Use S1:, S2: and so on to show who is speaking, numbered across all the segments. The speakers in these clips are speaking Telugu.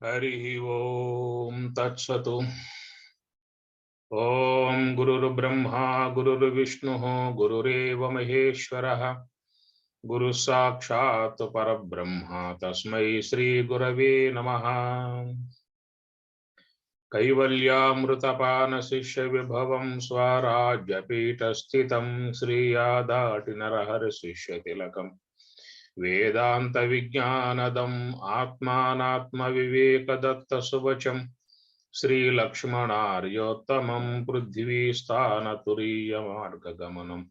S1: हरि ओम तत्सत्। ओम गुरुर्ब्रह्मा गुरुर्विष्णुः गुरुरेव महेश्वरः गुरु साक्षात् परब्रह्म तस्मै श्री गुरवे नमः। कैवल्यामृतपान शिष्य विभवं स्वराज्यपीठस्थितं श्रीयादाटि नरहर शिष्य तिलकम् वेदांत विज्ञानदम् आत्मानात्म विवेक दत्त सुवचम् श्री लक्ष्मणार्योत्तमं पृथ्वी स्थान तुरीय मार्गगमनम्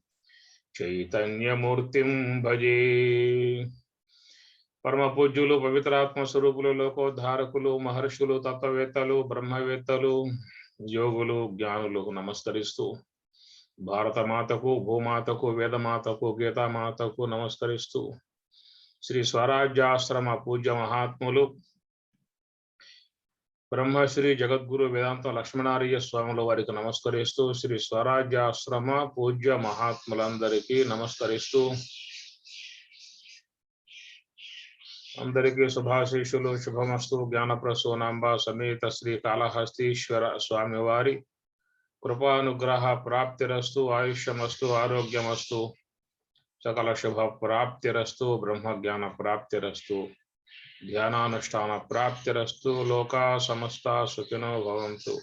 S1: चैतन्यमूर्तिं भजे। परम पूज्युలు పవిత్రాత్మ స్వరూపులు లోకోద్ధారకులు మహర్షులు తత్వవేత్తలు బ్రహ్మవేత్తలు యోగులు జ్ఞానులకు నమస్కరిస్తూ భారతమాతకు భూమాతకు వేదమాతకు గీతామాతకు నమస్కరిస్తూ శ్రీ స్వరాజ్యాశ్రమ పూజ్య మహాత్ములు బ్రహ్మశ్రీ జగద్గురు వేదాంత లక్ష్మణార్య స్వాముల వారికి నమస్కరిస్తూ శ్రీ స్వరాజ్యాశ్రమ పూజ్య మహాత్ములందరికీ నమస్కరిస్తూ అందరికీ శుభాశీషులు శుభమస్తు జ్ఞానప్రసూనాంబ సమేత శ్రీ కాళహస్తీశ్వర స్వామి వారి కృపానుగ్రహ ప్రాప్తిరస్తు ఆయుష్యమస్తు ఆరోగ్యమస్తు సకల శుభ ప్రాప్తిరస్తు బ్రహ్మ జ్ఞాన ప్రాప్తిరస్తు ధ్యానానుష్ఠాన ప్రాప్తిరస్తు లోకా సమస్త సుఖినో భవంతు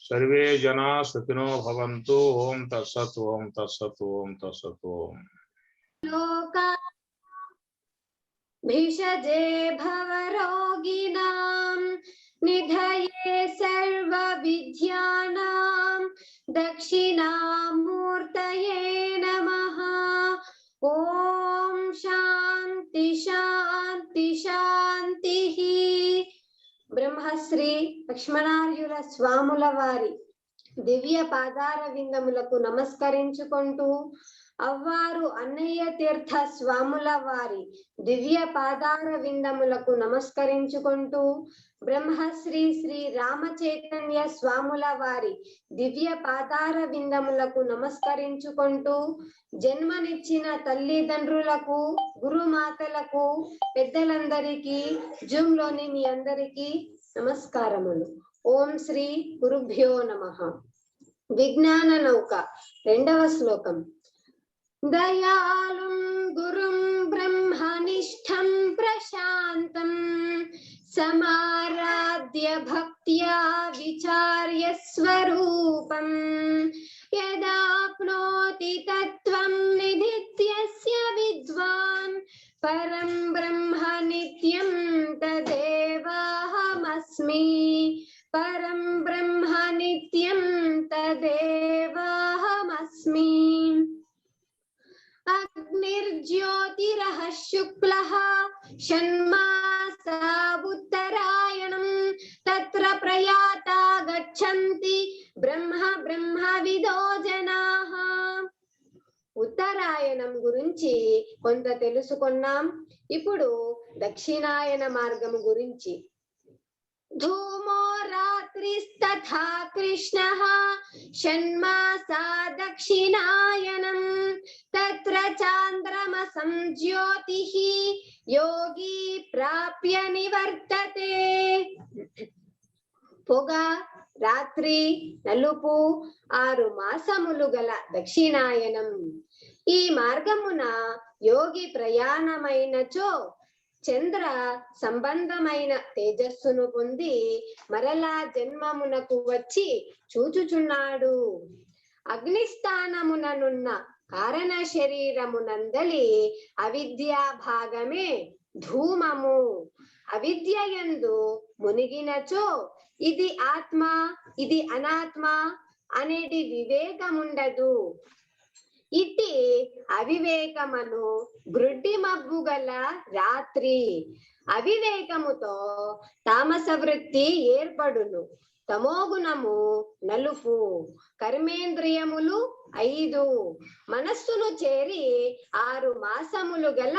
S1: సర్వే జనా సుఖినో భవంతు ఓం తత్సత్ ఓం తత్సత్ ఓం తత్సత్ ఓం.
S2: भिषजे भवरोगिणां निधये सर्वविद्यानां दक्षिणामूर्तये नमः। ओम शांति शांति शांतिः. బ్రహ్మశ్రీ లక్ష్మణార్యుల స్వాముల వారి దివ్య పాదార విందములకు నమస్కరించుకుంటూ అవ్వారు అన్నయ్య తీర్థ స్వాముల వారి దివ్య పాదార విందములకు నమస్కరించుకుంటూ బ్రహ్మశ్రీ శ్రీ రామచైతన్య స్వాముల వారి దివ్య పాదార విందములకు నమస్కరించుకుంటూ జన్మనిచ్చిన తల్లిదండ్రులకు గురుమాతలకు పెద్దలందరికీ జూమ్ లోని మీ అందరికీ నమస్కారములు. ఓం శ్రీ గురుభ్యో నమః. విజ్ఞాన నౌక రెండవ శ్లోకం. దయాళుం గురుం బ్రహ్మనిష్టం ప్రశాంతం సమారాధ్య భక్త్యా విచార్య స్వరూపం యదాప్నోతి తత్వం నిధిత్యస్య విద్వాన్ పరం బ్రహ్మ నిత్యం తదేవాహమస్మి పరం బ్రహ్మ నిత్యం తదేవాహమస్మి. అగ్నిర్జ్యోతిరః శుక్లః షణ్మాసా ఉత్తరాయణం తత్ర ప్రయాతా గచ్చంతి బ్రహ్మ బ్రహ్మవిదో జనాః. ఉత్తరాయణం గురించి కొంత తెలుసుకున్నాం. ఇప్పుడు దక్షిణాయన మార్గము గురించి. ధూమో రాత్రిస్తథా కృష్ణః షణ్మాసా దక్షిణాయనం తత్ర చాంద్రమసం జ్యోతిః యోగి ప్రాప్య నివర్తతే. పొగ, రాత్రి, నలుపు 6 మాసములు గల దక్షిణాయనం. ఈ మార్గమున యోగి ప్రయాణమైనచో చంద్ర సంబంధమైన తేజస్సును పొంది మరలా జన్మమునకు వచ్చి చూచుచున్నాడు. అగ్నిస్థానముననున్న కారణ శరీరమునందలి అవిద్యా భాగమే ధూమము. అవిద్యయందు మునిగినచో ఇది ఆత్మ ఇది అనాత్మ అనేది వివేకముండదు. ఇట్టి అవివేకమును గ్రుడ్డి మబ్బు గల రాత్రి. అవివేకముతో తామస వృత్తి ఏర్పడును. తమోగుణము నలుపు. కర్మేంద్రియములు 5. మనస్సును చేరి 6 మాసములు గల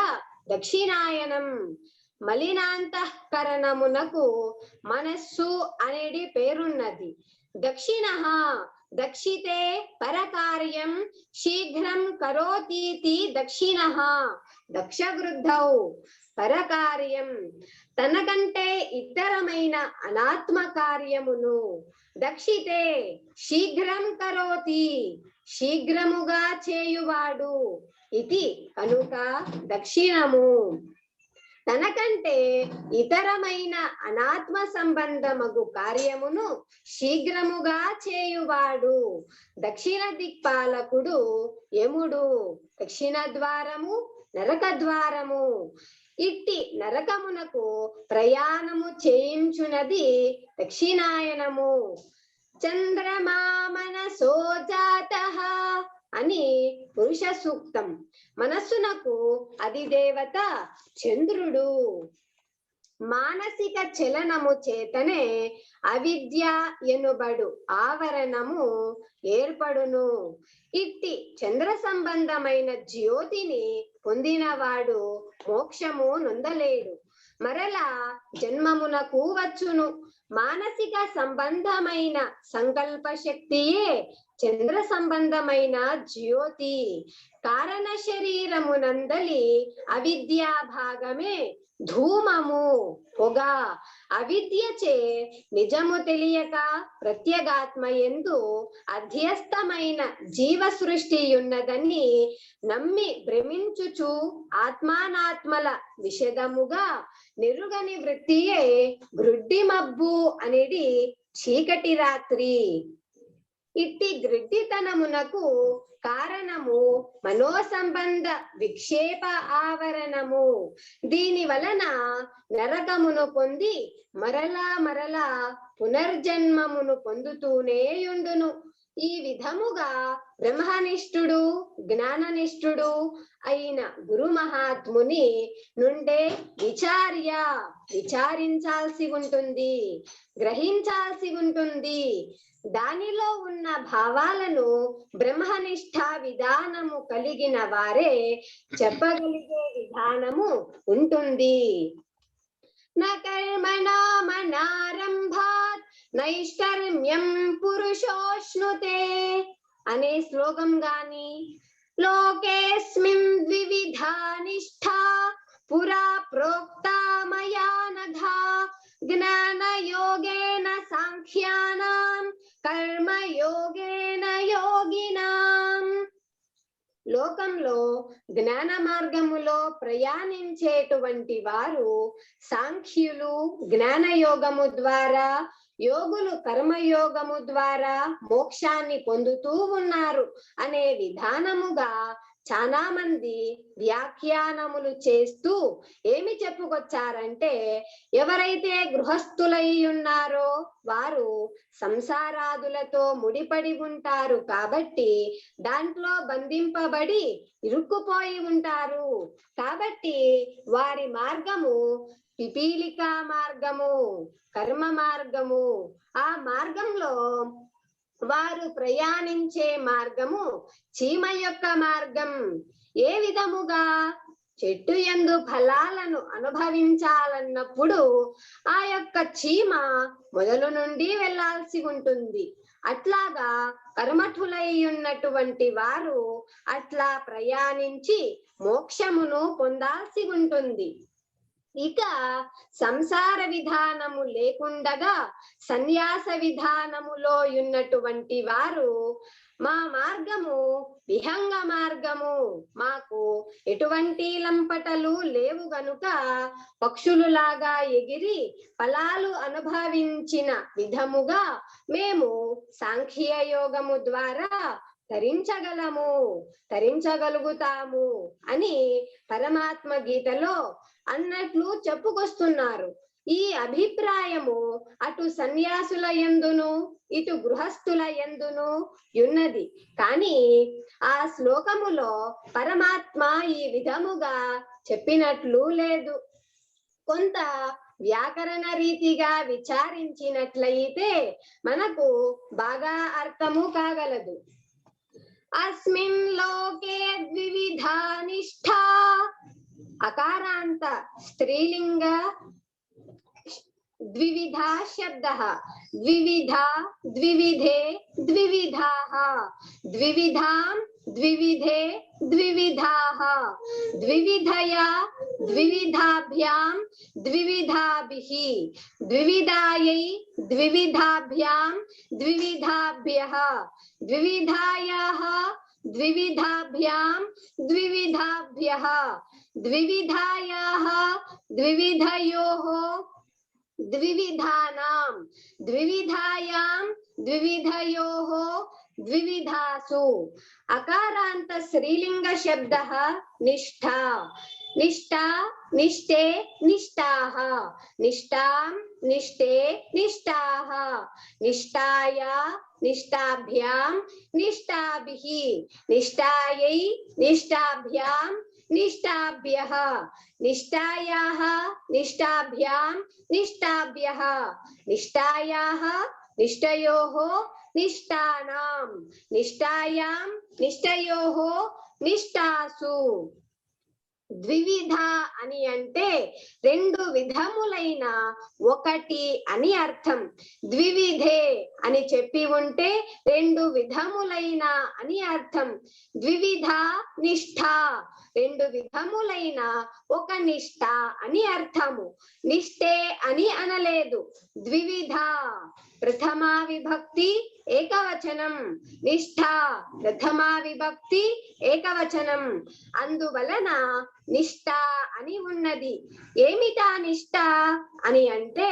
S2: దక్షిణాయనం. మలినాంతఃకరణమునకు మనస్సు అనేది పేరున్నది. దక్షిణ దక్షితే పరకార్యం శీఘ్రం కరోతీతి దక్షిణః. దక్షవృద్ధౌ పరకార్యం తనకంటే ఇతరమైన అనాత్మ కార్యమును, దక్షితే శీఘ్రం కరోతి శీఘ్రముగా చేయువాడు, ఇది కనుక దక్షిణము తనకంటే ఇతరమైన అనాత్మ సంబంధమగు కార్యమును శీఘ్రముగా చేయువాడు. దక్షిణ దిక్పాలకుడు యముడు. దక్షిణ ద్వారము నరక ద్వారము. ఇట్టి నరకమునకు ప్రయాణము చేయించునది దక్షిణాయనము. చంద్రమా మనసో జాతః అని పురుష సూక్తం. మనస్సునకు అధిదేవత చంద్రుడు. మానసిక చలనము చేతనే అవిద్య ఎనుబడు ఆవరణము ఏర్పడును. ఇట్టి చంద్ర సంబంధమైన జ్యోతిని పొందినవాడు మోక్షము నొందలేడు, మరలా జన్మమునకు వచ్చును. మానసిక సంబంధమైన సంకల్ప శక్తియే చంద్ర సంబంధమైన జ్యోతి. కారణ శరీరమునందలి అవిద్యా భాగమే ధూమము, పొగ. అవిద్యచే నిజము తెలియక ప్రత్యేగాత్మ యందు అధ్యస్థమైన జీవ సృష్టి ఉన్నదని నమ్మి భ్రమించుచు ఆత్మానాత్మల విషదముగా నిరుగని వృత్తియే గ్రుడ్డి మబ్బు అనేది చీకటి రాత్రి. ఇట్టి గ్రుడ్డితనమునకు కారణము మనోసంబంధ విక్షేప ఆవరణము. దీని వలన నరకమును పొంది మరలా పునర్జన్మమును పొందుతూనే యుండును. ఈ విధముగా బ్రహ్మనిష్ఠుడు జ్ఞాననిష్ఠుడు అయిన గురు మహాత్ముని నుండే విచారించాల్సి ఉంటుంది, గ్రహించాల్సి ఉంటుంది. దానిలో ఉన్న భావాలను బ్రహ్మనిష్ఠ విధానము కలిగిన వారే చెప్పగలిగే విధానము ఉంటుంది. న కర్మణా మనారంభాత్ నైష్కర్మ్యం పురుషోష్ణుతే అనే శ్లోకం గాని, లోకేస్మిన్ ద్వివిధా నిష్ఠా పురా ప్రోక్తా మయా నఘా జ్ఞాన యోగేన సాంఖ్యానాం కర్మ యోగేన యోగినాం. లోకంలో జ్ఞాన మార్గములో ప్రయాణించేటువంటి వారు సాంఖ్యులు జ్ఞాన యోగము ద్వారా, యోగులు కర్మయోగము ద్వారా మోక్షాన్ని పొందుతూ ఉన్నారు అనే విధానముగా చాలా మంది వ్యాఖ్యానములు చేస్తూ ఏమి చెప్పుకొచ్చారంటే, ఎవరైతే గృహస్థులై ఉన్నారో వారు సంసారాదులతో ముడిపడి ఉంటారు కాబట్టి దాంట్లో బంధింపబడి ఇరుక్కుపోయి ఉంటారు. కాబట్టి వారి మార్గము పిపీలికా మార్గము, కర్మ మార్గము. ఆ మార్గంలో వారు ప్రయాణించే మార్గము చీమ యొక్క మార్గం. ఏ విధముగా చెట్టు యందు ఫలాలను అనుభవించాలన్నప్పుడు ఆ యొక్క చీమ మొదలు నుండి వెళ్లాల్సి ఉంటుంది. అట్లాగా కర్మఠులై ఉన్నటువంటి వారు అట్లా ప్రయాణించి మోక్షమును పొందాల్సి ఉంటుంది. ఇక సంసార విధానము లేకుండగా సన్యాస విధానములో ఉన్నటువంటి వారు, మా మార్గము విహంగ మార్గము, మాకు ఎటువంటి లంపటలు లేవు గనుక పక్షులులాగా ఎగిరి ఫలాలు అనుభవించిన విధముగా మేము సాంఖ్య యోగము ద్వారా తరించగలుగుతాము అని పరమాత్మ గీతలో అన్నట్లు చెప్పుకొస్తున్నారు. ఈ అభిప్రాయము అటు సన్యాసుల యందును ఇటు గృహస్థుల యందును ఉన్నది. కానీ ఆ శ్లోకములో పరమాత్మ ఈ విధముగా చెప్పినట్లు లేదు. కొంత వ్యాకరణ రీతిగా విచారించినట్లయితే మనకు బాగా అర్థము కాగలదు. అస్మిన్ లోకే ద్వివిధా నిష్ఠా, అకారాంత స్త్రీలింగ द्विविधा शब्दः द्विविधा द्विविधे द्विविधाः द्विविधां द्विविधे द्विविधाः द्विविधया द्विविधाभ्यां द्विविधाभिः द्विविधायै द्विविधाभ्यां द्विविधाभ्यः द्विविधायाः द्विविधाभ्यां द्विविधाभ्यः द्विविधायाः द्विविधयोः द्विविधानां द्विविधायां द्विविधयोः द्विविधासु अकारांत स्त्रीलिंग शब्दः निष्ठा निष्ठा निष्ठे निष्ठाः निष्ठां निष्ठे निष्ठाः निष्ठाया निष्ठाभ्यां निष्ठाभिः निष्ठायै निष्ठाभ्यां निष्ठाभ्यः निष्ठायाः निष्ठाभ्यां निष्ठाभ्यः निष्ठायाः निष्ठयोः निष्ठानां निष्ठायां निष्ठयोः निष्ठासु ద్వివిధ అని అంటే రెండు విధములైన ఒకటి అని అర్థం. ద్వివిధే అని చెప్పి ఉంటే రెండు విధములైన అని అర్థం. ద్వివిధ నిష్ఠ రెండు విధములైన ఒక నిష్ఠ అని అర్థము. నిష్ఠే అని అనలేదు. ద్వివిధ ప్రథమా విభక్తి ఏకవచనం, నిష్ఠ ప్రథమా విభక్తి ఏకవచనం. అందువలన నిష్ఠ అని ఉన్నది. ఏమిటా నిష్ఠ అని అంటే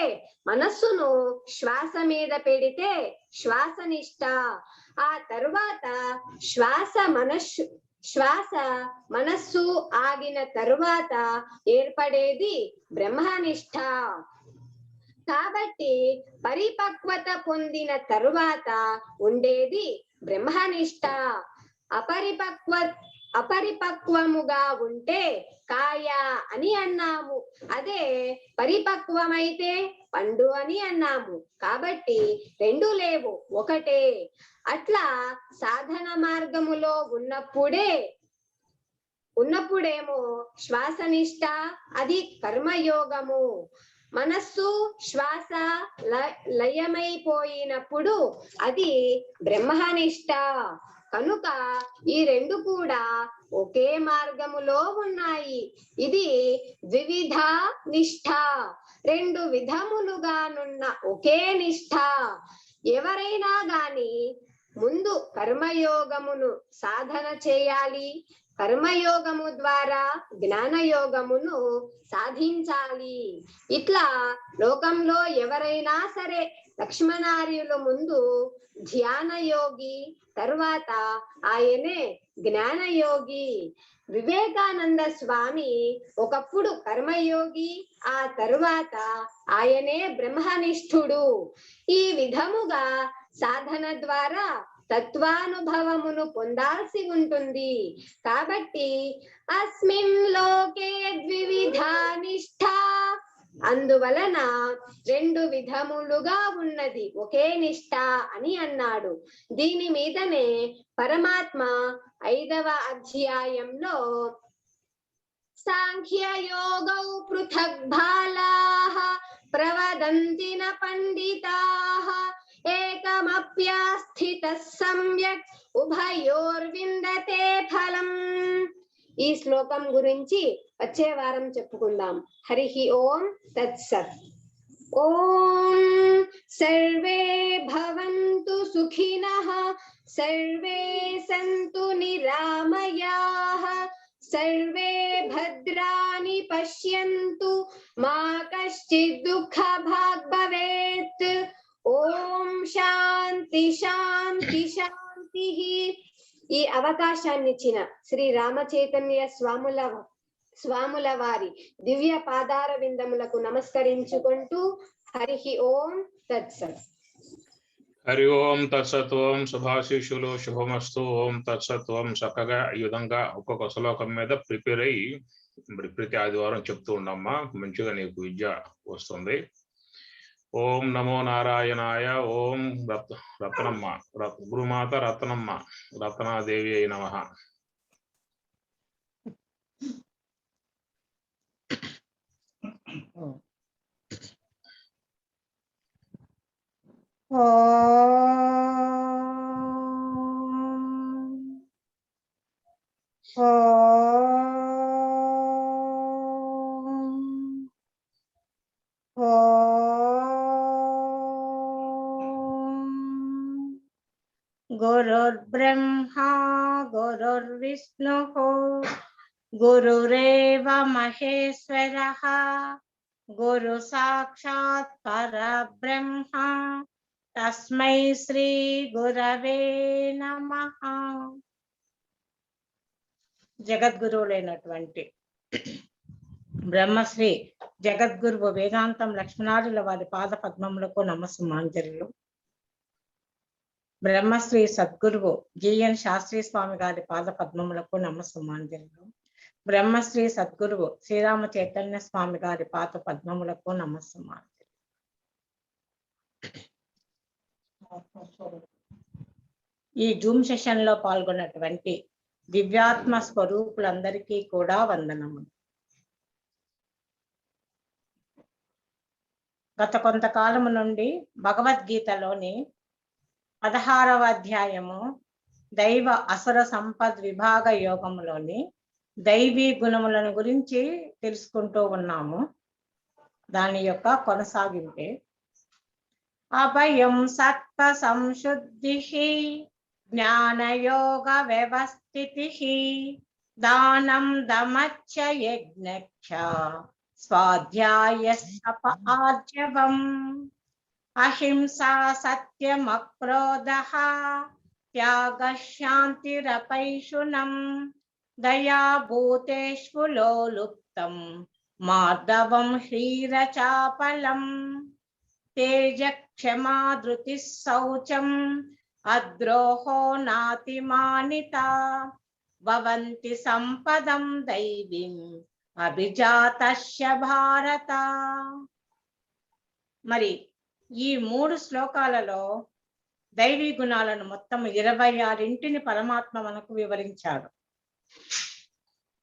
S2: మనస్సును శ్వాస మీద పెడితే శ్వాస నిష్ఠ. ఆ తరువాత శ్వాస మనస్సు ఆగిన తరువాత ఏర్పడేది బ్రహ్మనిష్ఠ. కాబట్టి పరిపక్వత పొందిన తరువాత ఉండేది బ్రహ్మనిష్ఠ. అపరిపక్వముగా ఉంటే కాయ అని అన్నాము. అదే పరిపక్వమైతే పండు అని అన్నాము. కాబట్టి రెండు లేవు, ఒకటే. అట్లా సాధన మార్గములో ఉన్నప్పుడేమో శ్వాసనిష్ట, అది కర్మయోగము. మనస్సు శ్వాస లయమైపోయినప్పుడు అది బ్రహ్మనిష్ట. కనుక ఈ రెండు కూడా ఒకే మార్గములో ఉన్నాయి. ఇది ద్వివిధ నిష్ఠ, రెండు విధములుగానున్న ఒకే నిష్ఠ. ఎవరైనా గాని ముందు కర్మయోగమును సాధన చేయాలి, కర్మయోగము ద్వారా జ్ఞానయోగమును సాధించాలి. ఇట్లా లోకంలో ఎవరైనా సరే లక్ష్మణార్యులు ముందు ధ్యానయోగి, తర్వాత ఆయనే జ్ఞానయోగి. వివేకానంద స్వామి ఒకప్పుడు కర్మయోగి, ఆ తరువాత ఆయనే బ్రహ్మనిష్ఠుడు. ఈ విధముగా సాధన ద్వారా తత్వానుభవమును పొందాల్సి ఉంటుంది. కాబట్టి అస్మిన్ లోకే ద్వివిధా నిష్ఠ, అందువలన రెండు విధములుగా ఉన్నది, ఒకే నిష్ఠ అని అన్నాడు. దీని మీదనే పరమాత్మ 5వ అధ్యాయంలో సాంఖ్యయోగౌ పృథక్ బాలాః ప్రవదంతి న పండితాః ఏకమప్యాస్థితః సమ్యక్ ఉభయోర్విందతే ఫలం. ఈ శ్లోకం గురించి వచ్చే వారం చెప్పుకుందాం. హరి ఓం తత్సత్. ఓం సర్వే భవంతు సుఖినః, సర్వే సంతు నిరామయాః, సర్వే భద్రాణి పశ్యంతు, మా కశ్చిద్ దుఃఖభాగ్ భవేత్. ఓం శాంతి శాంతి శాంతి. ఈ అవకాశాన్ని ఇచ్చిన శ్రీ రామచైతన్య స్వాముల వారి దివ్య పాదార విందములకు నమస్కరించుకుంటూ హరి ఓం తత్సత్.
S1: హరి ఓం తత్సత్. ఓం శుభాశీషులు శుభమస్తు. ఓం తత్సత్. ఓం చక్కగా ఈ విధంగా ఒక్కొక్క శ్లోకం మీద ప్రిపేర్ అయ్యి ప్రతి ఆదివారం చెప్తూ ఉండమ్మా, మంచిగా నీకు విద్య వస్తుంది. ఓం నమో నారాయణాయ. ఓం రత్నమ్మ, గురుమాత రత్నమ్మ, రత్నాదేవి అయి నమః.
S3: गुरुर्ब्रह्मा गुरुर्विष्णुः गुरुरेव महेश्वरः गुरु साक्षात् परब्रह्म तस्मै श्री गुरवे नमः. జగద్గురువులైనటువంటి బ్రహ్మశ్రీ జగద్గురువు వేదాంతం లక్ష్మణార్యుల వారి పాద పద్మములకు నమస్సుమాంజలు. బ్రహ్మశ్రీ సద్గురువు జిఎన్ శాస్త్రీ స్వామి గారి పాద పద్మములకు నమస్సుమాంజలు. బ్రహ్మశ్రీ సద్గురువు శ్రీరామ చైతన్య స్వామి గారి పాద పద్మములకు నమస్సుమాంజలు. ఈ జూమ్ సెషన్ లో పాల్గొన్నటువంటి దివ్యాత్మ స్వరూపులందరికీ కూడా వందనములు. గత కొంతకాలము నుండి భగవద్గీతలోని 16వ అధ్యాయము దైవ అసుర సంపద్ విభాగ యోగములోని దైవీ గుణములను గురించి తెలుసుకుంటూ ఉన్నాము. దాని యొక్క కొనసాగింపే అభయం సత్వ సంశుద్ధి జ్ఞానయోగ వ్యవస్థితి దానం దమచ్చ యజ్ఞక్ష స్వాధ్యాయస్తప ఆర్జవం అహింసా సత్యమక్రోధః త్యాగ శాంతిరపైశునం దయా భూతేషు లోలుప్తం మార్దవం హ్రీరచాపలం తేజ క్షమా ధృతి శౌచం అద్రోహో నాతిమానిత భవంతి సంపదం దైవీం అభిజాతస్య భారత. మరి ఈ 3 శ్లోకాలలో దైవీ గుణాలను మొత్తం 26 పరమాత్మ మనకు వివరించాడు.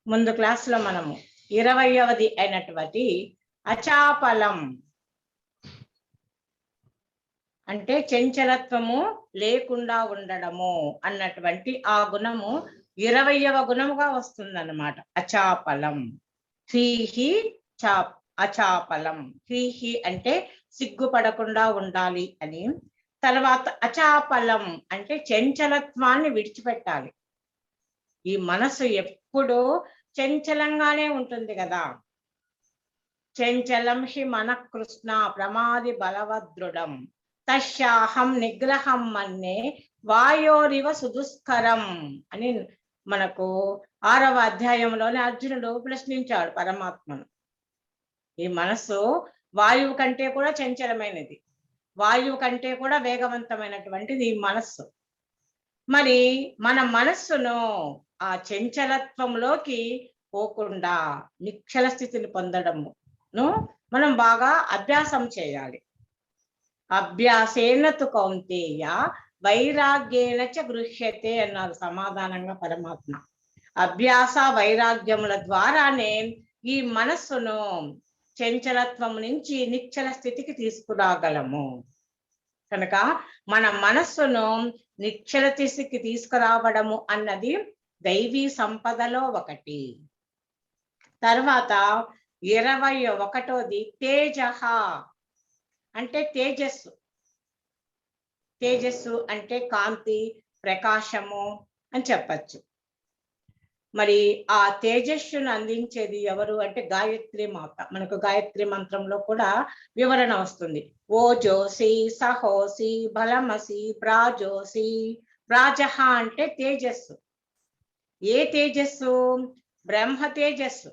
S3: ముందు క్లాసులో మనము 20వది అయినటువంటి అచాపలం అంటే చంచలత్వము లేకుండా ఉండడము అన్నటువంటి ఆ గుణము 20వ గుణముగా వస్తుందన్నమాట. అచాపలం హ్రీహి అచాపలం. హ్రీహి అంటే సిగ్గుపడకుండా ఉండాలి అని. తర్వాత అచాపలం అంటే చంచలత్వాన్ని విడిచిపెట్టాలి. ఈ మనసు ఎప్పుడూ చంచలంగానే ఉంటుంది కదా. చంచలం హి మన కృష్ణ ప్రమాది బలవదృఢం తస్యాహం నిగ్రహం మన్నే వాయోరివ సుదుష్కరం అని మనకు 6వ అధ్యాయంలోనే అర్జునుడు ప్రశ్నించాడు పరమాత్మను. ఈ మనసు వాయువు కంటే కూడా చంచలమైనది, వాయువు కంటే కూడా వేగవంతమైనటువంటిది ఈ మనస్సు. మరి మన మనస్సును ఆ చంచలత్వంలోకి పోకుండా నిశ్చల స్థితిని పొందడమును మనం బాగా అభ్యాసం చేయాలి. అభ్యాసేన తు కౌంతేయ వైరాగ్యేన చ గృహ్యతే అన్నారు సమాధానంగా పరమాత్మ. అభ్యాస వైరాగ్యముల ద్వారానే ఈ మనస్సును చంచలత్వం నుంచి నిశ్చల స్థితికి తీసుకురాగలము. కనుక మన మనస్సును నిశ్చల స్థితికి తీసుకురావడము అన్నది దైవీ సంపదలో ఒకటి. తర్వాత 21వది తేజః అంటే తేజస్సు. తేజస్సు అంటే కాంతి, ప్రకాశము అని చెప్పచ్చు. మరి ఆ తేజస్సును అందించేది ఎవరు అంటే గాయత్రి మాత. మనకు గాయత్రి మంత్రంలో కూడా వివరణ వస్తుంది. ఓజోసి సహోసి బలమసి ప్రాజోసి. ప్రాజహ అంటే తేజస్సు. ఏ తేజస్సు? బ్రహ్మ తేజస్సు.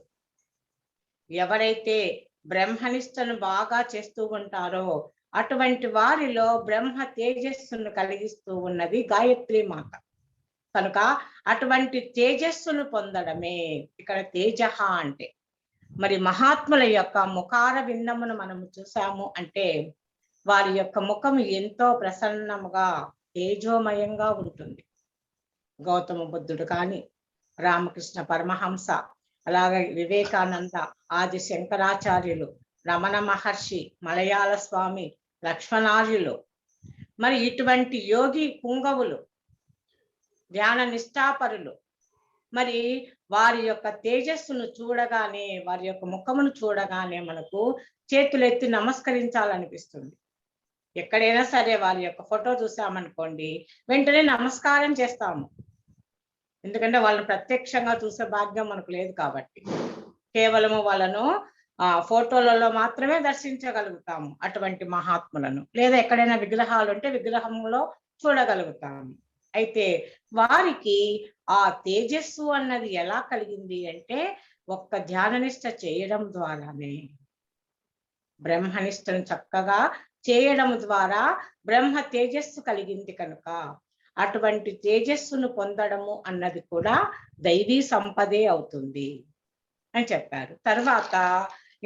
S3: ఎవరైతే బ్రహ్మనిష్టను బాగా చేస్తూ ఉంటారో అటువంటి వారిలో బ్రహ్మ తేజస్సును కలిగిస్తూ ఉన్నది గాయత్రి మాత. కనుక అటువంటి తేజస్సును పొందడమే ఇక్కడ తేజః అంటే. మరి మహాత్ముల యొక్క ముఖార విందమును మనము చూసాము అంటే వారి యొక్క ముఖం ఎంతో ప్రసన్నముగా తేజోమయంగా ఉంటుంది. గౌతమ బుద్ధుడు కానీ, రామకృష్ణ పరమహంస, అలాగే వివేకానంద, ఆది శంకరాచార్యులు, రమణ మహర్షి, మలయాళ స్వామి, లక్ష్మణార్యులు, మరి ఇటువంటి యోగి పుంగవులు, ధ్యాన నిష్ఠాపరులు, మరి వారి యొక్క తేజస్సును చూడగానే, వారి యొక్క ముఖమును చూడగానే మనకు చేతులెత్తి నమస్కరించాలనిపిస్తుంది. ఎక్కడైనా సరే వారి యొక్క ఫోటో చూసామనుకోండి, వెంటనే నమస్కారం చేస్తాము. ఎందుకంటే వాళ్ళని ప్రత్యక్షంగా చూసే భాగ్యం మనకు లేదు కాబట్టి, కేవలము వాళ్ళను ఫోటోలలో మాత్రమే దర్శించగలుగుతాము అటువంటి మహాత్ములను. లేదా ఎక్కడైనా విగ్రహాలు ఉంటే విగ్రహంలో చూడగలుగుతాము. అయితే వారికి ఆ తేజస్సు అన్నది ఎలా కలిగింది అంటే, ఒక్క ధ్యాననిష్ట చేయడం ద్వారానే, బ్రహ్మనిష్టను చక్కగా చేయడం ద్వారా బ్రహ్మ తేజస్సు కలిగింది కనుక, అటువంటి తేజస్సును పొందడము అన్నది కూడా దైవీ సంపదే అవుతుంది అని చెప్పారు. తర్వాత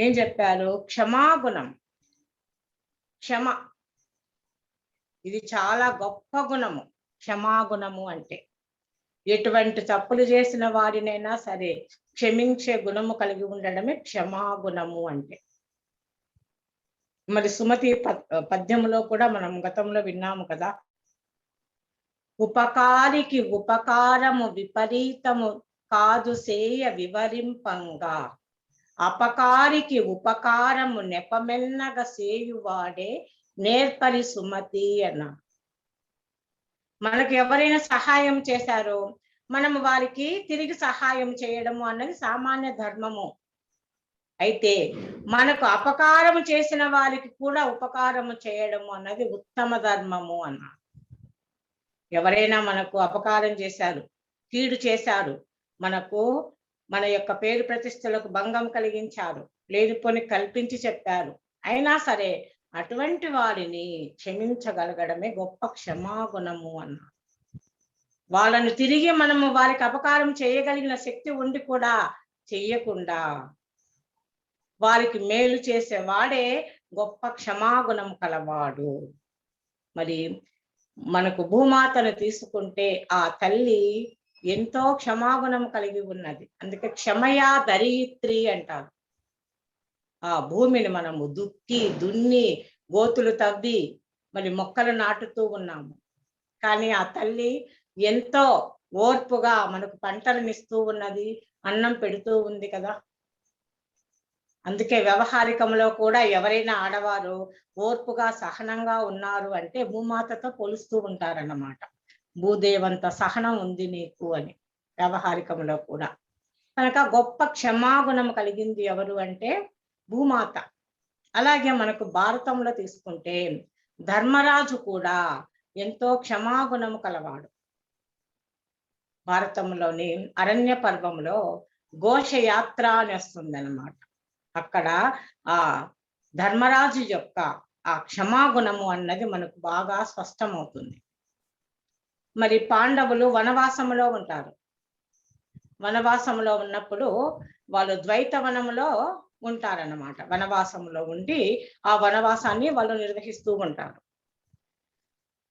S3: ఏం చెప్పారు? క్షమాగుణం. క్షమ, ఇది చాలా గొప్ప గుణము. క్షమాగుణము అంటే ఎటువంటి తప్పులు చేసిన వారినైనా సరే క్షమించే గుణము కలిగి ఉండడమే క్షమాగుణము అంటే. మరి సుమతి పద్యంలో కూడా మనం గతంలో విన్నాము కదా, ఉపకారికి ఉపకారము విపరీతము కాదు సేయ వివరింపంగా, అపకారికి ఉపకారము నెపమెన్నగా సేయువాడే నేర్పరి సుమతి అన్న. మనకు ఎవరైనా సహాయం చేశారో మనము వారికి తిరిగి సహాయం చేయడము అన్నది సామాన్య ధర్మము. అయితే మనకు అపకారము చేసిన వారికి కూడా ఉపకారము చేయడము అన్నది ఉత్తమ ధర్మము అన్న. ఎవరైనా మనకు అపకారం చేశారు, కీడు చేశారు, మనకు మన యొక్క పేరు ప్రతిష్టలకు భంగం కలిగించారు, లేనిపోని కల్పించి చెప్పారు, అయినా సరే అటువంటి వారిని క్షమించగలగడమే గొప్ప క్షమాగుణము అన్న. వాళ్ళని తిరిగి మనము వారికి అపకారం చేయగలిగిన శక్తి ఉండి కూడా చెయ్యకుండా వారికి మేలు చేసేవాడే గొప్ప క్షమాగుణం కలవాడు. మరి మనకు భూమాతను తీసుకుంటే ఆ తల్లి ఎంతో క్షమాగుణం కలిగి ఉన్నది. అందుకే క్షమయా ధరిత్రి అంటారు. ఆ భూమిని మనము దున్ని గోతులు తవ్వి మరి మొక్కలు నాటుతూ ఉన్నాము, కానీ ఆ తల్లి ఎంతో ఓర్పుగా మనకు పంటలను ఇస్తూ ఉన్నది, అన్నం పెడుతూ ఉంది కదా. అందుకే వ్యవహారికంలో కూడా ఎవరైనా ఆడవారు ఓర్పుగా సహనంగా ఉన్నారు అంటే భూమాతతో పోలుస్తూ ఉంటారన్నమాట. భూదేవంత సహనం ఉంది నీకు అని వ్యవహారికంలో కూడా. కనుక గొప్ప క్షమాగుణం కలిగింది ఎవరు అంటే భూమాత. అలాగే మనకు భారతంలో తీసుకుంటే ధర్మరాజు కూడా ఎంతో క్షమాగుణము కలవాడు. భారతంలోని అరణ్య పర్వంలో ఘోషయాత్ర అని వస్తుంది అన్నమాట. అక్కడ ఆ ధర్మరాజు యొక్క ఆ క్షమాగుణము అన్నది మనకు బాగా స్పష్టమవుతుంది. మరి పాండవులు వనవాసంలో ఉంటారు. వనవాసంలో ఉన్నప్పుడు వాళ్ళు ద్వైతవనంలో ఉంటారన్నమాట. వనవాసంలో ఉండి ఆ వనవాసాన్ని వాళ్ళు నిర్వహిస్తూ ఉంటారు.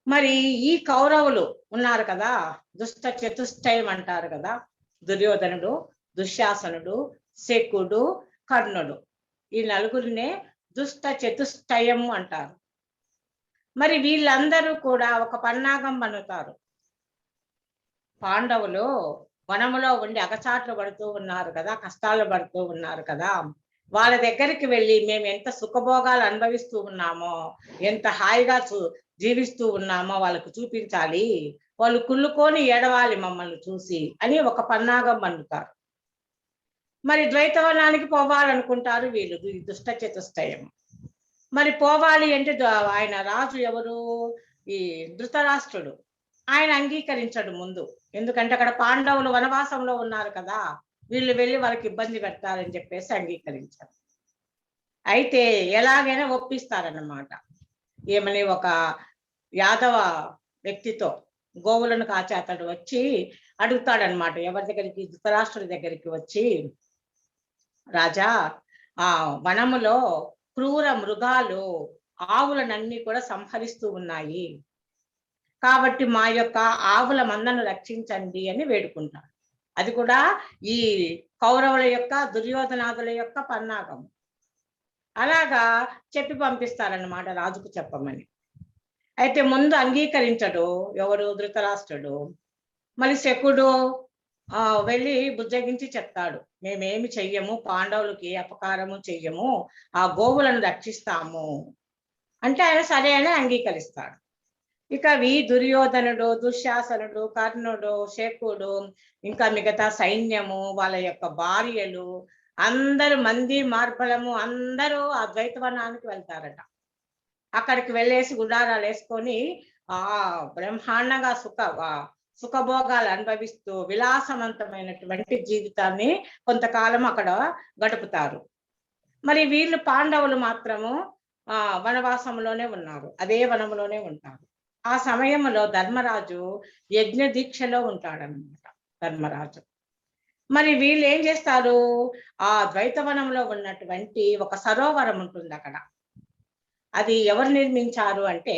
S3: మరి ఈ కౌరవులు ఉన్నారు కదా, దుష్ట చతుష్టయం అంటారు కదా, దుర్యోధనుడు, దుశ్శాసనుడు, శకుడు, కర్ణుడు, ఈ నలుగురినే దుష్ట చతుష్టయము అంటారు. మరి వీళ్ళందరూ కూడా ఒక పన్నాగం పన్నుతారు. పాండవులు వనములో ఉండి అగచాట్లు పడుతూ ఉన్నారు కదా, కష్టాలు పడుతూ ఉన్నారు కదా, వాళ్ళ దగ్గరికి వెళ్ళి మేము ఎంత సుఖభోగాలు అనుభవిస్తూ ఉన్నామో, ఎంత హాయిగా జీవిస్తూ ఉన్నామో వాళ్ళకు చూపించాలి, వాళ్ళు కుళ్ళుకొని ఏడవాలి మమ్మల్ని చూసి అని ఒక పన్నాగం పన్నుతారు. మరి ద్వైతవనానికి పోవాలనుకుంటారు వీళ్ళు, దుష్ట చతుష్టయం. మరి పోవాలి అంటే ఆయన రాజు ఎవరు, ఈ ధృతరాష్ట్రుడు, ఆయన అంగీకరించడు ముందు. ఎందుకంటే అక్కడ పాండవులు వనవాసంలో ఉన్నారు కదా, వీళ్ళు వెళ్ళి వాళ్ళకి ఇబ్బంది పెడతారని చెప్పేసి అంగీకరించారు. అయితే ఎలాగైనా ఒప్పిస్తారన్నమాట. ఏమని, ఒక యాదవ వ్యక్తితో గోవులను కాచే అతడు వచ్చి అడుగుతాడనమాట. ఎవరి దగ్గరికి, ధృతరాష్ట్రుడి దగ్గరికి వచ్చి, రాజా, ఆ వనములో క్రూర మృగాలు ఆవులనన్నీ కూడా సంహరిస్తూ ఉన్నాయి, కాబట్టి మా యొక్క ఆవుల మందను రక్షించండి అని వేడుకుంటారు. అది కూడా ఈ కౌరవుల యొక్క, దుర్యోధనాదుల యొక్క పన్నాగం. అలాగా చెప్పి పంపిస్తారన్నమాట రాజుకు చెప్పమని. అయితే ముందు అంగీకరించడు ఎవరు, ధృతరాష్ట్రుడు. మరి శకుడు వెళ్ళి బుజ్జగించి చెప్తాడు, మేమేమి చెయ్యము, పాండవులకి అపకారము చెయ్యము, ఆ గోవులను రక్షిస్తాము అంటే ఆయన సరే అని అంగీకరిస్తాడు. ఇక దుర్యోధనుడు, దుశ్శాసనుడు, కర్ణుడు, శకుడు, ఇంకా మిగతా సైన్యము, వాళ్ళ యొక్క భార్యలు అందరూ, మంది మార్బలము అందరూ ఆ ద్వైతవనానికి వెళ్తారట. అక్కడికి వెళ్ళేసి గుడారాలు వేసుకొని బ్రహ్మాండంగా సుఖభోగాలు అనుభవిస్తూ విలాసవంతమైనటువంటి జీవితాన్ని కొంతకాలం అక్కడ గడుపుతారు. మరి వీళ్ళు పాండవులు మాత్రము వనవాసంలోనే ఉన్నారు, అదే వనంలోనే ఉంటారు. ఆ సమయంలో ధర్మరాజు యజ్ఞ దీక్షలో ఉంటాడనమాట. ధర్మరాజు మరి వీళ్ళు ఏం చేస్తారు, ఆ ద్వైతవనంలో ఉన్నటువంటి ఒక సరోవరం ఉంటుంది అక్కడ. అది ఎవరు నిర్మించారు అంటే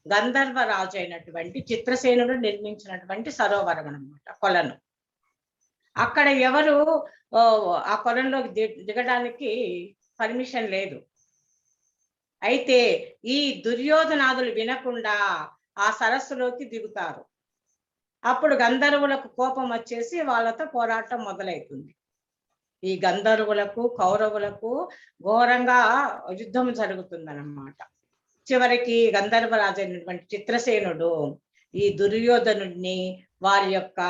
S3: గంధర్వరాజు అయినటువంటి చిత్రసేనుడు నిర్మించినటువంటి సరోవరం అన్నమాట, కొలను. అక్కడ ఎవరు ఆ కొలంలోకి దిగడానికి పర్మిషన్ లేదు. అయితే ఈ దుర్యోధనాదులు వినకుండా ఆ సరస్సులోకి దిగుతారు. అప్పుడు గంధర్వులకు కోపం వచ్చేసి వాళ్ళతో పోరాటం మొదలవుతుంది. ఈ గంధర్వులకు కౌరవులకు ఘోరంగా యుద్ధం జరుగుతుందన్నమాట. చివరికి గంధర్వరాజు అయినటువంటి చిత్రసేనుడు ఈ దుర్యోధనుడిని, వారి యొక్క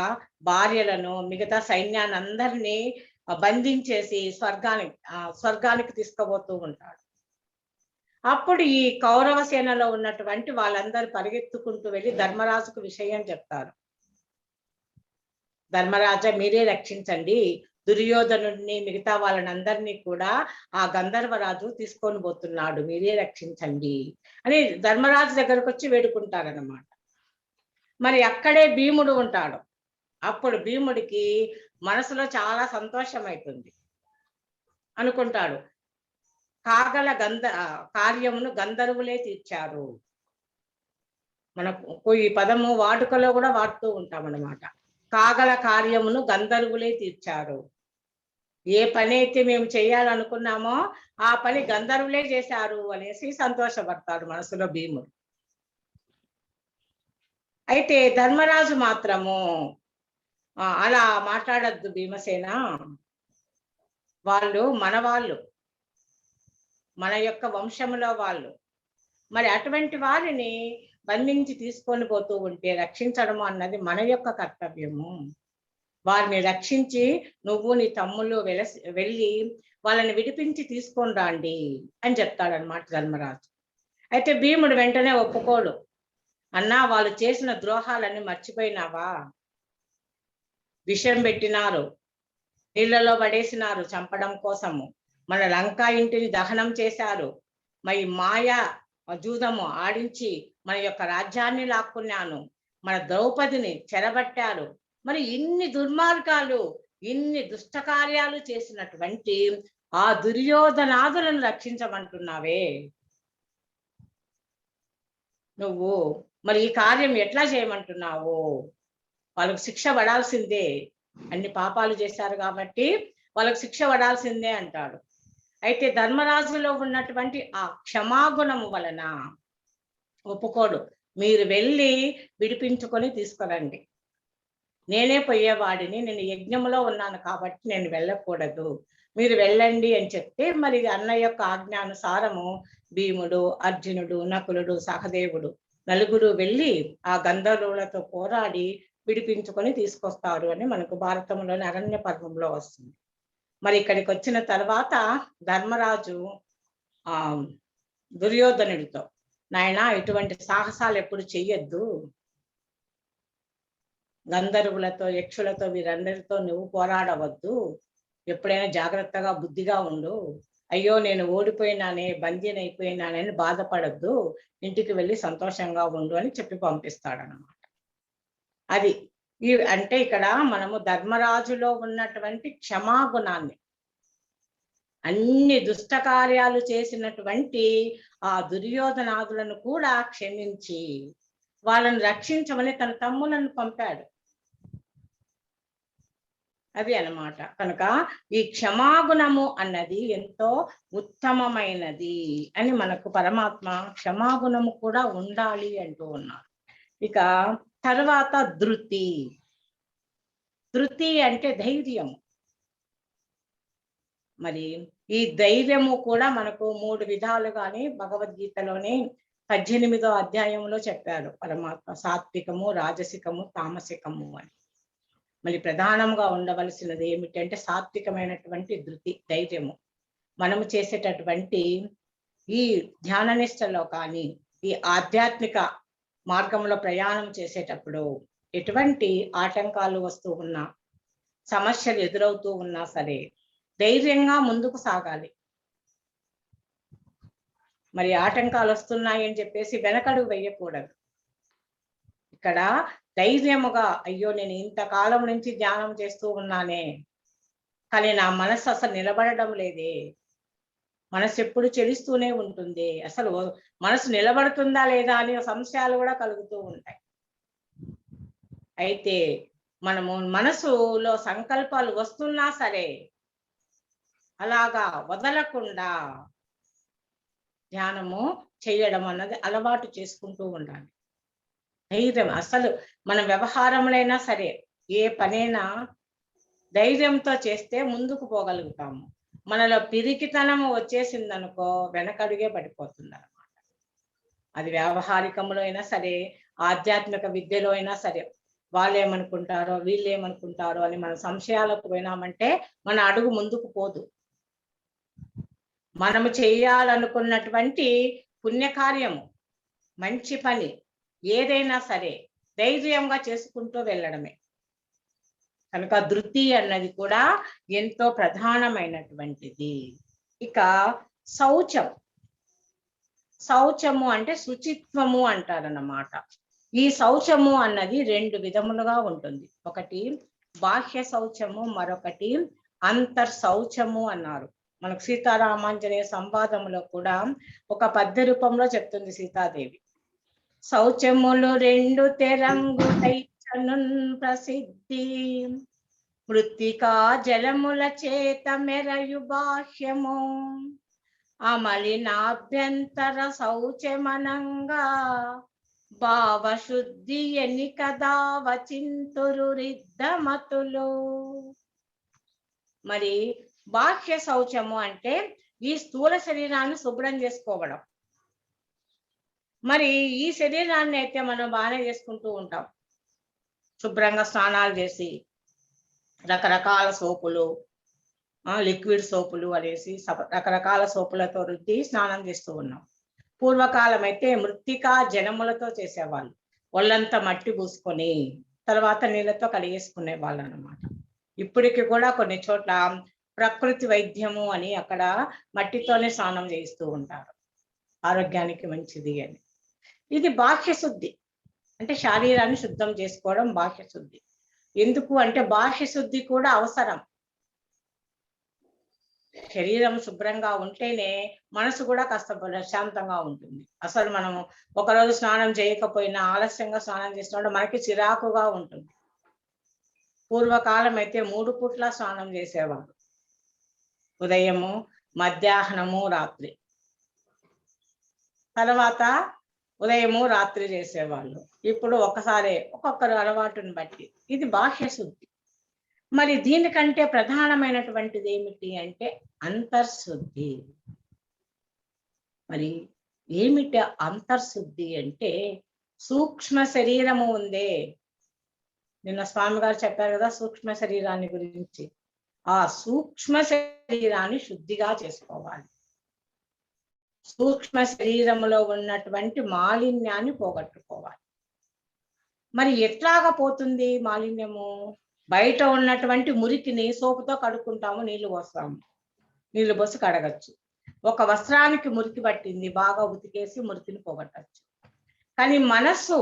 S3: భార్యలను, మిగతా సైన్యాన్ని అందరినీ బంధించేసి స్వర్గానికి తీసుకుపోతూ ఉంటాడు. అప్పుడు ఈ కౌరవ సేనలో ఉన్నటువంటి వాళ్ళందరూ పరిగెత్తుకుంటూ వెళ్ళి ధర్మరాజుకు విషయం చెప్తారు. ధర్మరాజా, మీరే రక్షించండి, దుర్యోధనుడిని మిగతా వాళ్ళనందరినీ కూడా ఆ గంధర్వరాజు తీసుకొని పోతున్నాడు, మీరే రక్షించండి అని ధర్మరాజు దగ్గరకు వచ్చి వేడుకుంటారన్నమాట. మరి అక్కడే భీముడు ఉంటాడు. అప్పుడు భీముడికి మనసులో చాలా సంతోషం అవుతుంది. అనుకుంటాడు, కాగల కార్యమును గంధర్వులే తీర్చారు. మనకు ఈ పదము వాడుకలో కూడా వాడుతూ ఉంటాం అన్నమాట. కాగల కార్యమును గంధర్వులే తీర్చారు. ఏ పని అయితే మేము చేయాలనుకున్నామో ఆ పని గంధర్వులే చేశారు అనేసి సంతోషపడతాడు మనసులో భీముడు. అయితే ధర్మరాజు మాత్రము అలా మాట్లాడద్దు భీమసేన, వాళ్ళు మన యొక్క వంశంలో వాళ్ళు, మరి అటువంటి వారిని బంధించి తీసుకొని పోతూ ఉంటే రక్షించడము అన్నది మన యొక్క కర్తవ్యము. వారిని రక్షించి నువ్వు నీ తమ్ముళ్ళు వెళ్ళి వాళ్ళని విడిపించి తీసుకొని రాండి అని చెప్తాడనమాట ధర్మరాజు. అయితే భీముడు వెంటనే ఒప్పుకోడు. అన్నా, వాళ్ళు చేసిన ద్రోహాలన్నీ మర్చిపోయినావా? విషం పెట్టినారు, నీళ్లలో పడేసినారు చంపడం కోసము, మన లంకా ఇంటిని దహనం చేశారు, మరి మాయా జూదము ఆడించి మన యొక్క రాజ్యాన్ని లాక్కున్నాను, మన ద్రౌపదిని చెరబట్టారు. మరి ఇన్ని దుర్మార్గాలు, ఇన్ని దుష్ట కార్యాలు చేసినటువంటి ఆ దుర్యోధనాదులను రక్షించమంటున్నావే నువ్వు, మరి ఈ కార్యం ఎట్లా చేయమంటున్నావు? వాళ్ళకు శిక్ష పడాల్సిందే, అన్ని పాపాలు చేశారు కాబట్టి వాళ్ళకు శిక్ష పడాల్సిందే అంటాడు. అయితే ధర్మరాజులో ఉన్నటువంటి ఆ క్షమాగుణము వలన ఒప్పుకోడు. మీరు వెళ్ళి విడిపించుకొని తీసుకురండి, నేనే పోయేవాడిని, నేను యజ్ఞంలో ఉన్నాను కాబట్టి నేను వెళ్ళకూడదు, మీరు వెళ్ళండి అని చెప్తే, మరి అన్న యొక్క ఆజ్ఞానుసారము భీముడు, అర్జునుడు, నకులుడు, సహదేవుడు నలుగురు వెళ్ళి ఆ గంధర్వులతో పోరాడి విడిపించుకొని తీసుకొస్తారు అని మనకు భారతంలోని అరణ్య పర్వంలో వస్తుంది. మరి ఇక్కడికి వచ్చిన తర్వాత ధర్మరాజు దుర్యోధనుడితో, నాయనా, ఇటువంటి సాహసాలు ఎప్పుడు చెయ్యొద్దు, గంధర్వులతో, యక్షులతో, వీరందరితో నువ్వు పోరాడవద్దు, ఎప్పుడైనా జాగ్రత్తగా బుద్ధిగా ఉండు, అయ్యో నేను ఓడిపోయినానే, బందీని అయిపోయినానని బాధపడద్దు, ఇంటికి వెళ్ళి సంతోషంగా ఉండు అని చెప్పి పంపిస్తాడనమాట. అది అంటే ఇక్కడ మనము ధర్మరాజులో ఉన్నటువంటి క్షమాగుణాన్ని, అన్ని దుష్ట కార్యాలు చేసినటువంటి ఆ దుర్యోధనాదులను కూడా క్షమించి వాళ్ళని రక్షించమని తన తమ్ములను పంపాడు. అది అన్నమాట. కనుక ఈ క్షమాగుణము అన్నది ఎంతో ఉత్తమమైనది అని మనకు పరమాత్మ క్షమాగుణము కూడా ఉండాలి అంటూ ఉన్నారు. ఇక తర్వాత ధృతి. ధృతి అంటే ధైర్యము. మరి ఈ ధైర్యము కూడా మనకు 3 విధాలుగానే భగవద్గీతలోనే 18వ అధ్యాయంలో చెప్పారు పరమాత్మ. సాత్వికము, రాజసికము, తామసికము అని. మరి ప్రధానంగా ఉండవలసినది ఏమిటంటే సాత్వికమైనటువంటి ధృతి, ధైర్యము. మనము చేసేటటువంటి ఈ ధ్యాన నిష్టలో కానీ ఈ ఆధ్యాత్మిక మార్గంలో ప్రయాణం చేసేటప్పుడు ఎటువంటి ఆటంకాలు వస్తూ ఉన్నా, సమస్యలు ఎదురవుతూ ఉన్నా సరే ధైర్యంగా ముందుకు సాగాలి. మరి ఆటంకాలు వస్తున్నాయి అని చెప్పేసి వెనకడుగు వేయకూడదు. ఇక్కడ ధైర్యముగా, అయ్యో నేను ఇంతకాలం నుంచి ధ్యానం చేస్తూ ఉన్నానే, కానీ నా మనసు అసలు నిలబడడం లేదే, మనసు ఎప్పుడు చెలిస్తూనే ఉంటుంది, అసలు మనసు నిలబడుతుందా లేదా అనే సంశయాలు కూడా కలుగుతూ ఉంటాయి. అయితే మనము మనసులో సంకల్పాలు వస్తున్నా సరే అలాగా వదలకుండా ధ్యానము చేయడం అన్నది అలవాటు చేసుకుంటూ ఉండాలి. ధైర్యం అసలు మన వ్యవహారములైనా సరే ఏ పనైనా ధైర్యంతో చేస్తే ముందుకు పోగలుగుతాము. మనలో పిరికితనము వచ్చేసిందనుకో వెనకడుగే పడిపోతుంది అన్నమాట. అది వ్యవహారికంలో అయినా సరే, ఆధ్యాత్మిక విద్యలో అయినా సరే, వాళ్ళు ఏమనుకుంటారో వీళ్ళు ఏమనుకుంటారో అని మన సంశయాలకు పోయినామంటే మన అడుగు ముందుకు పోదు. మనము చేయాలనుకున్నటువంటి పుణ్యకార్యము, మంచి పని ఏదైనా సరే ధైర్యంగా చేసుకుంటూ వెళ్ళడమే. కనుక ధృతి అన్నది కూడా ఎంతో ప్రధానమైనటువంటిది. ఇక శౌచం. శౌచము అంటే శుచిత్వము అంటారన్నమాట. ఈ శౌచము అన్నది 2 విధములుగా ఉంటుంది. ఒకటి బాహ్య శౌచము, మరొకటి అంతర్ శౌచము అన్నారు. మనకు సీతారామాంజనేయ సంవాదములో కూడా ఒక పద్య రూపంలో చెప్తుంది సీతాదేవి. శౌచములు 2 తెరంగుటైచనున్ ప్రసిద్ధి, మృత్తికా జలముల చేత మెరయు బాహ్యము, అమలినాభ్యంతర శౌచమనంగా భావశుద్ధి ఎన్ని కదా వచింతురు రిద్ధమతులు. మరి బాహ్య శౌచము అంటే ఈ స్థూల శరీరాన్ని శుభ్రం చేసుకోవడం. మరి ఈ శరీరాన్ని అయితే మనం బాగానే చేసుకుంటూ ఉంటాం. శుభ్రంగా స్నానాలు చేసి రకరకాల సోపులు, లిక్విడ్ సోపులు అనేసి రకరకాల సోపులతో రుద్ది స్నానం చేస్తూ ఉన్నాం. పూర్వకాలం అయితే మృత్తికా జలములతో చేసేవాళ్ళు. ఒళ్ళంతా మట్టి పూసుకొని తర్వాత నీళ్ళతో కడిగేసుకునే వాళ్ళు అన్నమాట. ఇప్పటికి కూడా కొన్ని చోట్ల ప్రకృతి వైద్యము అని అక్కడ మట్టితోనే స్నానం చేయిస్తూ ఉంటారు, ఆరోగ్యానికి మంచిది అని. ఇది బాహ్య శుద్ధి, అంటే శరీరాన్ని శుద్ధం చేసుకోవడం బాహ్య శుద్ధి. ఎందుకు అంటే బాహ్య శుద్ధి కూడా అవసరం. శరీరం శుభ్రంగా ఉంటేనే మనసు కూడా కాస్త ప్రశాంతంగా ఉంటుంది. అసలు మనము ఒకరోజు స్నానం చేయకపోయినా ఆలస్యంగా స్నానం చేసినప్పుడు మనకి చిరాకుగా ఉంటుంది. పూర్వకాలం అయితే 3 పూట్ల స్నానం చేసేవారు, ఉదయము, మధ్యాహ్నము, రాత్రి. తర్వాత ఉదయము రాత్రి చేసేవాళ్ళు. ఇప్పుడు ఒకసారి ఒక్కొక్కరు అలవాటుని బట్టి. ఇది బాహ్య శుద్ధి. మరి దీనికంటే ప్రధానమైనటువంటిది ఏమిటి అంటే అంతర్శుద్ధి. మరి ఏమిటి అంతర్శుద్ధి అంటే సూక్ష్మ శరీరము ఉందే, నిన్న స్వామి గారు చెప్పారు కదా సూక్ష్మ శరీరాన్ని గురించి. ఆ సూక్ష్మ శరీరాన్ని శుద్ధిగా చేసుకోవాలి. సూక్ష్మ శరీరములో ఉన్నటువంటి మాలిన్యాన్ని పోగొట్టుకోవాలి. మరి ఎట్లాగా పోతుంది మాలిన్యము? బయట ఉన్నటువంటి మురికిని సోపుతో కడుక్కుంటాము, నీళ్లు పోస్తాము, నీళ్లు పోసి కడగచ్చు. ఒక వస్త్రానికి మురికి పట్టింది, బాగా ఉతికేసి మురికిని పోగొట్టచ్చు. కానీ మనస్సు,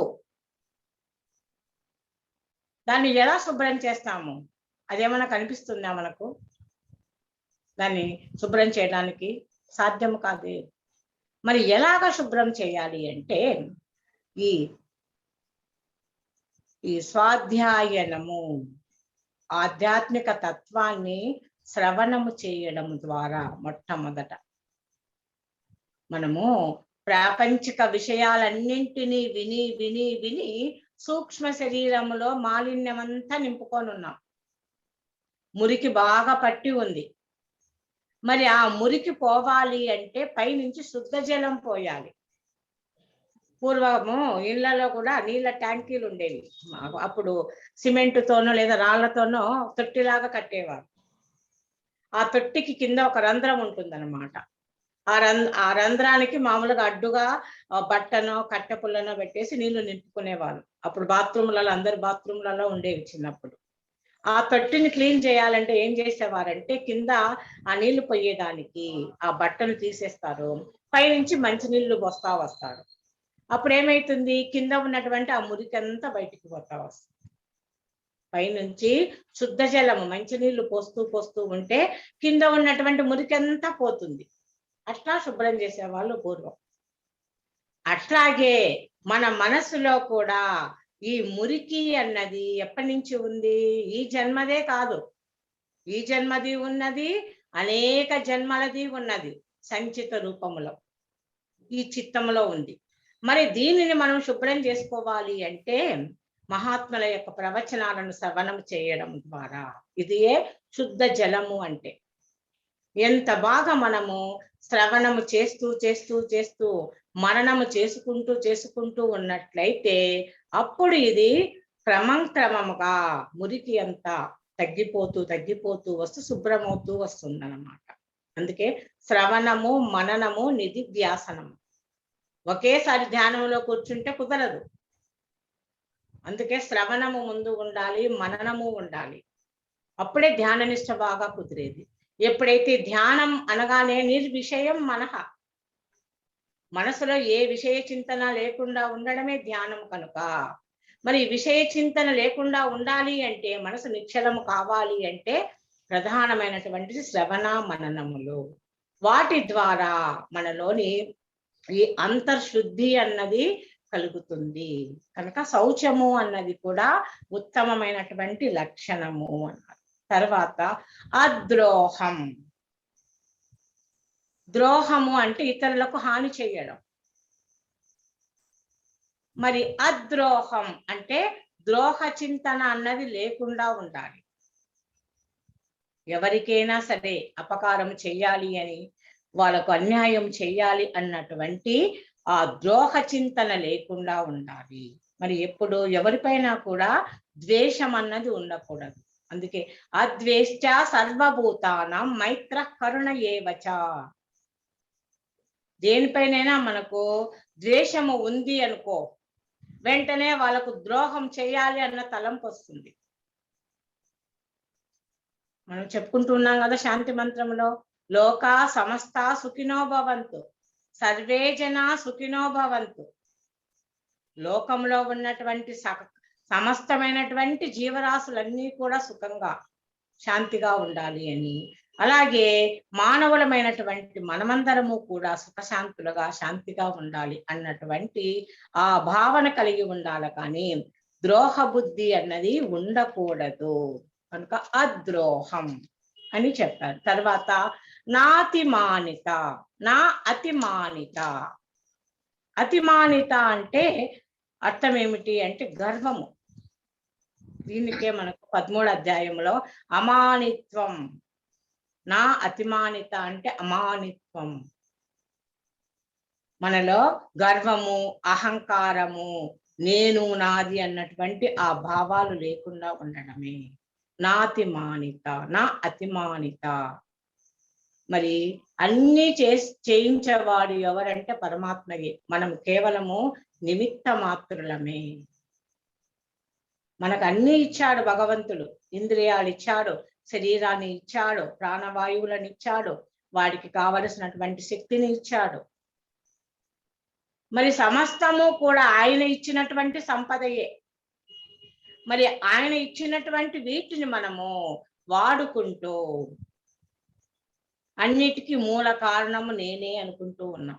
S3: దాన్ని ఎలా శుభ్రం చేస్తాము? అదేమన్నా కనిపిస్తుందా మనకు? దాన్ని శుభ్రం చేయడానికి సాధ్యము కాదే. మరి ఎలాగ శుభ్రం చేయాలి అంటే ఈ స్వాధ్యాయనము, ఆధ్యాత్మిక తత్వాన్ని శ్రవణము చేయడం ద్వారా మొట్టమొదట మనము ప్రాపంచిక విషయాలన్నింటినీ విని విని విని సూక్ష్మ శరీరములో మాలిన్యమంతా నింపుకొని ఉన్నాం. మురికి బాగా పట్టి ఉంది. మరి ఆ మురికి పోవాలి అంటే పైనుంచి శుద్ధ జలం పోయాలి. పూర్వము ఇళ్లలో కూడా నీళ్ళ ట్యాంకీలు ఉండేవి. అప్పుడు సిమెంటుతోనో లేదా రాళ్లతోనో తొట్టిలాగా కట్టేవారు. ఆ తొట్టికి కింద ఒక రంధ్రం ఉంటుందన్నమాట. ఆ రంధ్రానికి మామూలుగా అడ్డుగా బట్టనో కట్టెపుల్లనో పెట్టేసి నీళ్లు నింపుకునేవారు. అప్పుడు బాత్రూమ్లలో, అందరి బాత్రూమ్లలో ఉండేవి చిన్నప్పుడు. ఆ తొట్టిని క్లీన్ చేయాలంటే ఏం చేసేవారంటే కింద ఆ నీళ్లు పోయేదానికి ఆ బట్టను తీసేస్తారు, పైనుంచి మంచినీళ్లు వస్తాడు. అప్పుడు ఏమైతుంది, కింద ఉన్నటువంటి ఆ మురికి అంతా బయటికి వస్తుంది. పైనుంచి శుద్ధ జలము మంచినీళ్లు పోస్తూ ఉంటే కింద ఉన్నటువంటి మురికి అంతా పోతుంది. అట్లా శుభ్రం చేసేవాళ్ళు పూర్వం. అట్లాగే మన మనసులో కూడా ఈ మురికి అన్నది ఎప్పటి నుంచి ఉంది? ఈ జన్మదే కాదు, ఈ జన్మది ఉన్నది, అనేక జన్మలది ఉన్నది, సంచిత రూపములో ఈ చిత్తములో ఉంది. మరి దీనిని మనం శుభ్రం చేసుకోవాలి అంటే మహాత్ముల యొక్క ప్రవచనాలను శ్రవణం చేయడం ద్వారా, ఇదియే శుద్ధ జలము అంటే. ఎంత బాగా మనము శ్రవణము చేస్తూ మననము చేసుకుంటూ ఉన్నట్లయితే అప్పుడు ఇది క్రమముగా మురికి అంతా తగ్గిపోతూ వస్తూ శుభ్రమవుతూ వస్తుందన్నమాట. అందుకే శ్రవణము, మననము, నిధిధ్యాసనము. ఒకేసారి ధ్యానంలో కూర్చుంటే కుదరదు. అందుకే శ్రవణము ముందు ఉండాలి, మననము ఉండాలి. అప్పుడే ధ్యాననిష్ట బాగా కుదిరేది. ఎప్పుడైతే ధ్యానం అనగానే నిర్విషయం మనహ, మనసులో ఏ విషయ చింతన లేకుండా ఉండడమే ధ్యానం కనుక, మరి విషయ చింతన లేకుండా ఉండాలి అంటే, మనసు నిశ్చలము కావాలి అంటే ప్రధానమైనటువంటి శ్రవణ మననములు. వాటి ద్వారా మనలోని ఈ అంతర్శుద్ధి అన్నది కలుగుతుంది. కనుక శౌచము అన్నది కూడా ఉత్తమమైనటువంటి లక్షణము అన్నారు. తర్వాత అద్రోహం. ద్రోహము అంటే ఇతరులకు హాని చేయడం. మరి అద్రోహం అంటే ద్రోహ చింతన అన్నది లేకుండా ఉండాలి. ఎవరికైనా సరే అపకారం చెయ్యాలి అని, వాళ్ళకు అన్యాయం చెయ్యాలి అన్నటువంటి ఆ ద్రోహ చింతన లేకుండా ఉండాలి. మరి ఎప్పుడు ఎవరిపైనా కూడా ద్వేషం అన్నది ఉండకూడదు. అందుకే అద్వేష్ట సర్వభూతానాం మైత్ర కరుణ ఏవచ. దేనిపైనైనా మనకు ద్వేషము ఉంది అనుకో, వెంటనే వాళ్ళకు ద్రోహం చేయాలి అన్న తలంపు వస్తుంది. మనం చెప్పుకుంటున్నాం కదా శాంతి మంత్రంలో, లోకా సమస్త సుఖినో భవంతు, సర్వే జనా సుఖినో భవంతు. లోకంలో ఉన్నటువంటి సమస్తమైనటువంటి జీవరాశులన్నీ కూడా సుఖంగా శాంతిగా ఉండాలి అని, అలాగే మానవులమైనటువంటి మనమందరము కూడా సుఖశాంతులుగా శాంతిగా ఉండాలి అన్నటువంటి ఆ భావన కలిగి ఉండాలి. కానీ ద్రోహ బుద్ధి అన్నది ఉండకూడదు. కనుక అద్రోహం అని చెప్పారు. తర్వాత నాతిమానిత, నా అతిమానిత. అతిమానిత అంటే అర్థం ఏమిటి అంటే గర్వము. దీనికే మనకు 13వ అధ్యాయంలో అమానిత్వం, నా అతిమానిత అంటే అమానిత్వం. మనలో గర్వము, అహంకారము, నేను నాది అన్నటువంటి ఆ భావాలు లేకుండా ఉండడమే నాతిమానిత, నా అతిమానిత. మరి అన్ని చేయించేవాడు ఎవరంటే పరమాత్మయే. మనం కేవలము నిమిత్త మాత్రులమే. మనకు అన్ని ఇచ్చాడు భగవంతుడు. ఇంద్రియాలు ఇచ్చాడు, శరీరాన్ని ఇచ్చాడు, ప్రాణవాయువులను ఇచ్చాడు, వాడికి కావలసినటువంటి శక్తిని ఇచ్చాడు. మరి సమస్తము కూడా ఆయన ఇచ్చినటువంటి సంపదయే. మరి ఆయన ఇచ్చినటువంటి వీటిని మనము వాడుకుంటూ అన్నిటికీ మూల కారణము నేనే అనుకుంటూ ఉన్నాం,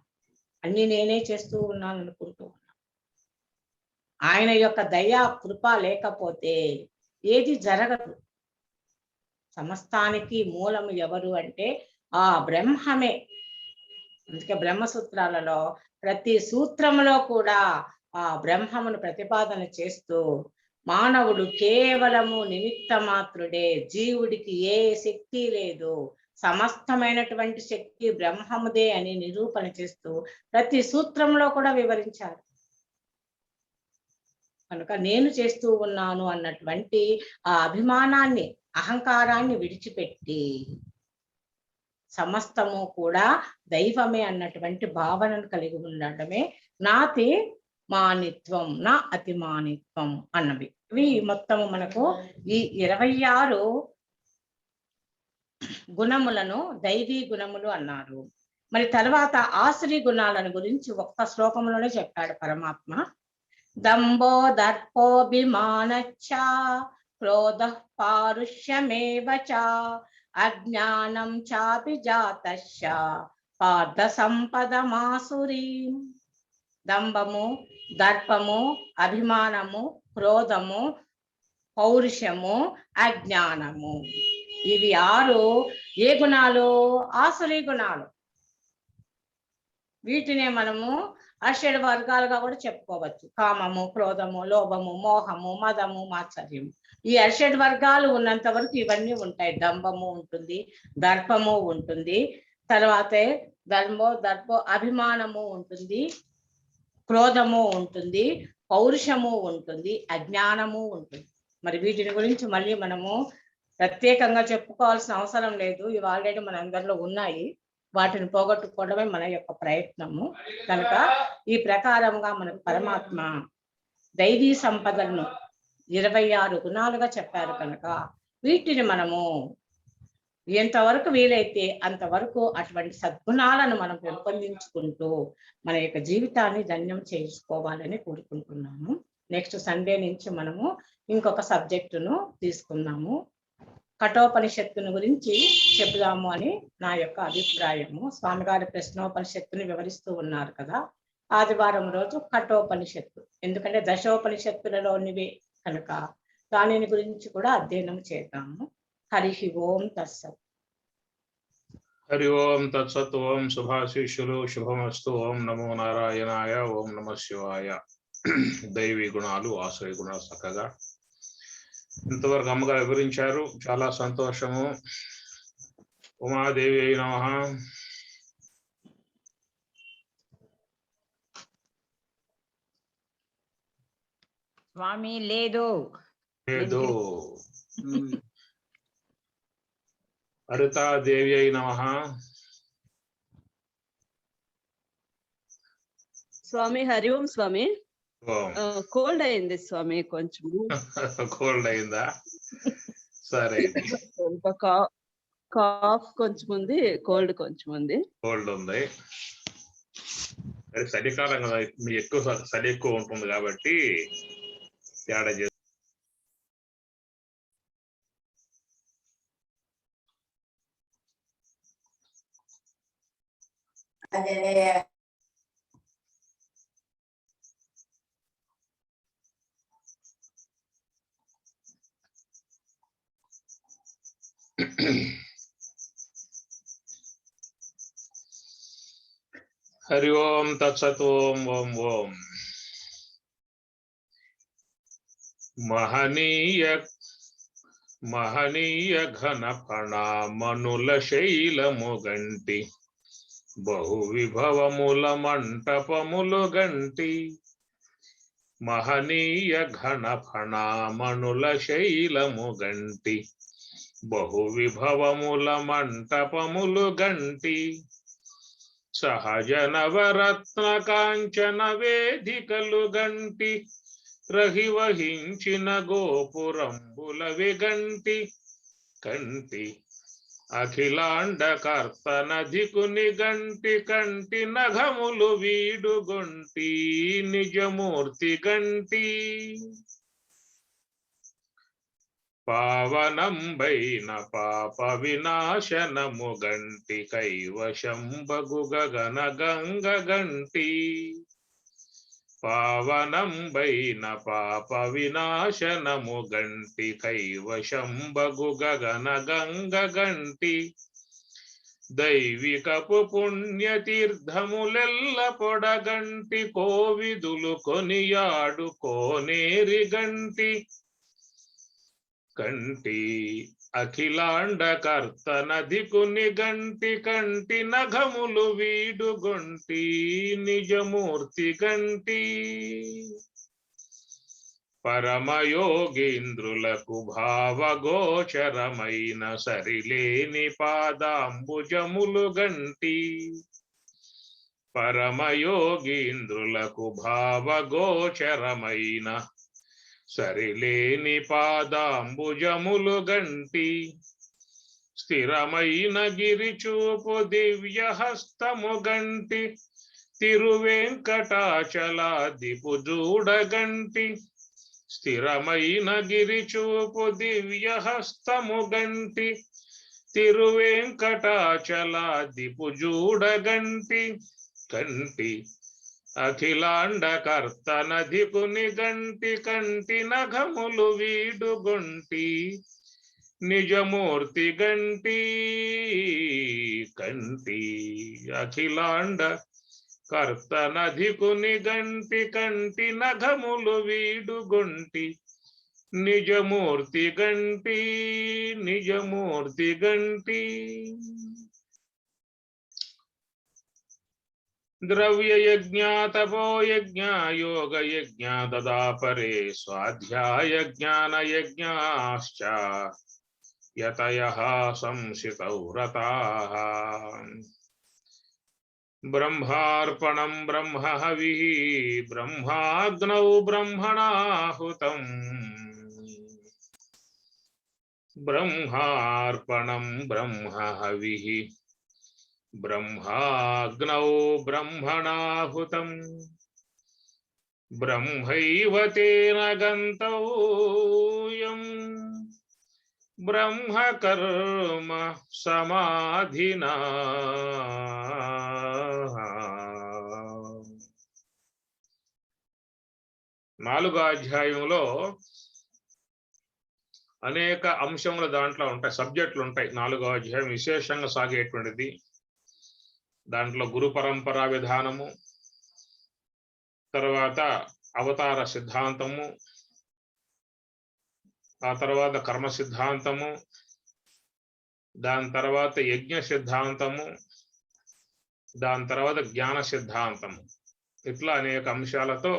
S3: అన్ని నేనే చేస్తూ ఉన్నాను అనుకుంటూ ఉన్నాం. ఆయన యొక్క దయా కృప లేకపోతే ఏది జరగదు. సమస్తానికి మూలము ఎవరు అంటే ఆ బ్రహ్మమే. అందుకే బ్రహ్మసూత్రాలలో ప్రతి సూత్రములో కూడా ఆ బ్రహ్మమును ప్రతిపాదన చేస్తూ మానవుడు కేవలము నిమిత్త మాత్రుడే, జీవుడికి ఏ శక్తి లేదు, సమస్తమైనటువంటి శక్తి బ్రహ్మముదే అని నిరూపణ చేస్తూ ప్రతి సూత్రంలో కూడా వివరించారు. కనుక నేను చేస్తూ ఉన్నాను అన్నటువంటి ఆ అభిమానాన్ని, అహంకారాన్ని విడిచిపెట్టి సమస్తము కూడా దైవమే అన్నటువంటి భావనను కలిగి ఉండటమే నాతి మానిత్వం, నా అతిమానిత్వం అన్నవి. ఇవి మొత్తము మనకు ఈ 26 గుణములను దైవీ గుణములు అన్నారు. మరి తర్వాత ఆసురీ గుణాలను గురించి ఒక్క శ్లోకంలోనే చెప్పాడు పరమాత్మ. దంభో దర్పోభిమానచ్చ క్రోధ పారుష్యమేవ చ అజ్ఞానం చాపి జాతస్య పార్థ సంపదమాసురీం. దంభము, దర్పము, అభిమానము, క్రోధము, పౌరుషము, అజ్ఞానము, ఇవి 6 ఏ గుణాలు? ఆసురీ గుణాలు. వీటినే మనము అషడ్ వర్గాలుగా కూడా చెప్పుకోవచ్చు. కామము, క్రోధము, లోభము, మోహము, మదము, మాత్సర్యము. ఈ అషడ్ వర్గాలు ఉన్నంత వరకు ఇవన్నీ ఉంటాయి. దంభము ఉంటుంది, దర్పము ఉంటుంది, తర్వాతే దర్పో అభిమానము ఉంటుంది, క్రోధము ఉంటుంది, పౌరుషము ఉంటుంది, అజ్ఞానము ఉంటుంది. మరి వీటిని గురించి మళ్ళీ మనము ప్రత్యేకంగా చెప్పుకోవాల్సిన అవసరం లేదు. ఇవి ఆల్రెడీ మన అందరిలో ఉన్నాయి. వాటిని పోగొట్టుకోవడమే మన యొక్క ప్రయత్నము. కనుక ఈ ప్రకారంగా మనకు పరమాత్మ దైవీ సంపదలను 26 గుణాలుగా చెప్పారు. కనుక వీటిని మనము ఎంతవరకు వీలైతే అంతవరకు అటువంటి సద్గుణాలను మనం పెంపొందించుకుంటూ మన యొక్క జీవితాన్ని ధన్యం చేసుకోవాలని కోరుకుంటున్నాము. నెక్స్ట్ సండే నుంచి మనము ఇంకొక సబ్జెక్టును తీసుకున్నాము. కఠోపనిషత్తుని గురించి చెబుదాము అని నా యొక్క అభిప్రాయము. స్వామి గారి ప్రశ్నోపనిషత్తుని వివరిస్తూ ఉన్నారు కదా, ఆదివారం రోజు కఠోపనిషత్తు, ఎందుకంటే దశోపనిషత్తులలోనివే కనుక దానిని గురించి కూడా అధ్యయనం చేద్దాము. హరి ఓం తత్సత్.
S1: హరి ఓం తత్సత్. ఓం శుభాశీషులు శుభమస్తు. ఓం నమో నారాయణాయ. ఓం నమ శివాయ. దైవీ గుణాలు, ఆశ్రయ గుణాలు చక్కగా ఇంతవరకు అమ్మగారు వివరించారు. చాలా సంతోషము. ఉమాదేవి అయి నమః.
S4: స్వామి లేదు
S1: లేదు. హరితాదేవి అయి నమః.
S5: స్వామి హరి ఓం స్వామి. కోల్డ్ అయింది స్వామి, కొంచెం
S1: కోల్డ్ అయిందా? సరే,
S5: కాఫ్ కొంచెం ఉంది, కోల్డ్ కొంచెం ఉంది.
S1: కోల్డ్ ఉంది. చలికాలం కదా, మీకు ఎక్కువ చలి ఎక్కువ ఉంటుంది కాబట్టి తేడా చేస్తుంది. హరి ఓం తత్సత్. ఓం ఓం ఓం. మహనీయ ఘన ఫణమనుల శైలము గంటి బహు విభవముల మంటపములు గంటి. మహనీయ ఘన ఫణమనుల శైలము గంటి బహు విభవముల మంటపములు గంటి. సహజ నవరత్న కాంచన వేదికలు గంటి రహివహించిన గోపురంబుల విగంటి కంటి. అఖిలాండ కర్తనధికుని గంటి కంటి నఘములు వీడుగొంటి నిజమూర్తి గంటి. పావనంబైన పాప వినాశనము గంటి కైవశంబగు గగన గంగ గంటి. పావనంబైన పాప వినాశనము గంటి కైవశంబగు గగన గంగ గంటి దైవికపు పుణ్యతీర్థములెల్ల పొడగంటి కోవిదులు కొనియాడు కోనేరి గంటి కంటి అఖిలాండ కర్త నదికుని గంటి కంటి నఘములు వీడుగొంటి నిజమూర్తి గంటి పరమయోగీంద్రులకు భావగోచరమైన సరిలేని పాదాంబుజములు గంటి పరమయోగీంద్రులకు భావగోచరమైన సరిలేని పాదాంబుజములు గంటి స్థిరమైన గిరిచూపు దివ్య హస్తము గంటి తిరువెంకటాచలాదిపు జూడగంటి స్థిరమైన గిరిచూపు దివ్య హస్తము గంటి తిరువెంకటాచలాదిపు జూడగంటి కంటి అఖిలాండ కర్త నదికుని గంటి కంటి నఘములు వీడుగొంటి నిజమూర్తి గంటి కంటి అఖిలాండ కర్త నదికుని గంటి కంటి నఘములు వీడుగొంటి నిజమూర్తి గంటి నిజమూర్తి గంటి ద్రవ్య యజ్ఞ తపో యజ్ఞ యోగ యజ్ఞ తదాపరే స్వాధ్యాయ జ్ఞాన యజ్ఞాశ్చ యతయః సంసితౌ రతాః బ్రహ్మార్పణం బ్రహ్మ హవిః బ్రహ్మాగ్నౌ బ్రహ్మణాహుతం బ్రహ్మార్పణం బ్రహ్మ హవిః బ్రహ్మాగ్నౌ బ్రహ్మణాహుతం బ్రహ్మైవ తేన గంతవ్యం బ్రహ్మ కర్మ సమాధినా. నాలుగో అధ్యాయంలో అనేక అంశములు దాంట్లో ఉంటాయి, సబ్జెక్టులు ఉంటాయి. నాలుగో అధ్యాయం విశేషంగా సాగేటువంటిది. దాంట్లో గురు పరంపరా విధానము, తర్వాత అవతార సిద్ధాంతము, ఆ తర్వాత కర్మ సిద్ధాంతము, దాని తర్వాత యజ్ఞ సిద్ధాంతము, దాని తర్వాత జ్ఞాన సిద్ధాంతము. ఇట్లా అనేక అంశాలతో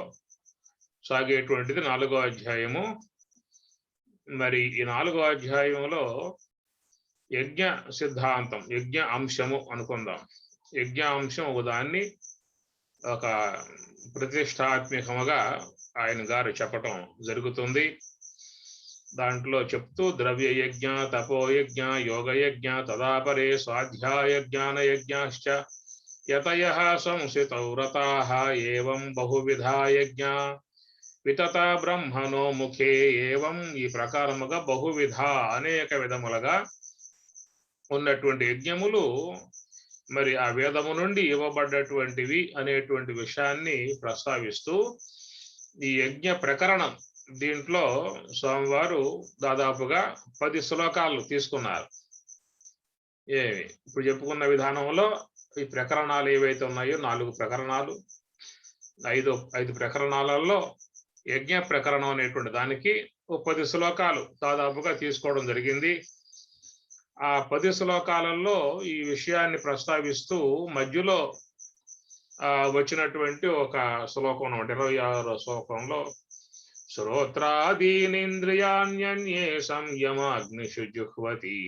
S1: సాగేటువంటిది నాలుగో అధ్యాయము. మరి ఈ నాలుగో అధ్యాయంలో యజ్ఞ సిద్ధాంతం, యజ్ఞ అంశము అనుకుందాం. యజ్ఞ అంశం ఒక దాన్ని ఒక ప్రతిష్టాత్మకముగా ఆయన గారు చెప్పటం జరుగుతుంది. దాంట్లో చెప్తూ ద్రవ్య యజ్ఞ తపో యజ్ఞ యోగ యజ్ఞ తదాపరే స్వాధ్యాయ జ్ఞాన యజ్ఞాశ్చ యతయః సంసితౌ రతాః ఏవం బహువిధా యజ్ఞ వితత బ్రహ్మణో ముఖే. ఏవం ఈ ప్రకారముగా బహువిధ అనేక విధములుగా ఉన్నటువంటి యజ్ఞములు మరి ఆ వేదము నుండి ఇవ్వబడ్డటువంటివి అనేటువంటి విషయాన్ని ప్రస్తావిస్తూ ఈ యజ్ఞ ప్రకరణం, దీంట్లో స్వామివారు దాదాపుగా 10 శ్లోకాలు తీసుకున్నారు. ఇప్పుడు చెప్పుకున్న విధానంలో ఈ ప్రకరణాలు ఏవైతే ఉన్నాయో 4 ప్రకరణాలు, 5 ప్రకరణాలలో యజ్ఞ ప్రకరణం అనేటువంటి దానికి 10 శ్లోకాలు దాదాపుగా తీసుకోవడం జరిగింది. ఆ 10 శ్లోకాలలో ఈ విషయాన్ని ప్రస్తావిస్తూ మధ్యలో వచ్చినటువంటి ఒక శ్లోకం 26వ శ్లోకంలో శ్రోత్రాదీనింద్రియాణ్యన్యే సంయమాగ్నిషు జుహ్వతి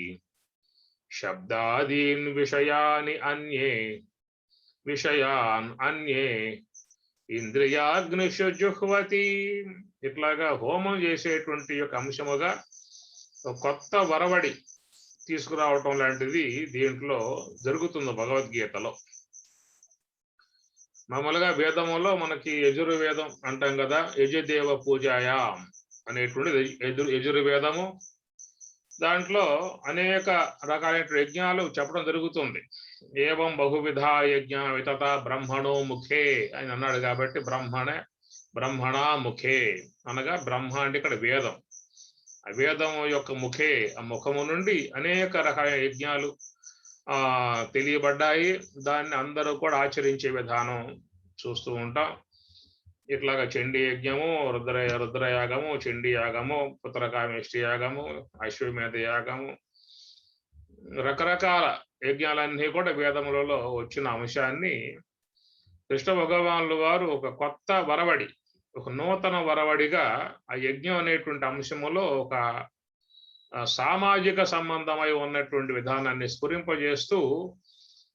S1: శబ్దాదీన్ విషయాన్ అన్యే ఇంద్రియాగ్నిషు జుహ్వతి. ఇట్లాగా హోమం చేసేటువంటి యొక్క అంశముగా ఒక కొత్త వరవడి తీసుకురావటం లాంటిది దీంట్లో జరుగుతుంది భగవద్గీతలో. మామూలుగా వేదములో మనకి యజుర్వేదం అంటాం కదా, యజుదేవ పూజాయా అనేటువంటిది యజుర్వేదము. దాంట్లో అనేక రకాలైన యజ్ఞాలు చెప్పడం జరుగుతుంది. ఏవం బహువిధ యజ్ఞ వితత బ్రహ్మణో ముఖే అని అన్నాడు కాబట్టి బ్రహ్మణే బ్రహ్మణా ముఖే అనగా బ్రహ్మ అంటే ఇక్కడ వేదం. ఆ వేదం యొక్క ముఖే, ఆ ముఖము నుండి అనేక రకాల యజ్ఞాలు తెలియబడ్డాయి. దాన్ని అందరూ కూడా ఆచరించే విధానం చూస్తూ ఉంటాం. ఇట్లాగా చండీ యజ్ఞము, రుద్రయాగము, చండీ యాగము, పుత్రకామేష్టి యాగము, అశ్వమేధ యాగము, రకరకాల యజ్ఞాలన్నీ కూడా వేదములలో వచ్చిన అంశాన్ని కృష్ణ భగవానుల వారు ఒక కొత్త వరవడి, ఒక నూతన వరవడిగా ఆ యజ్ఞం అనేటువంటి అంశములో ఒక సామాజిక సంబంధమై ఉన్నటువంటి విధానాన్ని స్ఫురింపజేస్తూ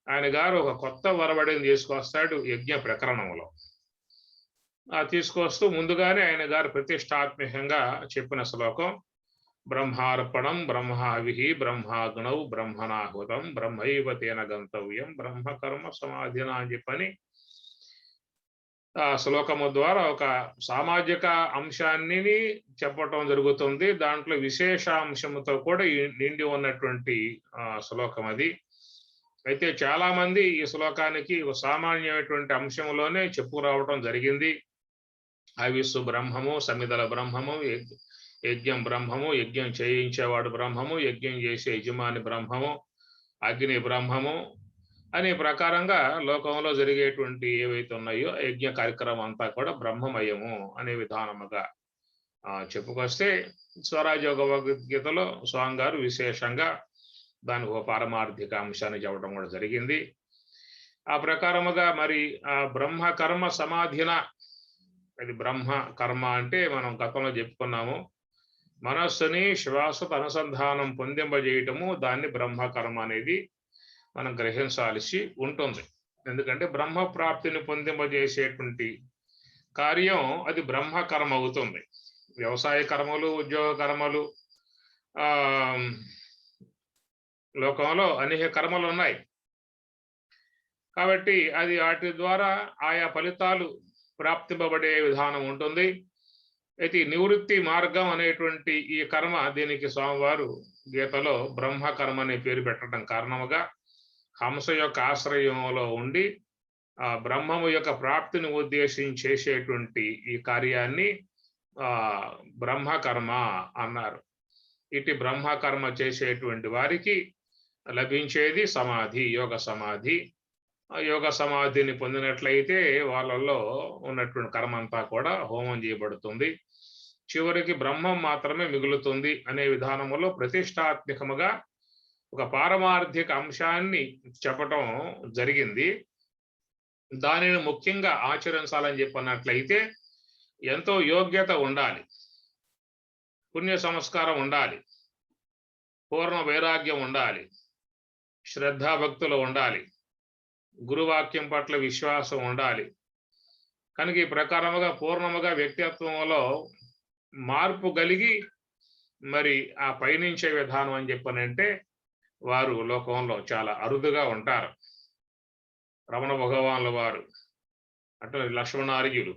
S1: ఆయన గారు ఒక కొత్త వరవడిని తీసుకొస్తాడు యజ్ఞ ప్రకరణంలో. తీసుకొస్తూ ముందుగానే ఆయన గారు ప్రతిష్టాత్మకంగా చెప్పిన శ్లోకం బ్రహ్మార్పణం బ్రహ్మావిహి బ్రహ్మాగ్నౌ బ్రహ్మణాహుతం బ్రహ్మైవ తేన గంతవ్యం బ్రహ్మకర్మ సమాధిన అని చెప్పని ఆ శ్లోకము ద్వారా ఒక సామాజిక అంశాన్ని చెప్పటం జరుగుతుంది. దాంట్లో విశేషాంశముతో కూడా నిండి ఉన్నటువంటి శ్లోకం అది. అయితే చాలా మంది ఈ శ్లోకానికి ఒక సామాన్యమైనటువంటి అంశంలోనే చెప్పుకురావటం జరిగింది. ఆవిస్సు బ్రహ్మము, సమిదల బ్రహ్మము, యజ్ఞం బ్రహ్మము, యజ్ఞం చేయించేవాడు బ్రహ్మము, యజ్ఞం చేసే యజమాని బ్రహ్మము, అగ్ని బ్రహ్మము అనే ప్రకారంగా లోకంలో జరిగేటువంటి ఏవైతే ఉన్నాయో యజ్ఞ కార్యక్రమం అంతా కూడా బ్రహ్మమయము అనే విధానముగా చెప్పుకొస్తే స్వరాజ్యోగ భగవద్గీతలో స్వామి గారు విశేషంగా దానికి ఒక పారమార్థిక అంశాన్ని చెప్పడం కూడా జరిగింది. ఆ ప్రకారముగా మరి ఆ బ్రహ్మ కర్మ సమాధిన, అది బ్రహ్మ కర్మ అంటే మనం గతంలో చెప్పుకున్నాము, మనస్సుని శ్వాసతో అనుసంధానం పొందింపజేయటము, దాన్ని బ్రహ్మ కర్మ అనేది మనం గ్రహించాల్సి ఉంటుంది. ఎందుకంటే బ్రహ్మ ప్రాప్తిని పొందింపజేసేటువంటి కార్యం అది బ్రహ్మ కర్మ అవుతుంది. వ్యవసాయ కర్మలు, ఉద్యోగ కర్మలు, లోకంలో అనేక కర్మలు ఉన్నాయి కాబట్టి అది వాటి ద్వారా ఆయా ఫలితాలు ప్రాప్తింపబడే విధానం ఉంటుంది. అయితే నివృత్తి మార్గం అనేటువంటి ఈ కర్మ, దీనికి స్వామివారు గీతలో బ్రహ్మ కర్మ అనే పేరు పెట్టడం కారణముగా హంస యొక్క ఆశ్రయంలో ఉండి ఆ బ్రహ్మము యొక్క ప్రాప్తిని ఉద్దేశించి చేసేటువంటి ఈ కార్యాన్ని బ్రహ్మకర్మ అన్నారు. ఇటు బ్రహ్మకర్మ చేసేటువంటి వారికి లభించేది సమాధి, యోగ సమాధి. యోగ సమాధిని పొందినట్లయితే వాళ్ళల్లో ఉన్నటువంటి కర్మ అంతా కూడా హోమం చేయబడుతుంది, చివరికి బ్రహ్మం మాత్రమే మిగులుతుంది అనే విధానములో ప్రతిష్టాత్మకముగా ఒక పారమార్థిక అంశాన్ని చెప్పటం జరిగింది. దానిని ముఖ్యంగా ఆచరించాలని చెప్పినట్లయితే ఎంతో యోగ్యత ఉండాలి, పుణ్య సంస్కారం ఉండాలి, పూర్ణ వైరాగ్యం ఉండాలి, శ్రద్ధాభక్తులు ఉండాలి, గురువాక్యం పట్ల విశ్వాసం ఉండాలి. కనుక ఈ ప్రకారముగా పూర్ణముగా వ్యక్తిత్వంలో మార్పు కలిగి మరి ఆ పయనించే విధానం అని చెప్పనంటే వారు లోకంలో చాలా అరుదుగా ఉంటారు. రమణ భగవానుల వారు, అట్లా లక్ష్మణార్యులు,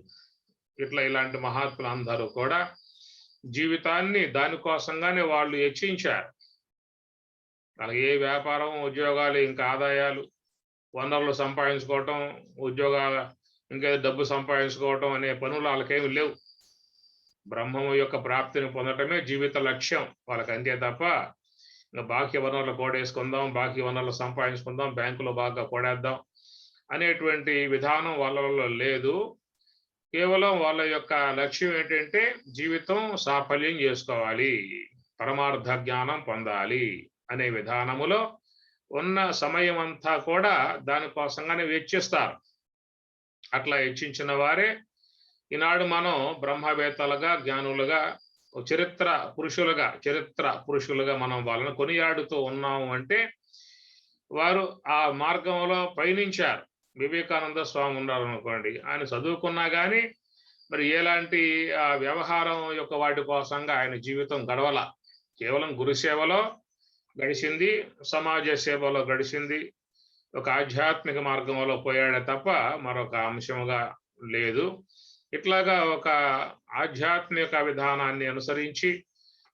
S1: ఇలాంటి మహాత్ములు అందరూ కూడా జీవితాన్ని దానికోసంగానే వాళ్ళు హెచ్చించారు. వాళ్ళకి ఏ వ్యాపారం, ఉద్యోగాలు, ఇంకా ఆదాయాలు, వనరులు సంపాదించుకోవటం, ఉద్యోగాలు, ఇంకా డబ్బు సంపాదించుకోవటం అనే పనులు వాళ్ళకేమి లేవు. బ్రహ్మము యొక్క ప్రాప్తిని పొందటమే జీవిత లక్ష్యం వాళ్ళకి, అంతే తప్ప ఇంకా బాకీ వనరులు కూడేసుకుందాం, బాకీ వనరులు సంపాదించుకుందాం, బ్యాంకులో బాగా కూడేద్దాం అనేటువంటి విధానం వాళ్ళలో లేదు. కేవలం వాళ్ళ యొక్క లక్ష్యం ఏంటంటే జీవితం సాఫల్యం చేసుకోవాలి, పరమార్థ జ్ఞానం పొందాలి అనే విధానములో ఉన్న సమయం అంతా కూడా దానికోసంగానే వెచ్చిస్తారు. అట్లా హెచ్చించిన వారే ఈనాడు మనం బ్రహ్మవేత్తలుగా, జ్ఞానులుగా, చరిత్ర పురుషులుగా మనం వాళ్ళని కొనియాడుతూ ఉన్నాము అంటే వారు ఆ మార్గంలో పయనించారు. వివేకానంద స్వామి ఉన్నారు అనుకోండి, ఆయన చదువుకున్నా కానీ మరి ఎలాంటి వ్యవహారం యొక్క వాటి కోసంగా ఆయన జీవితం గడవల. కేవలం గురుసేవలో గడిచింది, సమాజ సేవలో గడిచింది, ఒక ఆధ్యాత్మిక మార్గంలో పోయాడే తప్ప మరొక అంశముగా లేదు. ఇట్లాగా ఒక ఆధ్యాత్మిక విధానాన్ని అనుసరించి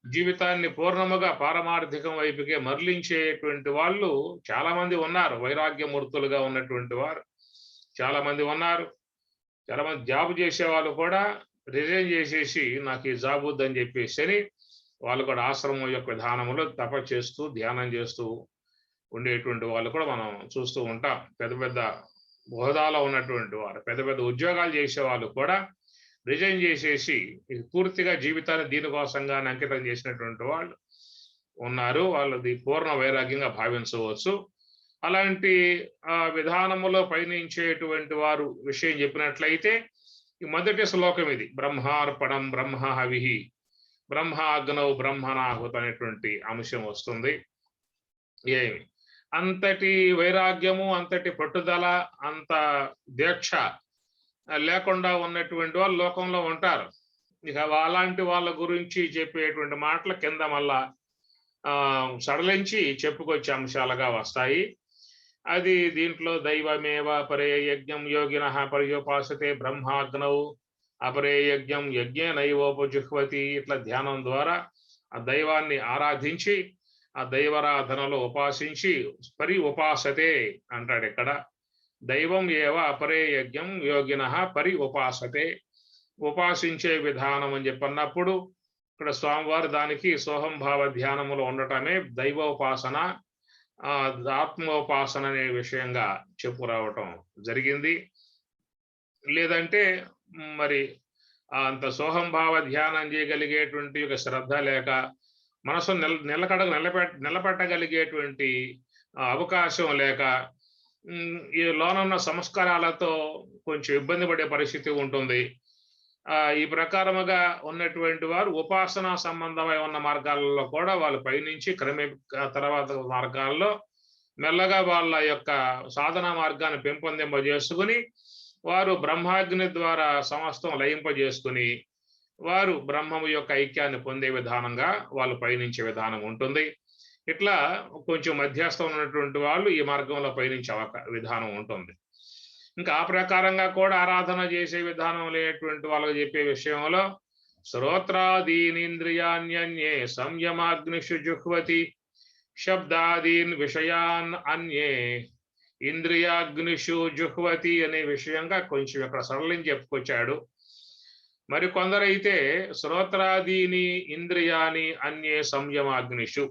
S1: జీవితాన్ని పూర్ణముగా పారమార్థికం వైపుకే మరలించేటువంటి వాళ్ళు చాలా మంది ఉన్నారు. వైరాగ్యమూర్తులుగా ఉన్నటువంటి వారు చాలా మంది ఉన్నారు. చాలా మంది జాబ్ చేసే వాళ్ళు కూడా రిజైన్ చేసేసి నాకు ఈ జాబ్ వద్దని చెప్పేసి వాళ్ళు కూడా ఆశ్రమం యొక్క విధానంలో తపస్సు చేస్తూ ధ్యానం చేస్తూ ఉండేటువంటి వాళ్ళు కూడా మనం చూస్తూ ఉంటాం. పెద్ద పెద్ద హోదాలో ఉన్నటువంటి వారు, పెద్ద పెద్ద ఉద్యోగాలు చేసే వాళ్ళు కూడా రిజైన్ చేసేసి పూర్తిగా జీవితాన్ని దీనికోసంగానే అంకితం చేసినటువంటి వాళ్ళు ఉన్నారు. వాళ్ళది పూర్ణ వైరాగ్యంగా భావించవచ్చు. అలాంటి విధానములో పయనించేటువంటి వారు విషయం చెప్పినట్లయితే ఈ మొదటి శ్లోకం ఇది, బ్రహ్మార్పణం బ్రహ్మ హవిహి బ్రహ్మాగ్నౌ బ్రహ్మణాహుత అనేటువంటి అంశం వస్తుంది. ఏమి అంతటి వైరాగ్యము, అంతటి పట్టుదల, అంత దీక్ష లేకుండా ఉన్నటువంటి వాళ్ళు లోకంలో ఉంటారు. ఇక అలాంటి వాళ్ళ గురించి చెప్పేటువంటి మాటల కింద మళ్ళా సడలించి చెప్పుకొచ్చే అంశాలుగా వస్తాయి. అది దీంట్లో దైవమేవ పరే యజ్ఞం యోగినః పర్యోపాసతే బ్రహ్మాగ్నౌ అపరే యజ్ఞం యజ్ఞేనైవోపజుహ్వతి. ఇట్లా ధ్యానం ద్వారా ఆ దైవాన్ని ఆరాధించి ఆ దైవారాధనలో ఉపాసించి పరి ఉపాసతే అంటాడు ఇక్కడ. దైవం ఏవ అపరే యజ్ఞం యోగినః పరి ఉపాసతే, ఉపాసించే విధానం అని చెప్పన్నప్పుడు ఇక్కడ స్వామివారు దానికి సోహంభావ ధ్యానములో ఉండటమే దైవోపాసన, ఆత్మోపాసన అనే విషయంగా చెప్పురావటం జరిగింది. లేదంటే మరి అంత సోహంభావ ధ్యానం చేయగలిగేటువంటి ఒక శ్రద్ధ లేక మనసు నిలబెట్టగలిగేటువంటి అవకాశం లేక ఈ లోనున్న సంస్కారాలతో కొంచెం ఇబ్బంది పడే పరిస్థితి ఉంటుంది. ఈ ప్రకారముగా ఉన్నటువంటి వారు ఉపాసనా సంబంధమై ఉన్న మార్గాలలో కూడా వాళ్ళు పయనించి క్రమే తర్వాత మార్గాల్లో మెల్లగా వాళ్ళ యొక్క సాధన మార్గాన్ని పెంపొందింపజేసుకుని వారు బ్రహ్మాగ్ని ద్వారా సమస్తం లయింపజేసుకుని వారు బ్రహ్మము యొక్క ఐక్యాన్ని పొందే విధానంగా వాళ్ళు పయనించే విధానం ఉంటుంది. ఇట్లా కొంచెం మధ్యస్థం ఉన్నటువంటి వాళ్ళు ఈ మార్గంలో పయనించే విధానం ఉంటుంది. ఇంకా ఆ ప్రకారంగా కూడా ఆరాధన చేసే విధానం లేనటువంటి వాళ్ళకి చెప్పే విషయంలో శ్రోత్రాదీనింద్రియాన్యన్యే సంయమాగ్నిషు జుహ్వతి శబ్దాదీన్ విషయాన్ అన్యే ఇంద్రియాగ్నిషు జుహ్వతి అనే విషయంగా కొంచెం ఇక్కడ సరళం చెప్పుకొచ్చాడు. మరి కొందరైతే శ్రోత్రాదీని ఇంద్రియాని అన్యే సంయమాగ్నిషు,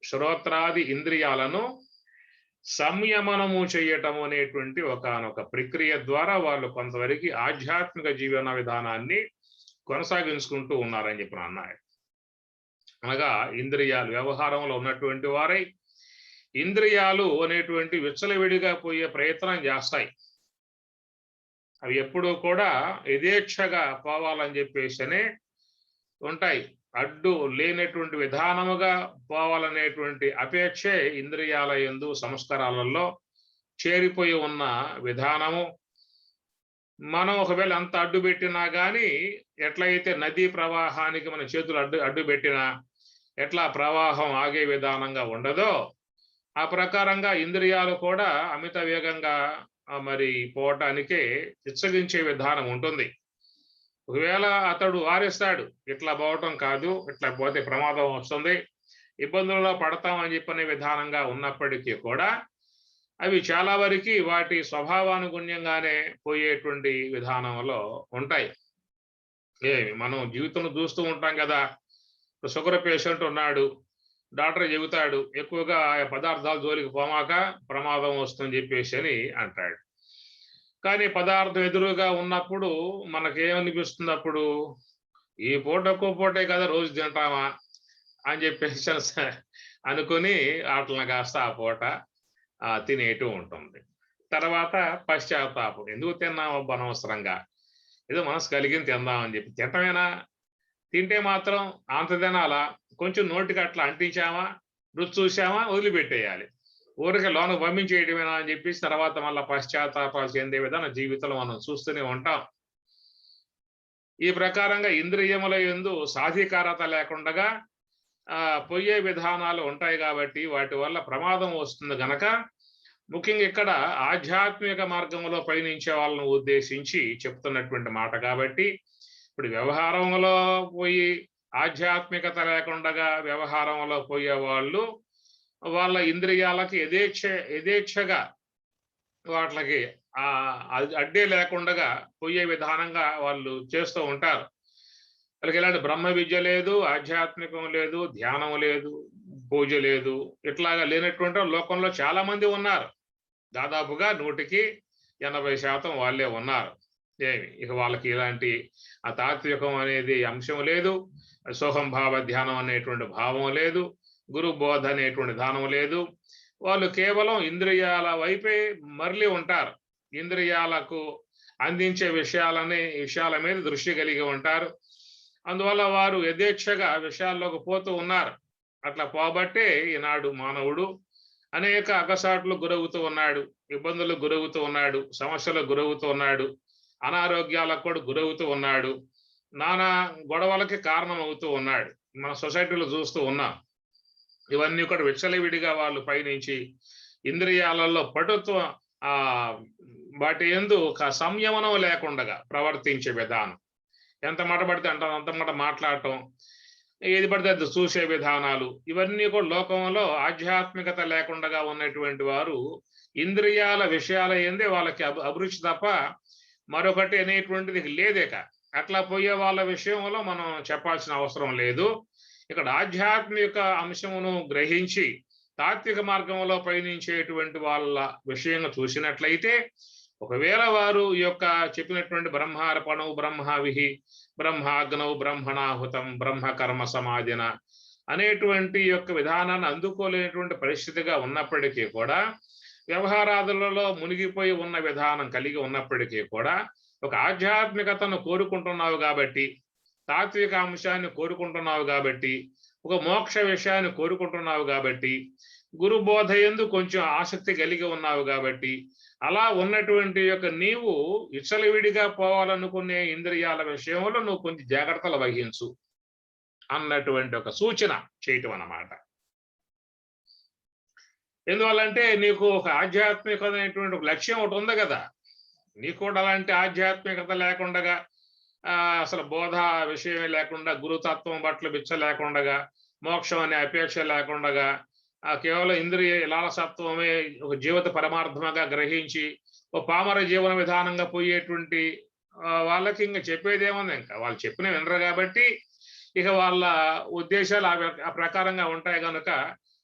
S1: శ్రోత్రాది ఇంద్రియాలను సంయమనము చేయటము అనేటువంటి ఒకనొక ప్రక్రియ ద్వారా వాళ్ళు కొంతవరకు ఆధ్యాత్మిక జీవన విధానాన్ని కొనసాగించుకుంటూ ఉన్నారని చెప్పిన అన్నారు. అనగా ఇంద్రియాలు వ్యవహారంలో ఉన్నటువంటి వారై ఇంద్రియాలు అనేటువంటి విచ్చలవిడిగా పోయే ప్రయత్నం చేస్తాయి. అవి ఎప్పుడూ కూడా యథేచ్ఛగా పోవాలని చెప్పేసనే ఉంటాయి. అడ్డు లేనటువంటి విధానముగా పోవాలనేటువంటి అపేక్షే ఇంద్రియాల యందు సంస్కారాలలో చేరిపోయి ఉన్న విధానము. మనం ఒకవేళ అంత అడ్డు పెట్టినా కానీ ఎట్లయితే నదీ ప్రవాహానికి మన చేతులు అడ్డు పెట్టినా ఎట్లా ప్రవాహం ఆగే విధానంగా ఉండదో ఆ ప్రకారంగా ఇంద్రియాలు కూడా అమిత వేగంగా మరి పోవటానికే ఇచ్చగించే విధానం ఉంటుంది. ఒకవేళ అతడు వారిస్తాడు, ఇట్లా పోవటం కాదు, ఇట్లా పోతే ప్రమాదం వస్తుంది, ఇబ్బందుల్లో పడతామని చెప్పనే విధానంగా ఉన్నప్పటికీ కూడా అవి చాలా వరకు వాటి స్వభావానుగుణ్యంగానే పోయేటువంటి విధానంలో ఉంటాయి. మనం జీవితంలో చూస్తూ ఉంటాం కదా, షుగర్ పేషెంట్ ఉన్నాడు, డాక్టర్ చెబుతాడు ఎక్కువగా పదార్థాలు జోలికి పోమాక ప్రమాదం వస్తుందని చెప్పేసి అని అంటాడు. కానీ పదార్థం ఎదురుగా ఉన్నప్పుడు మనకేమనిపిస్తుంది, అప్పుడు ఈ పూటకు పూటే కదా రోజు తింటామా అని చెప్పేసి అనుకుని వాటిని కాస్త ఆ పూట తినేటూ ఉంటుంది. తర్వాత పశ్చాత్తాపం, ఎందుకు తిన్నాము అనవసరంగా, ఏదో మనసు కలిగింది తిందామని చెప్పి తింటమేనా, తింటే మాత్రం అంత తినాలా, కొంచెం నోటికి అట్లా అంటించామా, రుచి చూసామా, వదిలిపెట్టేయాలి, ఊరికే లోన పంపించేయటమేనా అని చెప్పేసి తర్వాత మళ్ళీ పశ్చాత్తాపాలు చెందే విధానం జీవితంలో మనం చూస్తూనే ఉంటాం. ఈ ప్రకారంగా ఇంద్రియముల యందు సాధికారత లేకుండా పోయే విధానాలు ఉంటాయి కాబట్టి వాటి వల్ల ప్రమాదం వస్తుంది గనక ముఖ్యంగా ఇక్కడ ఆధ్యాత్మిక మార్గంలో పయనించే వాళ్ళను ఉద్దేశించి చెప్తున్నటువంటి మాట కాబట్టి ఇప్పుడు వ్యవహారంలో పోయి ఆధ్యాత్మికత లేకుండా వ్యవహారంలో పోయే వాళ్ళు వాళ్ళ ఇంద్రియాలకి యథేచ్ఛగా వాటికి అడ్డే లేకుండా పోయే విధానంగా వాళ్ళు చేస్తూ ఉంటారు. వాళ్ళకి ఇలాంటి బ్రహ్మ విద్య లేదు, ఆధ్యాత్మికం లేదు, ధ్యానం లేదు, పూజ లేదు, ఇట్లాగా లేనటువంటి లోకంలో చాలా మంది ఉన్నారు. దాదాపుగా 100% వాళ్ళే ఉన్నారు. ఇక వాళ్ళకి ఇలాంటి ఆ తాత్వికం అనేది అంశం లేదు, సోహం భావ ధ్యానం అనేటువంటి భావం లేదు, గురు బోధ అనేటువంటి ధ్యానం లేదు. వాళ్ళు కేవలం ఇంద్రియాల వైపే మరలి ఉంటారు. ఇంద్రియాలకు అందించే విషయాల మీద దృష్టి కలిగి ఉంటారు. అందువల్ల వారు యథేచ్ఛగా విషయాల్లోకి పోతూ ఉన్నారు. అట్లా పోబట్టే ఈనాడు మానవుడు అనేక అగసాట్లు గురవుతూ ఉన్నాడు, ఇబ్బందులకు గురవుతూ ఉన్నాడు, సమస్యలకు గురవుతూ ఉన్నాడు, అనారోగ్యాలకు కూడా గురవుతూ ఉన్నాడు, నానా గొడవలకి కారణం అవుతూ ఉన్నాడు. మన సొసైటీలో చూస్తూ ఉన్నాం. ఇవన్నీ కూడా విచ్చలవిడిగా వాళ్ళు పైనుంచి ఇంద్రియాలలో పటుత్వం వాటి యందు ఒక సంయమనం లేకుండా ప్రవర్తించే విధానం, ఎంత మాట పడితే అంత మాట మాట్లాడటం, ఏది పడితే అది చూసే విధానాలు, ఇవన్నీ కూడా లోకంలో ఆధ్యాత్మికత లేకుండా ఉన్నటువంటి వారు ఇంద్రియాల విషయాల ఏందే వాళ్ళకి అభిరుచి తప్ప మరొకటి అనేటువంటిది లేదేక. అట్లా పోయే వాళ్ళ విషయంలో మనం చెప్పాల్సిన అవసరం లేదు. ఇక్కడ ఆధ్యాత్మిక అంశమును గ్రహించి తాత్విక మార్గంలో పయనించేటువంటి వాళ్ళ విషయంగా చూసినట్లయితే, ఒకవేళ వారు ఈ యొక్క చెప్పినటువంటి బ్రహ్మార్పణవు, బ్రహ్మవిహి, బ్రహ్మాగ్నవు, బ్రహ్మణాహుతం, బ్రహ్మకర్మ సమాధిన అనేటువంటి యొక్క విధానాన్ని అందుకోలేనటువంటి పరిస్థితిగా ఉన్నప్పటికీ కూడా, వ్యవహారాదులలో మునిగిపోయి ఉన్న విధానం కలిగి ఉన్నప్పటికీ కూడా, ఒక ఆధ్యాత్మికతను కోరుకుంటున్నావు కాబట్టి, తాత్విక అంశాన్ని కోరుకుంటున్నావు కాబట్టి, ఒక మోక్ష విషయాన్ని కోరుకుంటున్నావు కాబట్టి, గురు బోధ యందు కొంచెం ఆసక్తి కలిగి ఉన్నావు కాబట్టి, అలా ఉన్నటువంటి యొక్క నీవు విచ్చలవిడిగా పోవాలనుకునే ఇంద్రియాల విషయంలో నువ్వు కొంచెం జాగ్రత్తలు వహించు అన్నటువంటి ఒక సూచన చేయటం అన్నమాట. ఎందువల్లంటే నీకు ఒక ఆధ్యాత్మికమైనటువంటి ఒక లక్ష్యం ఒకటి ఉంది కదా. నీకు కూడా అలాంటి ఆధ్యాత్మికత లేకుండా, అసలు బోధ విషయమే లేకుండా, గురుతత్వం పట్ల బిచ్చ లేకుండా, మోక్షం అనే అపేక్ష లేకుండా, కేవలం ఇంద్రియ లాలసత్వమే ఒక జీవిత పరమార్థంగా గ్రహించి ఒక పామర జీవన విధానంగా పోయేటువంటి వాళ్ళకి ఇంకా చెప్పేదేముంది, ఇంకా వాళ్ళు చెప్పిన వినరు కాబట్టి ఇక వాళ్ళ ఉద్దేశాలు ఆ ప్రకారంగా ఉంటాయి కనుక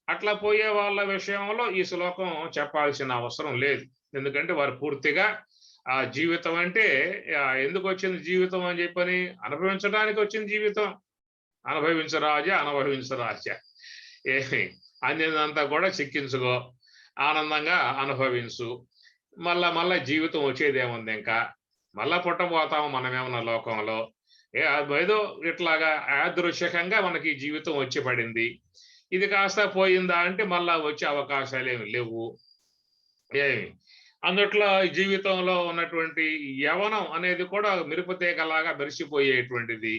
S1: అట్లా పోయే వాళ్ళ విషయంలో ఈ శ్లోకం చెప్పాల్సిన అవసరం లేదు. ఎందుకంటే వారు పూర్తిగా ఆ జీవితం అంటే ఎందుకు వచ్చింది జీవితం అని చెప్పని, అనుభవించడానికి వచ్చింది జీవితం. అనుభవించరాజా అనుభవించరాజా, ఏమి అందినంతా కూడా చిక్కించుకో, ఆనందంగా అనుభవించు. మళ్ళా జీవితం వచ్చేదేముంది, ఇంకా మళ్ళా పుట్టబోతాము మనమేమన్నా లోకంలో. ఏదో ఇట్లాగా యాదృశ్యకంగా మనకి జీవితం వచ్చి పడింది. ఇది కాస్త పోయిందా అంటే మళ్ళా వచ్చే అవకాశాలు ఏమి లేవు. ఏమి అందుట్లో జీవితంలో ఉన్నటువంటి యవనం అనేది కూడా మిరుపుతీగలాగా మెరిసిపోయేటువంటిది.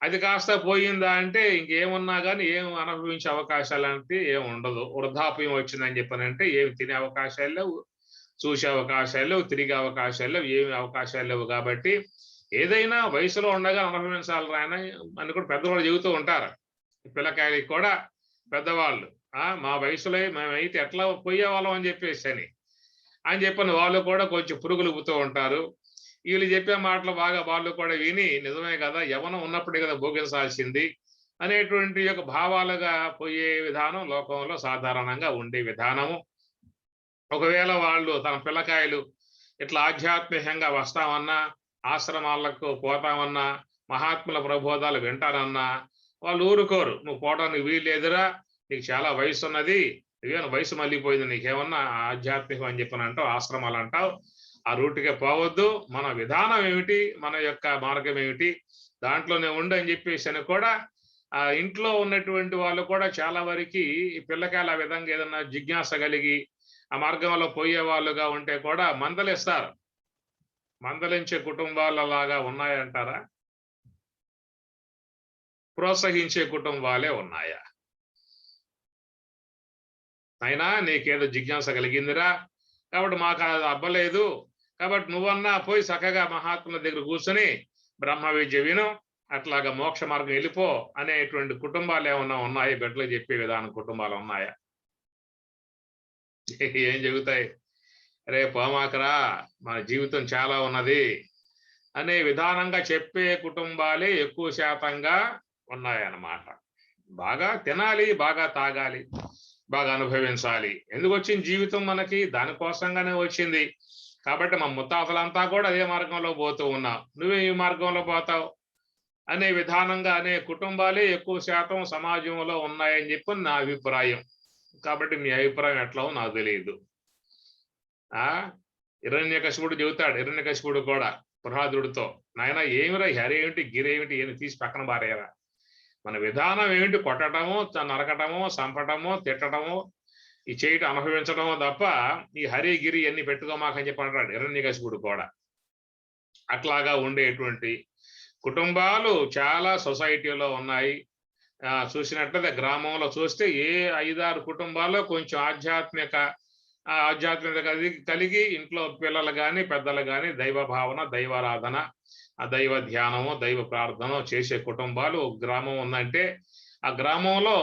S1: అది కాస్త పోయిందా అంటే ఇంకేమున్నా కానీ ఏం అనుభవించే అవకాశాలు అంటే ఏమి ఉండదు. వృద్ధాప్యం వచ్చిందని చెప్పనంటే ఏమి తినే అవకాశాలు లేవు, చూసే అవకాశాలు లేవు, తిరిగే అవకాశాలు లేవు, ఏమి అవకాశాలు లేవు. కాబట్టి ఏదైనా వయసులో ఉండగా అనుభవించాలి రాయన అని కూడా పెద్దవాళ్ళు చెబుతూ ఉంటారు. పిల్లకాయలకి కూడా పెద్దవాళ్ళు మా వయసులో మేమైతే ఎట్లా పోయేవాళ్ళం అని చెప్పేసి అని చెప్పిన వాళ్ళు కూడా కొంచెం పురుగులుపుతూ ఉంటారు. వీళ్ళు చెప్పే మాటలు బాగా వాళ్ళు కూడా విని నిజమే కదా, యవనం ఉన్నప్పుడే కదా భోగించాల్సింది అనేటువంటి యొక్క భావాలుగా పోయే విధానం లోకంలో సాధారణంగా ఉండే విధానము. ఒకవేళ వాళ్ళు తన పిల్లకాయలు ఇట్లా ఆధ్యాత్మికంగా వస్తామన్నా, ఆశ్రమాలకు పోతామన్నా, మహాత్ముల ప్రబోధాలు వింటారన్నా వాళ్ళు ఊరుకోరు. నువ్వు పోవడానికి వీల్లేదురా, నీకు చాలా వయసు ఉన్నది, ఇవేనా వయసు మళ్ళీపోయింది, నీకేమన్నా ఆధ్యాత్మికం అని చెప్పని అంటావు, ఆశ్రమాలు అంటావు, ఆ రూట్కే పోవద్దు, మన విధానం ఏమిటి, మన యొక్క మార్గం ఏమిటి, దాంట్లోనే ఉండు అని చెప్పేసి అని కూడా ఆ ఇంట్లో ఉన్నటువంటి వాళ్ళు కూడా చాలా వరకు పిల్లకాయలు ఆ విధంగా ఏదన్నా జిజ్ఞాస కలిగి ఆ మార్గంలో పోయే వాళ్ళుగా ఉంటే కూడా మందలిస్తారు. మందలించే కుటుంబాలలాగా ఉన్నాయంటారా? ప్రోత్సహించే కుటుంబాలే ఉన్నాయా? అయినా నీకేదో జిజ్ఞాస కలిగిందిరా కాబట్టి మాకు అది అబ్బలేదు కాబట్టి నువ్వన్నా పోయి చక్కగా మహాత్ముల దగ్గర కూర్చొని బ్రహ్మ విద్య విను, అట్లాగా మోక్ష మార్గం వెళ్ళిపో అనేటువంటి కుటుంబాలు ఏమన్నా ఉన్నాయా? బిడ్డలు చెప్పే విధానం కుటుంబాలు ఉన్నాయా? ఏం చెబుతాయి? రే పోమాకరా, మన జీవితం చాలా ఉన్నది అనే విధానంగా చెప్పే కుటుంబాలే ఎక్కువ శాతంగా ఉన్నాయన్నమాట. బాగా తినాలి, బాగా తాగాలి, బాగా అనుభవించాలి. ఎందుకు వచ్చింది జీవితం మనకి? దానికోసంగానే వచ్చింది. కాబట్టి మా ముత్తాతలంతా కూడా అదే మార్గంలో పోతూ ఉన్నాం, నువ్వే ఈ మార్గంలో పోతావు అనే విధానంగా అనే కుటుంబాలే ఎక్కువ శాతం సమాజంలో ఉన్నాయని చెప్పి నా అభిప్రాయం. కాబట్టి మీ అభిప్రాయం ఎట్లా నాకు తెలియదు. హిరణ్యకశిపుడు చెబుతాడు, హిరణ్యకశిపుడు కూడా ప్రహ్లాదుడితో, నాయన ఏమిరా హరేమిటి గిరేమిటి ఏమి తీసి పక్కన బారేరా, మన విధానం ఏమిటి? కొట్టడము, నరకటము, చంపటము, తిట్టడము, ఈ చేయటం అనుభవించడము తప్ప ఈ హరి గిరి అన్ని పెట్టుకోమాకని చెప్పి అంటాడు హిరణ్యకశిపుడు కూడా. అట్లాగా ఉండేటువంటి కుటుంబాలు చాలా సొసైటీలో ఉన్నాయి. చూసినట్లయితే గ్రామంలో చూస్తే ఏ 5-6 కుటుంబాల్లో కొంచెం ఆధ్యాత్మికత కలిగి ఇంట్లో పిల్లలు కానీ పెద్దలు కానీ దైవ భావన, దైవారాధన, దైవ ధ్యానము, దైవ ప్రార్థన చేసే కుటుంబాలు గ్రామం ఉందంటే ఆ గ్రామంలో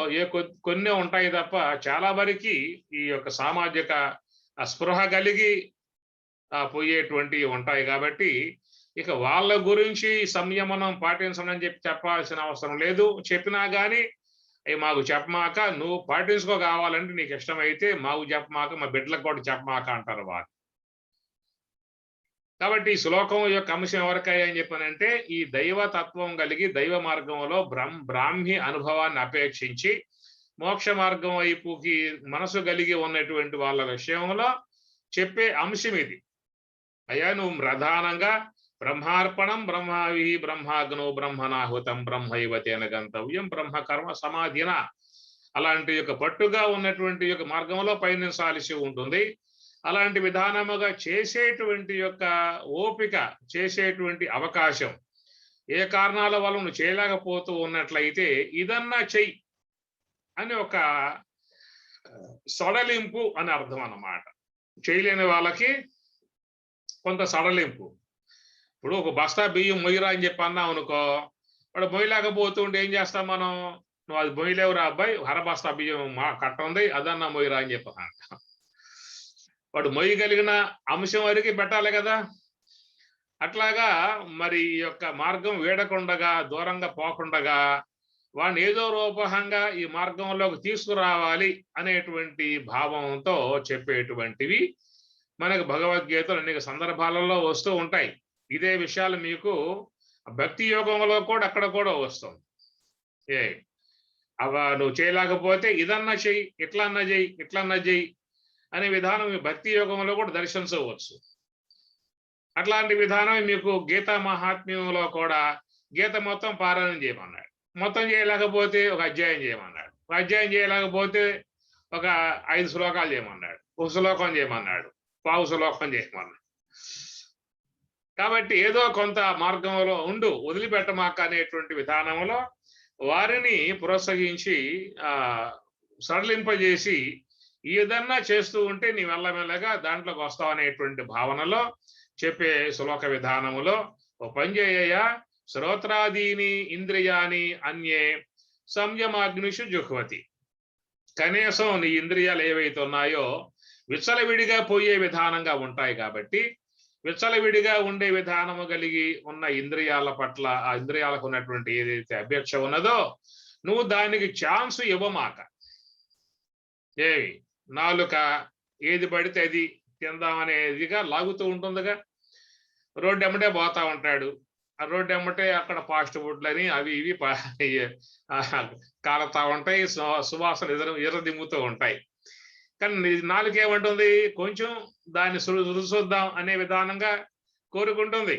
S1: కొన్ని ఉంటాయి తప్ప చాలా వరకు ఈ యొక్క సామాజిక స్పృహ కలిగి పోయేటువంటివి ఉంటాయి. కాబట్టి ఇక వాళ్ళ గురించి సంయమనం పాటించడం అని చెప్పాల్సిన అవసరం లేదు. చెప్పినా కానీ మాకు చెప్పమాక, నువ్వు పాటించుకో, కావాలంటే నీకు ఇష్టమైతే మాకు చెప్పమాక, మా బిడ్డలకు కూడా చెప్పమాక అంటారు వారు. కాబట్టి ఈ శ్లోకం యొక్క అంశం ఎవరికై అని చెప్పానంటే ఈ దైవతత్వం కలిగి దైవ మార్గంలో బ్రాహ్మి అనుభవాన్ని అపేక్షించి మోక్ష మార్గం వైపుకి మనసు కలిగి ఉన్నటువంటి వాళ్ళ విషయంలో చెప్పే అంశం ఇది. అయ్యా నువ్వు ప్రధానంగా బ్రహ్మార్పణం బ్రహ్మావి బ్రహ్మాగ్నో బ్రహ్మనాహుతం బ్రహ్మైవతేన గంతవ్యం బ్రహ్మకర్మ సమాధిన అలాంటి యొక్క పట్టుగా ఉన్నటువంటి యొక్క మార్గంలో పయనించాల్సి ఉంటుంది. అలాంటి విధానముగా చేసేటువంటి యొక్క ఓపిక, చేసేటువంటి అవకాశం ఏ కారణాల వల్ల నువ్వు చేయలేకపోతూ ఉన్నట్లయితే ఇదన్నా చెయ్యి అని ఒక సడలింపు అని అర్థం అన్నమాట. చేయలేని వాళ్ళకి కొంత సడలింపు. ఇప్పుడు ఒక బస్తా బియ్యం మొయ్యరా అని చెప్పి అన్నాం అనుకో, వాడు మొయ్యలేకపోతుంటే ఏం చేస్తాం మనం? నువ్వు అది మొయ్యలేవురా అబ్బాయి, బస్తా బియ్యం కట్ట ఉంది, అదన్నా మొయ్యరా అని చెప్పి అంటాం. వాడు మొయ్యగలిగిన అంశం వరకు పెట్టాలి కదా. అట్లాగా మరి ఈ యొక్క మార్గం వీడకుండగా, దూరంగా పోకుండగా వాడిని ఏదో రూపంగా ఈ మార్గంలోకి తీసుకురావాలి అనేటువంటి భావంతో చెప్పేటువంటివి మనకు భగవద్గీతలు అనేక సందర్భాలలో వస్తూ ఉంటాయి. ఇదే విషయాలు మీకు భక్తి యోగంలో కూడా అక్కడ కూడా వస్తుంది. నువ్వు చేయలేకపోతే ఇదన్నా చెయ్యి, ఇట్లన్నా చెయ్యి, ఇట్లన్నా చెయ్యి అనే విధానం భక్తి యోగంలో కూడా దర్శించవచ్చు. అట్లాంటి విధానం మీకు గీతా మహాత్మ్యంలో కూడా గీత మొత్తం పారాయణం చేయమన్నాడు. మొత్తం చేయలేకపోతే ఒక అధ్యాయం చేయమన్నాడు. ఒక అధ్యాయం చేయలేకపోతే ఒక 5 శ్లోకాలు చేయమన్నాడు. ఒక శ్లోకం చేయమన్నాడు, పావు శ్లోకం చేయమన్నాడు. కాబట్టి ఏదో కొంత మార్గంలో ఉండు, వదిలిపెట్టమాక అనేటువంటి విధానంలో వారిని ప్రోత్సహించి సడలింపజేసి ఏదన్నా చేస్తూ ఉంటే నీ మెల్లమెల్లగా దాంట్లోకి వస్తావు అనేటువంటి భావనలో చెప్పే శ్లోక విధానములో ఓ పని చేయయ్యా, శ్రోత్రాదీని ఇంద్రియాని అన్యే సంయమాగ్నిషు జుహ్వతి. కనీసం నీ ఇంద్రియాలు ఏవైతే ఉన్నాయో విచ్చలవిడిగా పోయే విధానంగా ఉంటాయి. కాబట్టి విచ్చలవిడిగా ఉండే విధానము కలిగి ఉన్న ఇంద్రియాల పట్ల, ఆ ఇంద్రియాలకు ఉన్నటువంటి ఏదైతే అపేక్ష ఉన్నదో నువ్వు దానికి ఛాన్స్ ఇవ్వమాక. నాలుక ఏది పడితే అది తిందామనేదిగా లాగుతూ ఉంటుందిగా. రోడ్డు ఎమ్మటే పోతా ఉంటాడు, ఆ రోడ్డు ఎమ్మటే అక్కడ ఫాస్ట్ ఫుడ్లని అవి ఇవి కాలుతా ఉంటాయి, సువాసన ఎర్రదిమ్ముతూ ఉంటాయి. కానీ నాలుకేమంటుంది, కొంచెం దాన్ని రుచుద్దాం అనే విధానంగా కోరుకుంటుంది.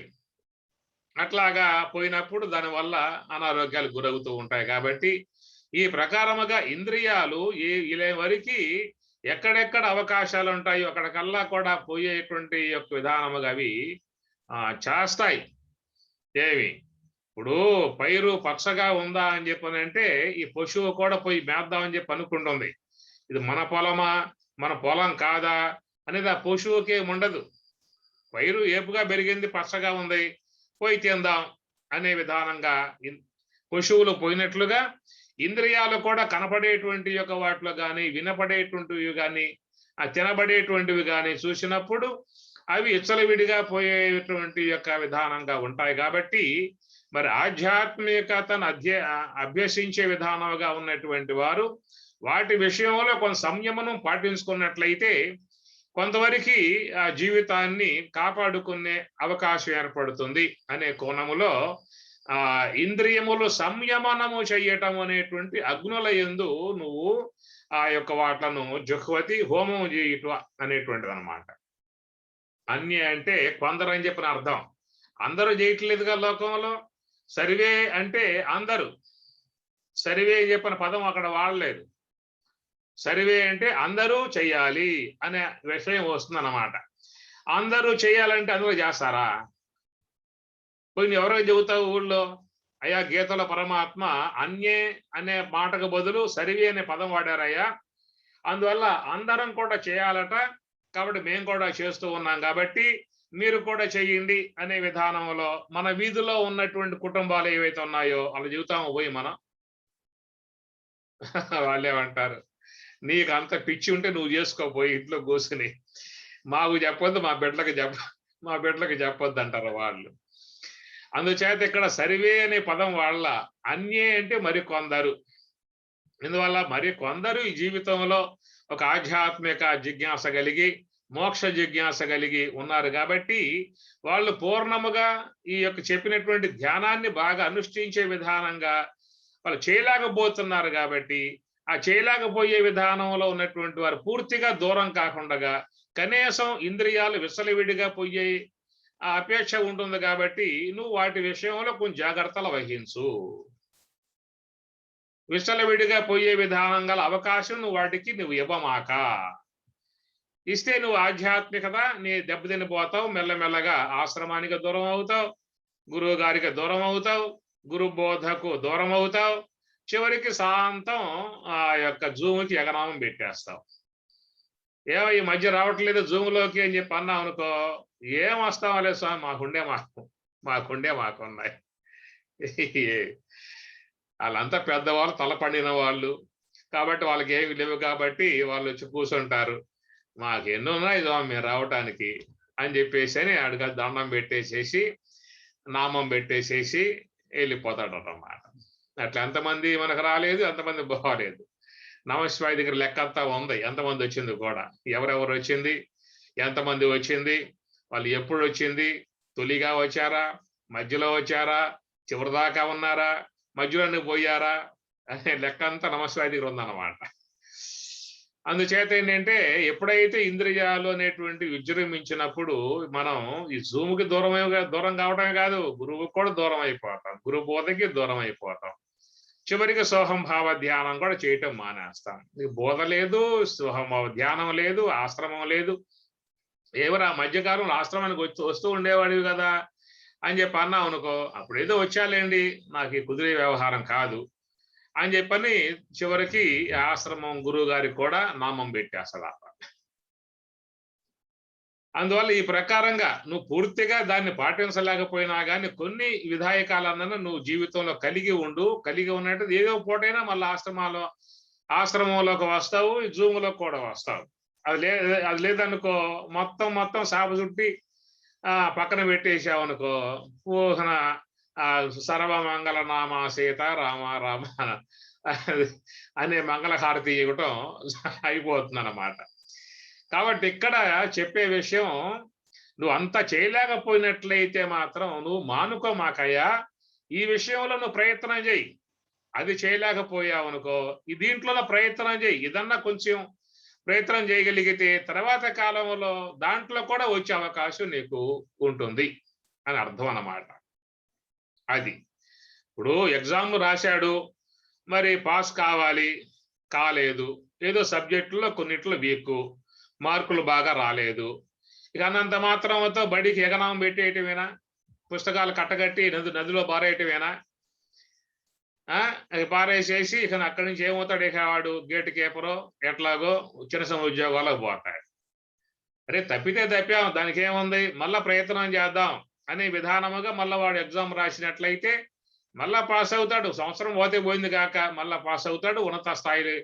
S1: అట్లాగా పోయినప్పుడు దానివల్ల అనారోగ్యాలు గురవుతూ ఉంటాయి. కాబట్టి ఈ ప్రకారముగా ఇంద్రియాలు ఇలా వరకు ఎక్కడెక్కడ అవకాశాలు ఉంటాయో అక్కడికల్లా కూడా పోయేటువంటి యొక్క విధానముగా అవి చేస్తాయి. ఇప్పుడు పైరు పచ్చగా ఉందా అని చెప్పనంటే ఈ పశువు కూడా పోయి మేద్దామని చెప్పి అనుకుంటుంది. ఇది మన పొలమా, మన పొలం కాదా అనేది ఆ పశువుకే ఉండదు. పైరు ఏపుగా పెరిగింది, పచ్చగా ఉంది, పోయి తిందాం అనే విధానంగా పశువులు పోయినట్లుగా ఇంద్రియాలు కూడా కనపడేటువంటి యొక్క వాటిలో కానీ వినపడేటువంటివి కానీ ఆ తినబడేటువంటివి కానీ చూసినప్పుడు అవి ఇచ్చలవిడిగా పోయేటువంటి యొక్క విధానంగా ఉంటాయి. కాబట్టి మరి ఆధ్యాత్మికతను అభ్యసించే విధానంగా ఉన్నటువంటి వారు వాటి విషయంలో కొంత సంయమనం పాటించుకున్నట్లయితే కొంతవరకు ఆ జీవితాన్ని కాపాడుకునే అవకాశం ఏర్పడుతుంది అనే కోణములో ఇంద్రియములు సంయమనము చెయ్యటం అనేటువంటి అగ్నుల యందు నువ్వు ఆ యొక్క వాట్లను జుహ్వతి హోమం చేయటం అనేటువంటిది అనమాట. అన్య అంటే కొందరు అని చెప్పిన అర్థం. అందరూ చేయట్లేదుగా లోకంలో. సర్వే అంటే అందరూ. సర్వే చెప్పిన పదం అక్కడ వాడలేదు. సర్వే అంటే అందరూ చెయ్యాలి అనే విషయం వస్తుందన్నమాట. అందరూ చేయాలంటే అందరూ చేస్తారా? కొన్ని ఎవరో చెబుతావు ఊళ్ళో, అయ్యా గీతలో పరమాత్మ అన్యే అనే మాటకు బదులు సర్వే అనే పదం వాడారయ్యా, అందువల్ల అందరం కూడా చేయాలట, కాబట్టి మేము కూడా చేస్తూ ఉన్నాం, కాబట్టి మీరు కూడా చెయ్యండి అనే విధానంలో మన వీధిలో ఉన్నటువంటి కుటుంబాలు ఏవైతే ఉన్నాయో అలా చెబుతాము పోయి మనం. వాళ్ళేమంటారు, నీకు అంత పిచ్చి ఉంటే నువ్వు చేసుకోపోయి ఇంట్లో కూర్చుని, మాకు చెప్పొద్దు, మా బిడ్డలకు చెప్పొద్దు అంటారు వాళ్ళు. అందుచేత ఇక్కడ సర్వే అనే పదం వాళ్ళ, అన్యే అంటే మరికొందరు. ఇందువల్ల మరికొందరు ఈ జీవితంలో ఒక ఆధ్యాత్మిక జిజ్ఞాస కలిగి మోక్ష జిజ్ఞాస కలిగి ఉన్నారు కాబట్టి వాళ్ళు పూర్ణముగా ఈ యొక్క చెప్పినటువంటి ధ్యానాన్ని బాగా అనుష్ఠించే విధానంగా వాళ్ళు చేయలేకపోతున్నారు. కాబట్టి ఆ చేయలేకపోయే విధానంలో ఉన్నటువంటి వారు పూర్తిగా దూరం కాకుండా కనీసం ఇంద్రియాలు విసలవిడిగా పోయే ఆ అపేక్ష ఉంటుంది. కాబట్టి నువ్వు వాటి విషయంలో కొంచెం జాగ్రత్తలు వహించు. విసలవిడిగా పోయే విధానం గల అవకాశం నువ్వు ఇవ్వమాక. ఇస్తే నువ్వు ఆధ్యాత్మికత నీ దెబ్బతినిపోతావు. మెల్లమెల్లగా ఆశ్రమానికి దూరం అవుతావు, గురువు గారికి దూరం అవుతావు, గురు బోధకు దూరం అవుతావు, చివరికి శాంతం ఆ యొక్క జూమ్కి ఎగనామం పెట్టేస్తావు. ఏమో ఈ మధ్య రావట్లేదు జూమ్లోకి అని చెప్పి అన్నావు అనుకో, ఏం వస్తావా లేదు స్వామి, మాకుండే మాకున్నాయి. వాళ్ళంతా పెద్దవాళ్ళు, తలపండిన వాళ్ళు కాబట్టి వాళ్ళకి ఏమి లేవు కాబట్టి వాళ్ళు వచ్చి కూర్చుంటారు. మాకు ఎన్నో ఉన్నాయి స్వామి మేము రావటానికి అని చెప్పేసి అని అడిగా దండం పెట్టేసేసి నామం పెట్టేసేసి వెళ్ళిపోతాడు అన్నమాట. అట్లా ఎంతమంది మనకు రాలేదు, ఎంతమంది పోలేదు. నమశివాయ దగ్గర లెక్కంతా ఉంది, ఎంతమంది వచ్చింది కూడా, ఎవరెవరు వచ్చింది, ఎంతమంది వచ్చింది, వాళ్ళు ఎప్పుడు వచ్చింది, తొలిగా వచ్చారా, మధ్యలో వచ్చారా, చివరిదాకా ఉన్నారా, మధ్యలోనే పోయారా అనే లెక్క అంతా నమశివాయ దగ్గర ఉందన్నమాట. అందుచేత ఏంటంటే ఎప్పుడైతే ఇంద్రియాలు అనేటువంటి విజృంభించినప్పుడు మనం ఈ జూమ్కి దూరం కావడమే కాదు, గురువుకు కూడా దూరం అయిపోతాం, గురు బోధకి దూరం అయిపోతాం. చివరికి సోహంభావ ధ్యానం కూడా చేయటం మానేస్తాం. బోధ లేదు, సోహంభావ ధ్యానం లేదు, ఆశ్రమం లేదు. ఎవరు ఆ మధ్యకాలంలో ఆశ్రమానికి వస్తూ ఉండేవాడివి కదా అని చెప్పి అన్నావు అనుకో, అప్పుడు ఏదో వచ్చాలేండి, నాకు ఈ కుదిరే వ్యవహారం కాదు అని చెప్పని చివరికి ఆశ్రమం గురువు గారికి కూడా నామం పెట్టేస్తాడు అన్నమాట. అందువల్ల ఈ ప్రకారంగా నువ్వు పూర్తిగా దాన్ని పాటించలేకపోయినా కానీ కొన్ని విధాయకాలన్నా నువ్వు జీవితంలో కలిగి ఉన్నట్టు ఏదో పూటైనా మళ్ళీ ఆశ్రమంలోకి వస్తావు, జూములోకి కూడా వస్తావు. అది లేదనుకో మొత్తం సాప చుట్టి పక్కన పెట్టేసావు అనుకో, పూహన సర్వమంగళ నామ సీత రామ రామ అనే మంగళహారతి ఇవ్వటం అయిపోతుంది అన్నమాట. కాబట్టి ఇక్కడ చెప్పే విషయం, నువ్వు అంతా చేయలేకపోయినట్లయితే మాత్రం నువ్వు మానుకోమాకయ్యా, ఈ విషయంలో నువ్వు ప్రయత్నం చేయి. అది చేయలేకపోయావు అనుకో, ఈ దీంట్లో ప్రయత్నం చేయి. ఇదన్నా కొంచెం ప్రయత్నం చేయగలిగితే తర్వాత కాలంలో దాంట్లో కూడా వచ్చే అవకాశం నీకు ఉంటుంది అని అర్థం అన్నమాట. అది ఇప్పుడు ఎగ్జామ్ రాశాడు, మరి పాస్ కాలేదు, ఏదో సబ్జెక్టులో కొన్నిట్లో వీక్, మార్కులు బాగా రాలేదు. ఇక అన్నంత మాత్రంతో బడికి ఎగనామం పెట్టేయటమేనా, పుస్తకాలు కట్టగట్టి నదిలో పారేయటమేనా? పారేసేసి ఇక అక్కడి నుంచి ఏమవుతాడు, ఇక వాడు గేట్ కీపరో ఎట్లాగో చిన్న ఉద్యోగాలకు పోతాడు. అరే తప్పితే తప్పాం, దానికి ఏముంది, మళ్ళా ప్రయత్నం చేద్దాం అనే విధానముగా మళ్ళీ వాడు ఎగ్జామ్ రాసినట్లయితే మళ్ళా పాస్ అవుతాడు. సంవత్సరం పోతే పోయింది కాక మళ్ళా పాస్ అవుతాడు, ఉన్నత స్థాయి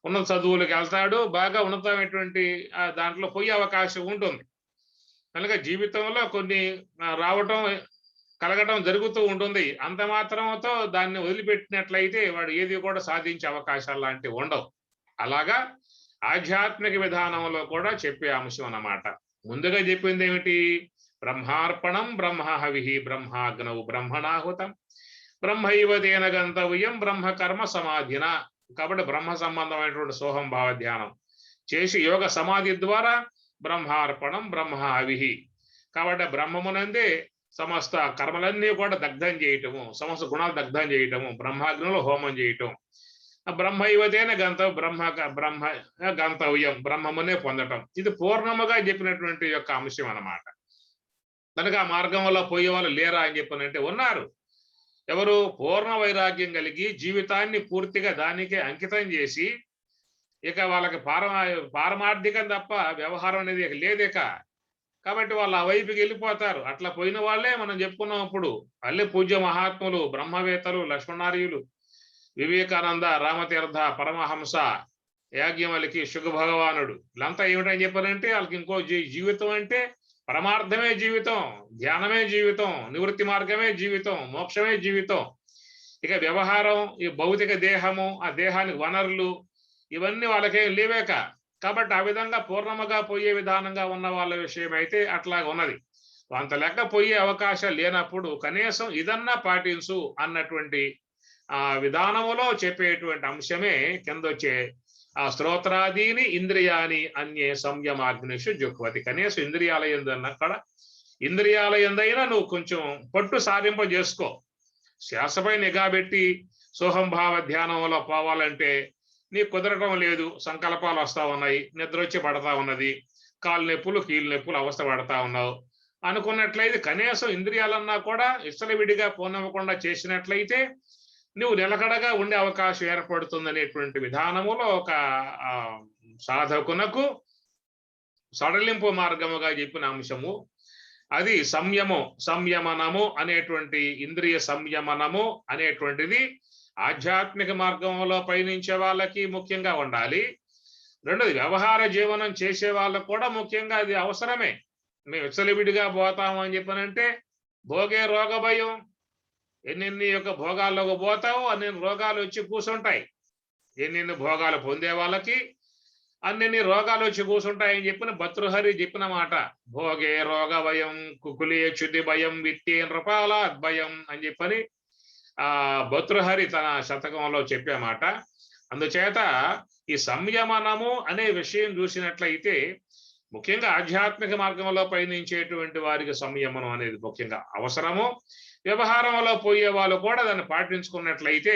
S1: ఉన్నత చదువులకు వెళ్తాడు, బాగా ఉన్నతమైనటువంటి దాంట్లో పోయే అవకాశం ఉంటుంది. కనుక జీవితంలో కొన్ని రావటం కలగటం జరుగుతూ ఉంటుంది. అంత మాత్రంతో దాన్ని వదిలిపెట్టినట్లయితే వాడు ఏది కూడా సాధించే అవకాశాలు లాంటివి ఉండవు. అలాగా ఆధ్యాత్మిక విధానంలో కూడా చెప్పే అంశం అన్నమాట. ముందుగా చెప్పింది ఏమిటి? బ్రహ్మార్పణం బ్రహ్మహవిః బ్రహ్మాగ్నౌ బ్రహ్మణాహుతం బ్రహ్మైవ తేన గంతవ్యం బ్రహ్మకర్మ సమాధిన. కాబట్టి బ్రహ్మ సంబంధమైనటువంటి సోహం భావ ధ్యానం చేసి యోగ సమాధి ద్వారా బ్రహ్మార్పణం బ్రహ్మహవిః. కాబట్టి బ్రహ్మమునందే సమస్త కర్మలన్నీ కూడా దగ్ధం చేయటము, సమస్త గుణాలు దగ్ధం చేయటము, బ్రహ్మాగ్నిలో హోమం చేయటం. బ్రహ్మైవతేన బ్రహ్మ గంతవ్యం, బ్రహ్మమునే పొందటం. ఇది పూర్ణముగా చెప్పినటువంటి యొక్క అంశం అన్నమాట. కనుక ఆ మార్గంలో పోయే వాళ్ళు లేరా అని చెప్పనంటే ఉన్నారు. ఎవరు? పూర్ణ వైరాగ్యం కలిగి జీవితాన్ని పూర్తిగా దానికే అంకితం చేసి ఇక వాళ్ళకి పారమార్థికం తప్ప వ్యవహారం అనేది ఇక లేదేక. కాబట్టి వాళ్ళు ఆ వైపుకి వెళ్ళిపోతారు. అట్లా పోయిన వాళ్ళే మనం చెప్పుకున్నాం. ఇప్పుడు అల్లే పూజ్య మహాత్ములు, బ్రహ్మవేత్తలు, లక్ష్మణార్యులు, వివేకానంద, రామతీర్థ, పరమహంస, యాజ్ఞవల్కి, శుగ భగవానుడు, వీళ్ళంతా ఏమిటని చెప్పారంటే వాళ్ళకి ఇంకో జీవితం అంటే పరమార్థమే జీవితం, ధ్యానమే జీవితం, నివృత్తి మార్గమే జీవితం, మోక్షమే జీవితం. ఇక వ్యవహారం, ఈ భౌతిక దేహము, ఆ దేహానికి వనరులు, ఇవన్నీ వాళ్ళకేం లేవేక. కాబట్టి ఆ విధంగా పూర్ణముగా పోయే విధానంగా ఉన్న వాళ్ళ విషయం అయితే అట్లాగా ఉన్నది. అంత లెక్క పోయే అవకాశం లేనప్పుడు కనీసం ఇదన్నా పాటించు అన్నటువంటి ఆ విధానములో చెప్పేటువంటి అంశమే కిందొచ్చే ఆ స్తోత్రాదీని ఇంద్రియాని అన్యే సంయమాగ్నిషు జుహ్వతి. కనీసం ఇంద్రియాల యందన్నా కూడా ఇంద్రియాల యందైనా నువ్వు కొంచెం పట్టు సాధింప చేసుకో. శ్వాసపై నిఘా పెట్టి సోహంభావ ధ్యానంలో పోవాలంటే నీకు కుదరటం లేదు, సంకల్పాలు వస్తా ఉన్నాయి, నిద్ర వచ్చి పడతా ఉన్నది, కాళ్ళు నొప్పులు కీళ్ళు నొప్పులు అవస్థ పడతా ఉన్నావు అనుకున్నట్లయితే కనీసం ఇంద్రియాలన్నా కూడా విడిగా పోనివ్వకుండా చేసినట్లయితే నువ్వు నిలకడగా ఉండే అవకాశం ఏర్పడుతుంది అనేటువంటి విధానములో ఒక సాధకునకు సడలింపు మార్గముగా చెప్పిన అంశము అది సంయమనము అనేటువంటి ఇంద్రియ సంయమనము అనేటువంటిది ఆధ్యాత్మిక మార్గంలో పయనించే వాళ్ళకి ముఖ్యంగా ఉండాలి. రెండోది వ్యవహార జీవనం చేసే వాళ్ళకు కూడా ముఖ్యంగా అది అవసరమే. మేము విచ్చలవిడిగా పోతాము అని చెప్పనంటే భోగే రోగ భయం, ఎన్నెన్ని యొక్క భోగాల్లోకి పోతావు అన్ని రోగాలు వచ్చి కూర్చుంటాయి. ఎన్నెన్ని భోగాలు పొందే వాళ్ళకి అన్ని రోగాలు వచ్చి కూర్చుంటాయని చెప్పిన భర్తృహరి చెప్పిన మాట. భోగే రోగ భయం కుకులే చ్యుతి భయం విత్తే నృపాల భయం అని చెప్పని భర్తృహరి తన శతకంలో చెప్పే మాట. అందుచేత ఈ సంయమనము అనే విషయం చూసినట్లయితే ముఖ్యంగా ఆధ్యాత్మిక మార్గంలో పయనించేటువంటి వారికి సంయమనం అనేది ముఖ్యంగా అవసరము. వ్యవహారంలో పోయే వాళ్ళు కూడా దాన్ని పాటించుకున్నట్లయితే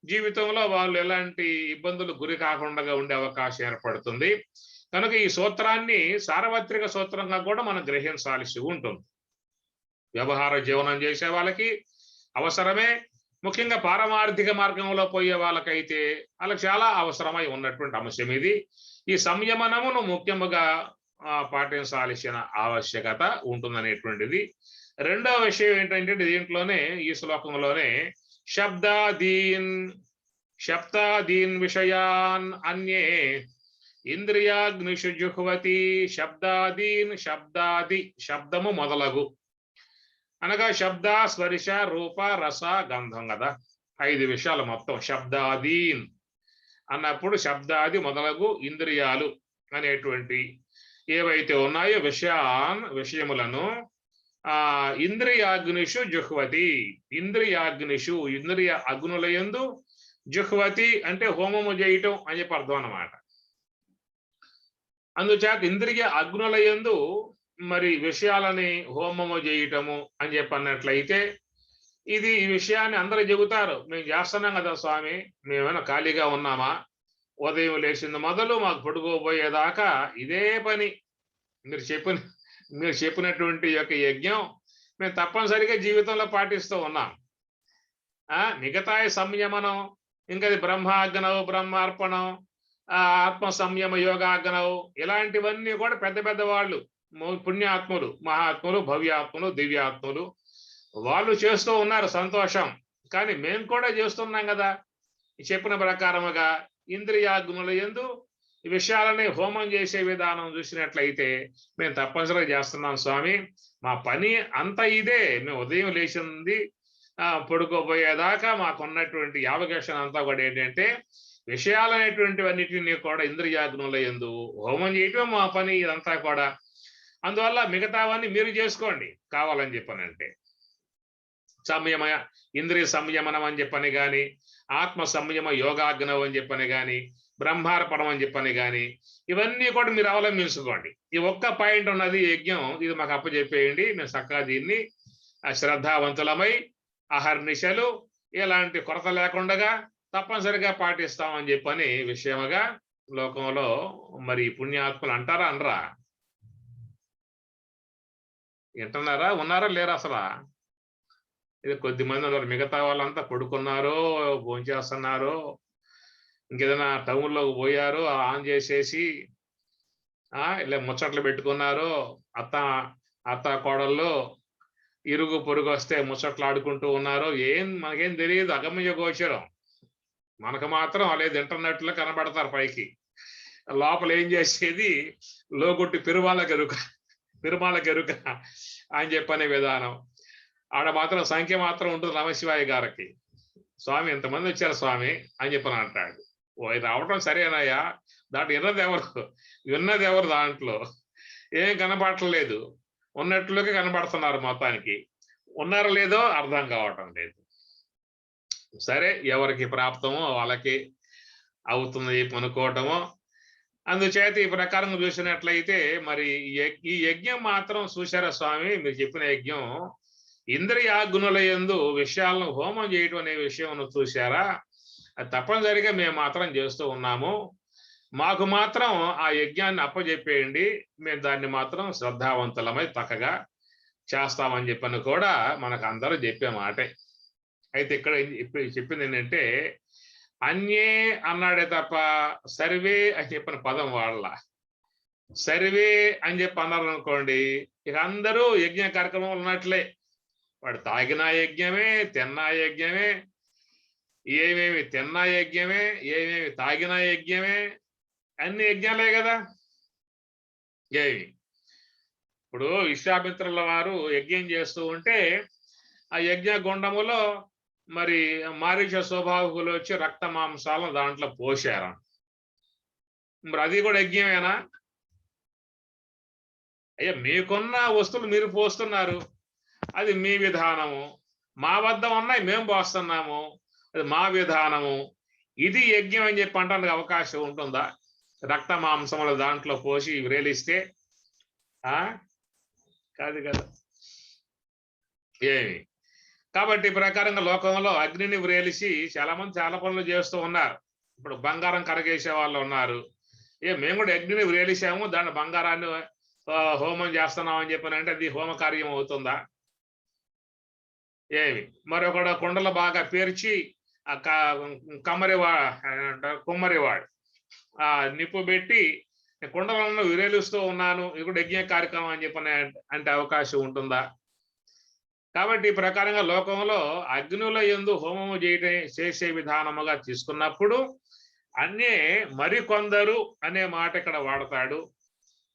S1: జీవితంలో వాళ్ళు ఎలాంటి ఇబ్బందులు గురి కాకుండా ఉండే అవకాశం ఏర్పడుతుంది. కనుక ఈ సూత్రాన్ని సార్వత్రిక సూత్రంగా కూడా మనం గ్రహించాల్సి ఉంటుంది. వ్యవహార జీవనం చేసే వాళ్ళకి అవసరమే, ముఖ్యంగా పారమార్థిక మార్గంలో పోయే వాళ్ళకైతే వాళ్ళకి చాలా అవసరమై ఉన్నటువంటి అంశం ఇది. ఈ సంయమనమును ముఖ్యముగా పాటించాల్సిన ఆవశ్యకత ఉంటుందనేటువంటిది. రెండవ విషయం ఏంటంటే దీంట్లోనే ఈ శ్లోకంలోనే శబ్దాదీన్ విషయాన్ అన్యే ఇంద్రియాగ్నిషు జుహ్వతి. శబ్దాది శబ్దము మొదలగు అనగా శబ్ద స్పర్శ రూప రస గంధం కదా, 5 విషయాలు మొత్తం శబ్దాదీన్ అన్నప్పుడు శబ్దాది మొదలగు ఇంద్రియాలు అనేటువంటి ఏవైతే ఉన్నాయో విషయములను ఇంద్రియాగ్నిషు జుహ్వతి. ఇంద్రియాగ్నిషు ఇంద్రియ అగ్నులయందు జుహ్వతి అంటే హోమము చేయటం అని చెప్పి అర్థం అన్నమాట. అందుచేత ఇంద్రియ అగ్నులయందు మరి విషయాలని హోమము చేయటము అని చెప్పి అన్నట్లయితే ఇది ఈ విషయాన్ని అందరూ చెబుతారు. మేము చేస్తున్నాం కదా స్వామి, మేమైనా ఖాళీగా ఉన్నామా? ఉదయం లేచింది మొదలు మాకు పడుకోబోయేదాకా ఇదే పని. మీరు చెప్పినటువంటి యొక్క యజ్ఞం మేము తప్పనిసరిగా జీవితంలో పాటిస్తూ ఉన్నాం. మిగతా సంయమనం ఇంకా బ్రహ్మాగ్నవు, బ్రహ్మార్పణం, ఆత్మ సంయమ యోగాగ్నవు ఇలాంటివన్నీ కూడా పెద్ద పెద్ద వాళ్ళు పుణ్యాత్ములు, మహాత్ములు, భవ్యాత్ములు, దివ్యాత్ములు వాళ్ళు చేస్తూ ఉన్నారు, సంతోషం. కానీ మేము కూడా చేస్తున్నాం కదా చెప్పిన ప్రకారముగా. ఇంద్రియాగ్నుల యందు ఈ విషయాలని హోమం చేసే విధానం చూసినట్లయితే మేము తప్పనిసరిగా చేస్తున్నాం స్వామి. మా పని అంతా ఇదే. మేము ఉదయం లేచింది పడుకోబోయేదాకా మాకున్నటువంటి యావకేషన్ అంతా కూడా ఏంటంటే విషయాలనేటువంటివన్నిటిని కూడా ఇంద్రియాగ్నుల యందు హోమం చేయటం మా పని ఇదంతా కూడా. అందువల్ల మిగతావన్నీ మీరు చేసుకోండి కావాలని చెప్పనంటే. సంయమ ఇంద్రియ సంయమనం అని చెప్పని కానీ, ఆత్మ సంయమ యోగాగ్నవం అని చెప్పని కానీ, బ్రహ్మార్పణం అని చెప్పని కానీ, ఇవన్నీ కూడా మీరు అవలంబించుకోండి. ఈ ఒక్క పాయింట్ ఉన్నది యజ్ఞం, ఇది మాకు అప్పచెప్పేయండి. మేము చక్కగా దీన్ని శ్రద్ధావంతులమై అహర్నిశలు ఎలాంటి కొరత లేకుండా తప్పనిసరిగా పాటిస్తామని చెప్పని విషయముగా లోకంలో మరి పుణ్యాత్ములు అంటారా అనరా? వింటున్నారా? ఉన్నారా లేరా? అసలు ఇది కొద్దిమంది ఉన్నారు. మిగతా వాళ్ళంతా పడుకున్నారో భోంచేస్తున్నారో ఇంకేదైనా టౌన్లోకి పోయారో ఆన్ చేసేసి ఇలా ముచ్చట్లు పెట్టుకున్నారో అత్త కోడల్లో ఇరుగు పొరుగు వస్తే ముచ్చట్లు ఆడుకుంటూ ఉన్నారో మనకేం తెలియదు. అగమ్య గోచరం. మనకు మాత్రం లేదు, ఇంటర్నెట్లో కనబడతారు పైకి. లోపల ఏం చేసేది లోగుట్టి పెరుమాల గెరుక అని చెప్పనే విధానం. ఆడ మాత్రం సంఖ్య మాత్రం ఉంటుంది నమశివాయ గారికి. స్వామి ఎంతమంది వచ్చారు స్వామి అని చెప్పని అంటాడు. రావటం సరేనాయా, దాంట్లో విన్నది ఎవరు దాంట్లో ఏం కనపడట్లేదు. ఉన్నట్లుగా కనబడుతున్నారు, మొత్తానికి ఉన్నారో లేదో అర్థం కావటం లేదు. సరే, ఎవరికి ప్రాప్తమో వాళ్ళకి అవుతుంది అనుకోవటమో. అందుచేత ఈ ప్రకారం చూసినట్లయితే మరి ఈ యజ్ఞం మాత్రం చూశారా స్వామి, మీరు చెప్పిన యజ్ఞం ఇంద్రియాగ్నుల యందు విషయాలను హోమం చేయటం అనే విషయం చూశారా? అది తప్పనిసరిగా మేము మాత్రం చేస్తూ ఉన్నాము. మాకు మాత్రం ఆ యజ్ఞాన్ని అప్పచెప్పేయండి, మేము దాన్ని మాత్రం శ్రద్ధావంతులమై చక్కగా చేస్తామని చెప్పని కూడా మనకు అందరూ చెప్పే మాటే. అయితే ఇక్కడ చెప్పింది ఏంటంటే అన్యే అన్నాడే తప్ప సర్వే అని చెప్పిన పదం వాళ్ళ. సర్వే అని చెప్పి అన్నారు అనుకోండి, ఇక అందరూ యజ్ఞ కార్యక్రమం ఉన్నట్లే. వాడు తాగినా యజ్ఞమే, తిన్నా యజ్ఞమే, ఏమేమి తిన్నా యజ్ఞమే, ఏమేమి తాగినా యజ్ఞమే, అన్ని యజ్ఞాలే కదా. ఏమి ఇప్పుడు విశ్వామిత్రుల వారు యజ్ఞం చేస్తూ ఉంటే ఆ యజ్ఞ గుండములో మరి మారీచ స్వభావకులు వచ్చి రక్త మాంసాలను దాంట్లో పోశారు. మరి అది కూడా యజ్ఞమేనా? అయ్యా, మీకున్న వస్తువులు మీరు పోస్తున్నారు, అది మీ విధానము. మా వద్ద ఉన్నాయి, మేము పోస్తున్నాము, అది మా విధానము. ఇది యజ్ఞం అని చెప్పి అంటానికి అవకాశం ఉంటుందా? రక్త మాంసముల దాంట్లో పోసి వ్రేలిస్తే కాదు కదా. ఏమి కాబట్టి ప్రకారంగా లోకంలో అగ్నిని వ్రేలిసి చాలా మంది చాలా పనులు చేస్తూ ఉన్నారు. ఇప్పుడు బంగారం కరగేసే వాళ్ళు ఉన్నారు. మేము కూడా అగ్నిని వ్రేలిసాము, దాని బంగారాన్ని హోమం చేస్తున్నాం అని చెప్పినంటే అది హోమ కార్యం అవుతుందా? ఏమి మరొకడు కుండలు బాగా పేర్చి కుమ్మరివాడు ఆ నిప్పు పెట్టి కుండలను విరేలుస్తూ ఉన్నాను, ఇది కూడా యజ్ఞ కార్యక్రమం అని చెప్పని అంటే అవకాశం ఉంటుందా? కాబట్టి ఈ ప్రకారంగా లోకంలో అగ్నుల యందు హోమము చేసే విధానముగా తీసుకున్నప్పుడు అన్నే మరికొందరు అనే మాట ఇక్కడ వాడతాడు.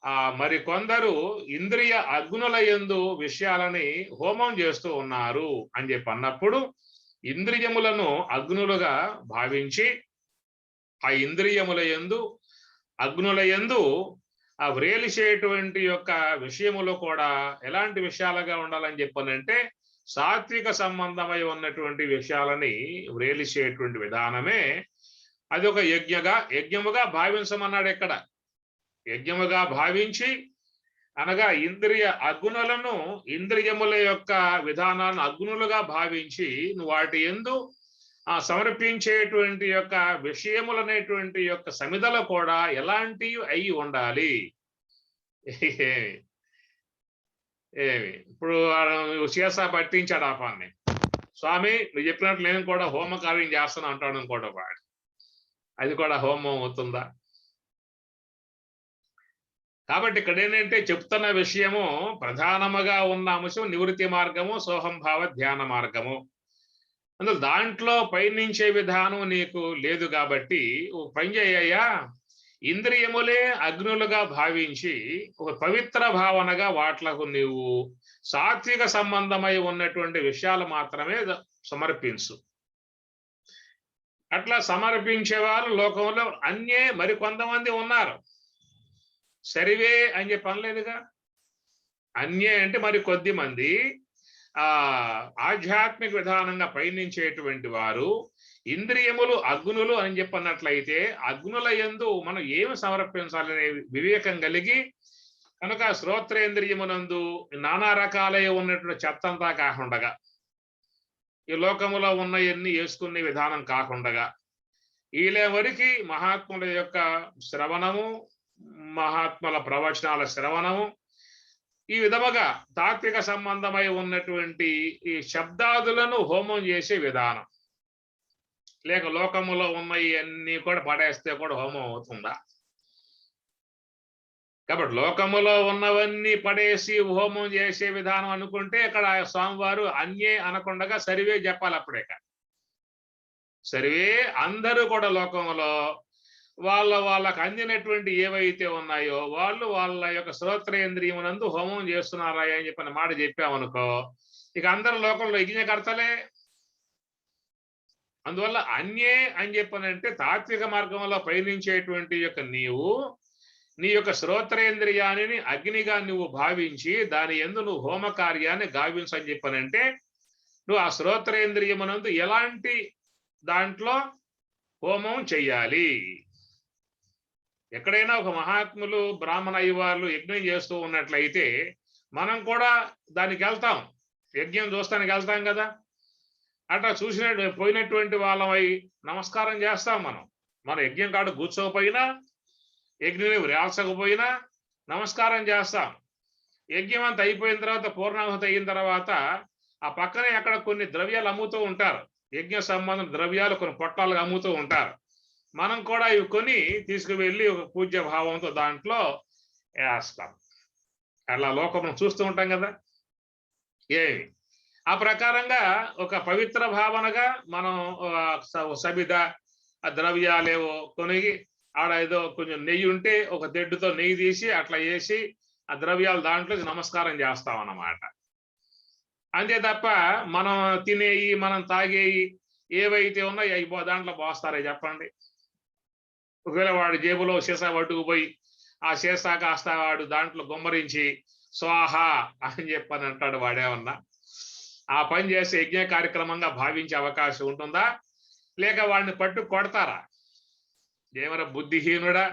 S1: ఆ మరికొందరు ఇంద్రియ అగ్నుల యందు విషయాలని హోమం చేస్తూ ఉన్నారు అని చెప్పి అన్నప్పుడు ఇంద్రియములను అగ్నులుగా భావించి ఆ ఇంద్రియముల యందు అగ్నుల యందు ఆ వ్రేలిసేటువంటి యొక్క విషయములో కూడా ఎలాంటి విషయాలుగా ఉండాలని చెప్పనంటే సాత్విక సంబంధమై ఉన్నటువంటి విషయాలని వ్రేలిసేటువంటి విధానమే అది ఒక యజ్ఞముగా భావించమన్నాడు. ఎక్కడ యజ్ఞముగా భావించి అనగా ఇంద్రియ అగ్నులను ఇంద్రియముల యొక్క విధానాలను అగ్నులుగా భావించి వాటి యందు సమర్పించేటువంటి యొక్క విషయములనేటువంటి యొక్క సమిధలు కూడా ఎలాంటివి అయి ఉండాలి. ఏమి ఇప్పుడు శేష పట్టించాడు ఆ పని. స్వామి నువ్వు చెప్పినట్లు నేను కూడా హోమ కార్యం చేస్తాను అంటాడు అనుకోట వాడు. అది కూడా హోమం అవుతుందా? కాబట్టి ఇక్కడ ఏంటంటే చెప్తున్న విషయము ప్రధానముగా ఉన్న అంశం నివృత్తి మార్గము, సోహంభావ ధ్యాన మార్గము. అందులో దాంట్లో పయనించే విధానం నీకు లేదు కాబట్టి ఓ పని చేయ్యా, ఇంద్రియములే అగ్నులుగా భావించి ఒక పవిత్ర భావనగా వాట్లకు నీవు సాత్విక సంబంధమై ఉన్నటువంటి విషయాలు మాత్రమే సమర్పించు. అట్లా సమర్పించే వాళ్ళు లోకంలో అన్యే మరి కొంతమంది ఉన్నారు. సరివే అని చెప్పి అనలేదుగా. అన్యే అంటే మరి కొద్ది మంది ఆధ్యాత్మిక విధానంగా పయనించేటువంటి వారు ఇంద్రియములు అగ్నులు అని చెప్పన్నట్లయితే అగ్నుల యందు మనం ఏమి సమర్పించాలనే వివేకం కలిగి కనుక శ్రోత్రేంద్రియమునందు నానా రకాలై ఉన్నటువంటి చెత్తంతా కాకుండా ఈ లోకములో ఉన్నవన్నీ వేసుకునే విధానం కాకుండా ఈలే వరకు మహాత్ముల యొక్క శ్రవణము, మహాత్ముల ప్రవచనాల శ్రవణము, ఈ విధముగా తాత్విక సంబంధమై ఉన్నటువంటి ఈ శబ్దాదులను హోమం చేసే విధానం. లేక లోకములో ఉన్నవి అన్ని కూడా పడేస్తే కూడా హోమం అవుతుందా? కాబట్టి లోకములో ఉన్నవన్నీ పడేసి హోమం చేసే విధానం అనుకుంటే ఇక్కడ స్వామివారు అన్యే అనకుండా సరివే చెప్పాలి. అప్పుడే సరివే అందరూ కూడా లోకంలో వాళ్ళకు అందినటువంటి ఏవైతే ఉన్నాయో వాళ్ళు వాళ్ళ యొక్క శ్రోత్రేంద్రియమునందు హోమం చేస్తున్నారా అని చెప్పిన మాట చెప్పామనుకో, ఇక అందరు లోకంలో యజ్ఞకర్తలే. అందువల్ల అన్యే అని చెప్పనంటే తాత్విక మార్గంలో పయనించేటువంటి యొక్క నీవు నీ యొక్క శ్రోత్రేంద్రియాన్ని అగ్నిగా నువ్వు భావించి దాని యందు నువ్వు హోమ కార్యాన్ని గావించని చెప్పనంటే నువ్వు ఆ శ్రోత్రేంద్రియమునందు ఎలాంటి దాంట్లో హోమం చెయ్యాలి. ఎక్కడైనా ఒక మహాత్ములు బ్రాహ్మణ అయ్యవార్లు యజ్ఞం చేస్తూ ఉన్నట్లయితే మనం కూడా దానికి వెళ్తాం, యజ్ఞం చూస్తానికి వెళ్తాం కదా. అట్లా పోయినటువంటి వాళ్ళమై నమస్కారం చేస్తాం. మన యజ్ఞం కాడు కూర్చోకపోయినా, యజ్ఞం వ్రాసకపోయినా నమస్కారం చేస్తాం. యజ్ఞం అంతా అయిపోయిన తర్వాత, పూర్ణాహుతి అయిన తర్వాత ఆ పక్కనే అక్కడ కొన్ని ద్రవ్యాలు అమ్ముతూ ఉంటారు. యజ్ఞ సంబంధం ద్రవ్యాలు కొన్ని పొట్టాలుగా అమ్ముతూ ఉంటారు. మనం కూడా ఇవి కొని తీసుకువెళ్ళి ఒక పూజ్య భావంతో దాంట్లో వేస్తాం. అలా లోకం చూస్తూ ఉంటాం కదా. ఏమి ఆ ప్రకారంగా ఒక పవిత్ర భావనగా మనం సబిద ద్రవ్యాలేవో కొనిగి ఆడ ఏదో కొంచెం నెయ్యి ఉంటే ఒక తెడ్డుతో నెయ్యి తీసి అట్లా వేసి ఆ ద్రవ్యాలు దాంట్లో నమస్కారం చేస్తాం అన్నమాట. అంతే తప్ప మనం తినేయి, మనం తాగేయి ఏవైతే ఉన్నాయో అవి దాంట్లో పోస్తారే చెప్పండి. ఒకవేళ వాడి జేబులో సీసా పట్టుకుపోయి ఆ సీసా కాస్త వాడు దాంట్లో గుమ్మరించి స్వాహ అని చెప్పని అంటాడు, వాడేమన్నా ఆ పని చేసే యజ్ఞ కార్యక్రమంగా భావించే అవకాశం ఉంటుందా? లేక వాడిని పట్టు కొడతారా? ఏమన్నా బుద్ధిహీనుడా,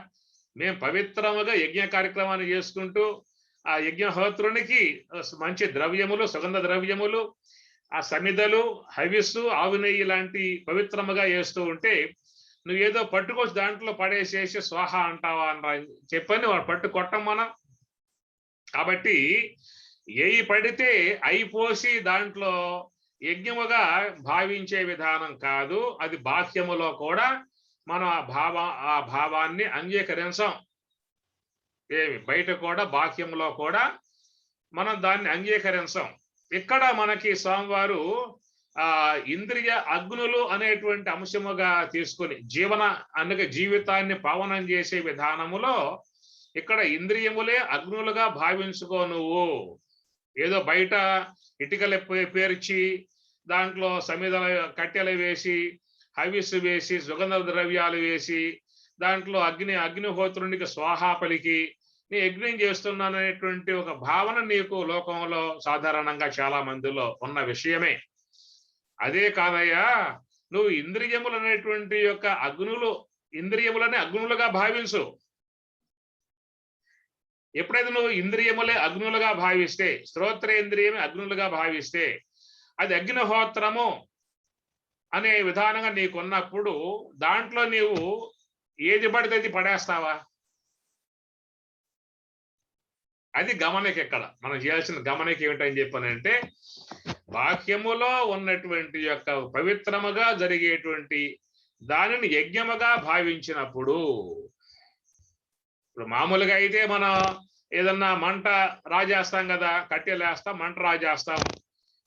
S1: మేము పవిత్రముగా యజ్ఞ కార్యక్రమాన్ని చేసుకుంటూ ఆ యజ్ఞహోత్రునికి మంచి ద్రవ్యములు, సుగంధ ద్రవ్యములు, ఆ సమిదలు, హవిస్సు, ఆవు నెయ్యి లాంటి పవిత్రముగా చేస్తూ ఉంటే నువ్వేదో పట్టుకొచ్చి దాంట్లో పడేసేసి స్వాహ అంటావా అని చెప్పని వాడు పట్టు కొట్టం మనం. కాబట్టి ఏయి పడితే అయిపోసి దాంట్లో యజ్ఞముగా భావించే విధానం కాదు. అది బాహ్యములో కూడా మనం ఆ భావాన్ని అంగీకరించాం. ఏమి బయట కూడా బాహ్యంలో కూడా మనం దాన్ని అంగీకరించాం. ఇక్కడ మనకి స్వామివారు ఇంద్రియ అగ్నులు అనేటువంటి అంశముగా తీసుకొని జీవితాన్ని పావనం చేసే విధానములో ఇక్కడ ఇంద్రియములే అగ్నులుగా భావించుకో. నువ్వు ఏదో బయట ఇటుకలు పేర్చి దాంట్లో సమిధల కట్టెలు వేసి, హవిస్సు వేసి, సుగంధ ద్రవ్యాలు వేసి దాంట్లో అగ్నిహోత్రునికి స్వాహా పలికి నీ యజ్ఞం చేస్తున్నాననేటువంటి ఒక భావన నీకు లోకంలో సాధారణంగా చాలా మందిలో ఉన్న విషయమే. అదే కాదయ్యా, నువ్వు ఇంద్రియములు అనేటువంటి యొక్క ఇంద్రియములని అగ్నులుగా భావించు. ఎప్పుడైతే నువ్వు ఇంద్రియములే అగ్నులుగా భావిస్తే, శ్రోత్రేంద్రియమే అగ్నులుగా భావిస్తే అది అగ్నిహోత్రము అనే విధానంగా నీకున్నప్పుడు దాంట్లో నీవు ఏది పడితే అది పడేస్తావా? అది గమనిక. ఇక్కడ మనం చేయాల్సిన గమనిక ఏమిటని చెప్పానంటే బాహ్యములో ఉన్నటువంటి యొక్క పవిత్రముగా జరిగేటువంటి దానిని యజ్ఞముగా భావించినప్పుడు, ఇప్పుడు మామూలుగా అయితే మనం ఏదన్నా మంట రాజేస్తాం కదా, కట్టెలు వేస్తాం, మంట రాజేస్తాం.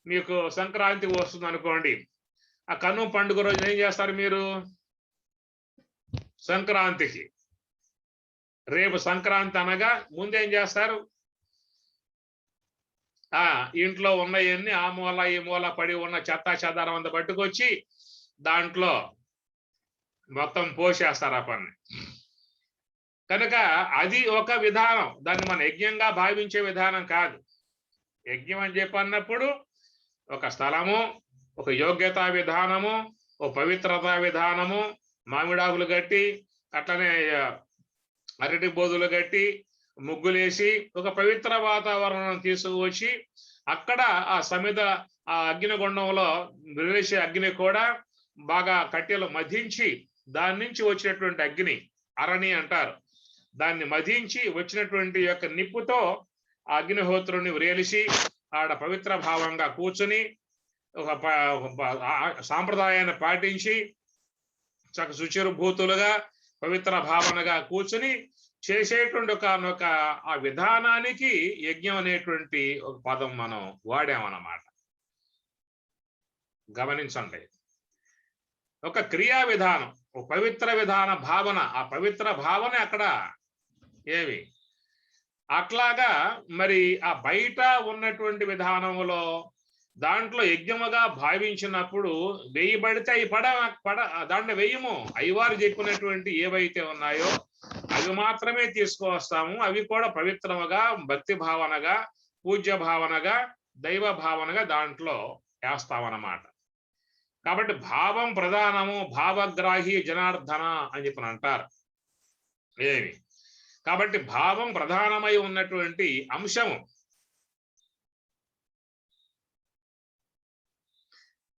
S1: మీకు సంక్రాంతి వస్తుంది అనుకోండి, ఆ కనుమ పండుగ రోజున ఏం చేస్తారు మీరు? సంక్రాంతికి, రేపు సంక్రాంతి అనగా ముందేం చేస్తారు? ఇంట్లో ఉన్నవన్నీ ఆ మూల ఈ మూల పడి ఉన్న చెత్తా చెదారం అంతా పట్టుకొచ్చి దాంట్లో మొత్తం పోసేస్తారు ఆ పని. కనుక అది ఒక విధానం, దాన్ని మనం యజ్ఞంగా భావించే విధానం కాదు. యజ్ఞం అని చెప్పి అన్నప్పుడు ఒక స్థలము, ఒక యోగ్యతా విధానము, ఒక పవిత్రతా విధానము, మామిడాకులు కట్టి అట్లనే అరటి బోధులు కట్టి ముగ్గులేసి ఒక పవిత్ర వాతావరణం తీసుకువచ్చి అక్కడ ఆ సమిద ఆ అగ్నిగుండంలో విరేసే అగ్ని కూడా బాగా కట్టెలు మధించి దాని నుంచి వచ్చినటువంటి అగ్ని అరణి అంటారు. దాన్ని మధించి వచ్చినటువంటి యొక్క నిప్పుతో ఆ అగ్నిహోత్రుని వ్రేలిసి ఆడ పవిత్ర భావంగా కూర్చుని ఒక సాంప్రదాయాన్ని పాటించి చక్క శుచిర్భూతులుగా పవిత్ర భావనగా కూర్చుని చేసేటువంటి ఒక ఆ విధానానికి యజ్ఞం అనేటువంటి ఒక పదం మనం వాడామన్నమాట. గమనించండి, ఒక క్రియా విధానం, ఒక పవిత్ర విధాన భావన, ఆ పవిత్ర భావన అక్కడ ఏమి అట్లాగా మరి ఆ బయట ఉన్నటువంటి విధానంలో దాంట్లో యజ్ఞముగా భావించినప్పుడు వేయబడితే అవి దాంట్లో వేయము. అయ్యవారు చెప్పినటువంటి ఏవైతే ఉన్నాయో అవి మాత్రమే తీసుకువస్తాము. అవి కూడా పవిత్రముగా, భక్తి భావనగా, పూజ్య భావనగా, దైవ భావనగా దాంట్లో వేస్తామన్నమాట. కాబట్టి భావం ప్రధానము, భావగ్రాహి జనార్దన అని చెప్పి అంటారు. ఏమి కాబట్టి భావం ప్రధానమై ఉన్నటువంటి అంశము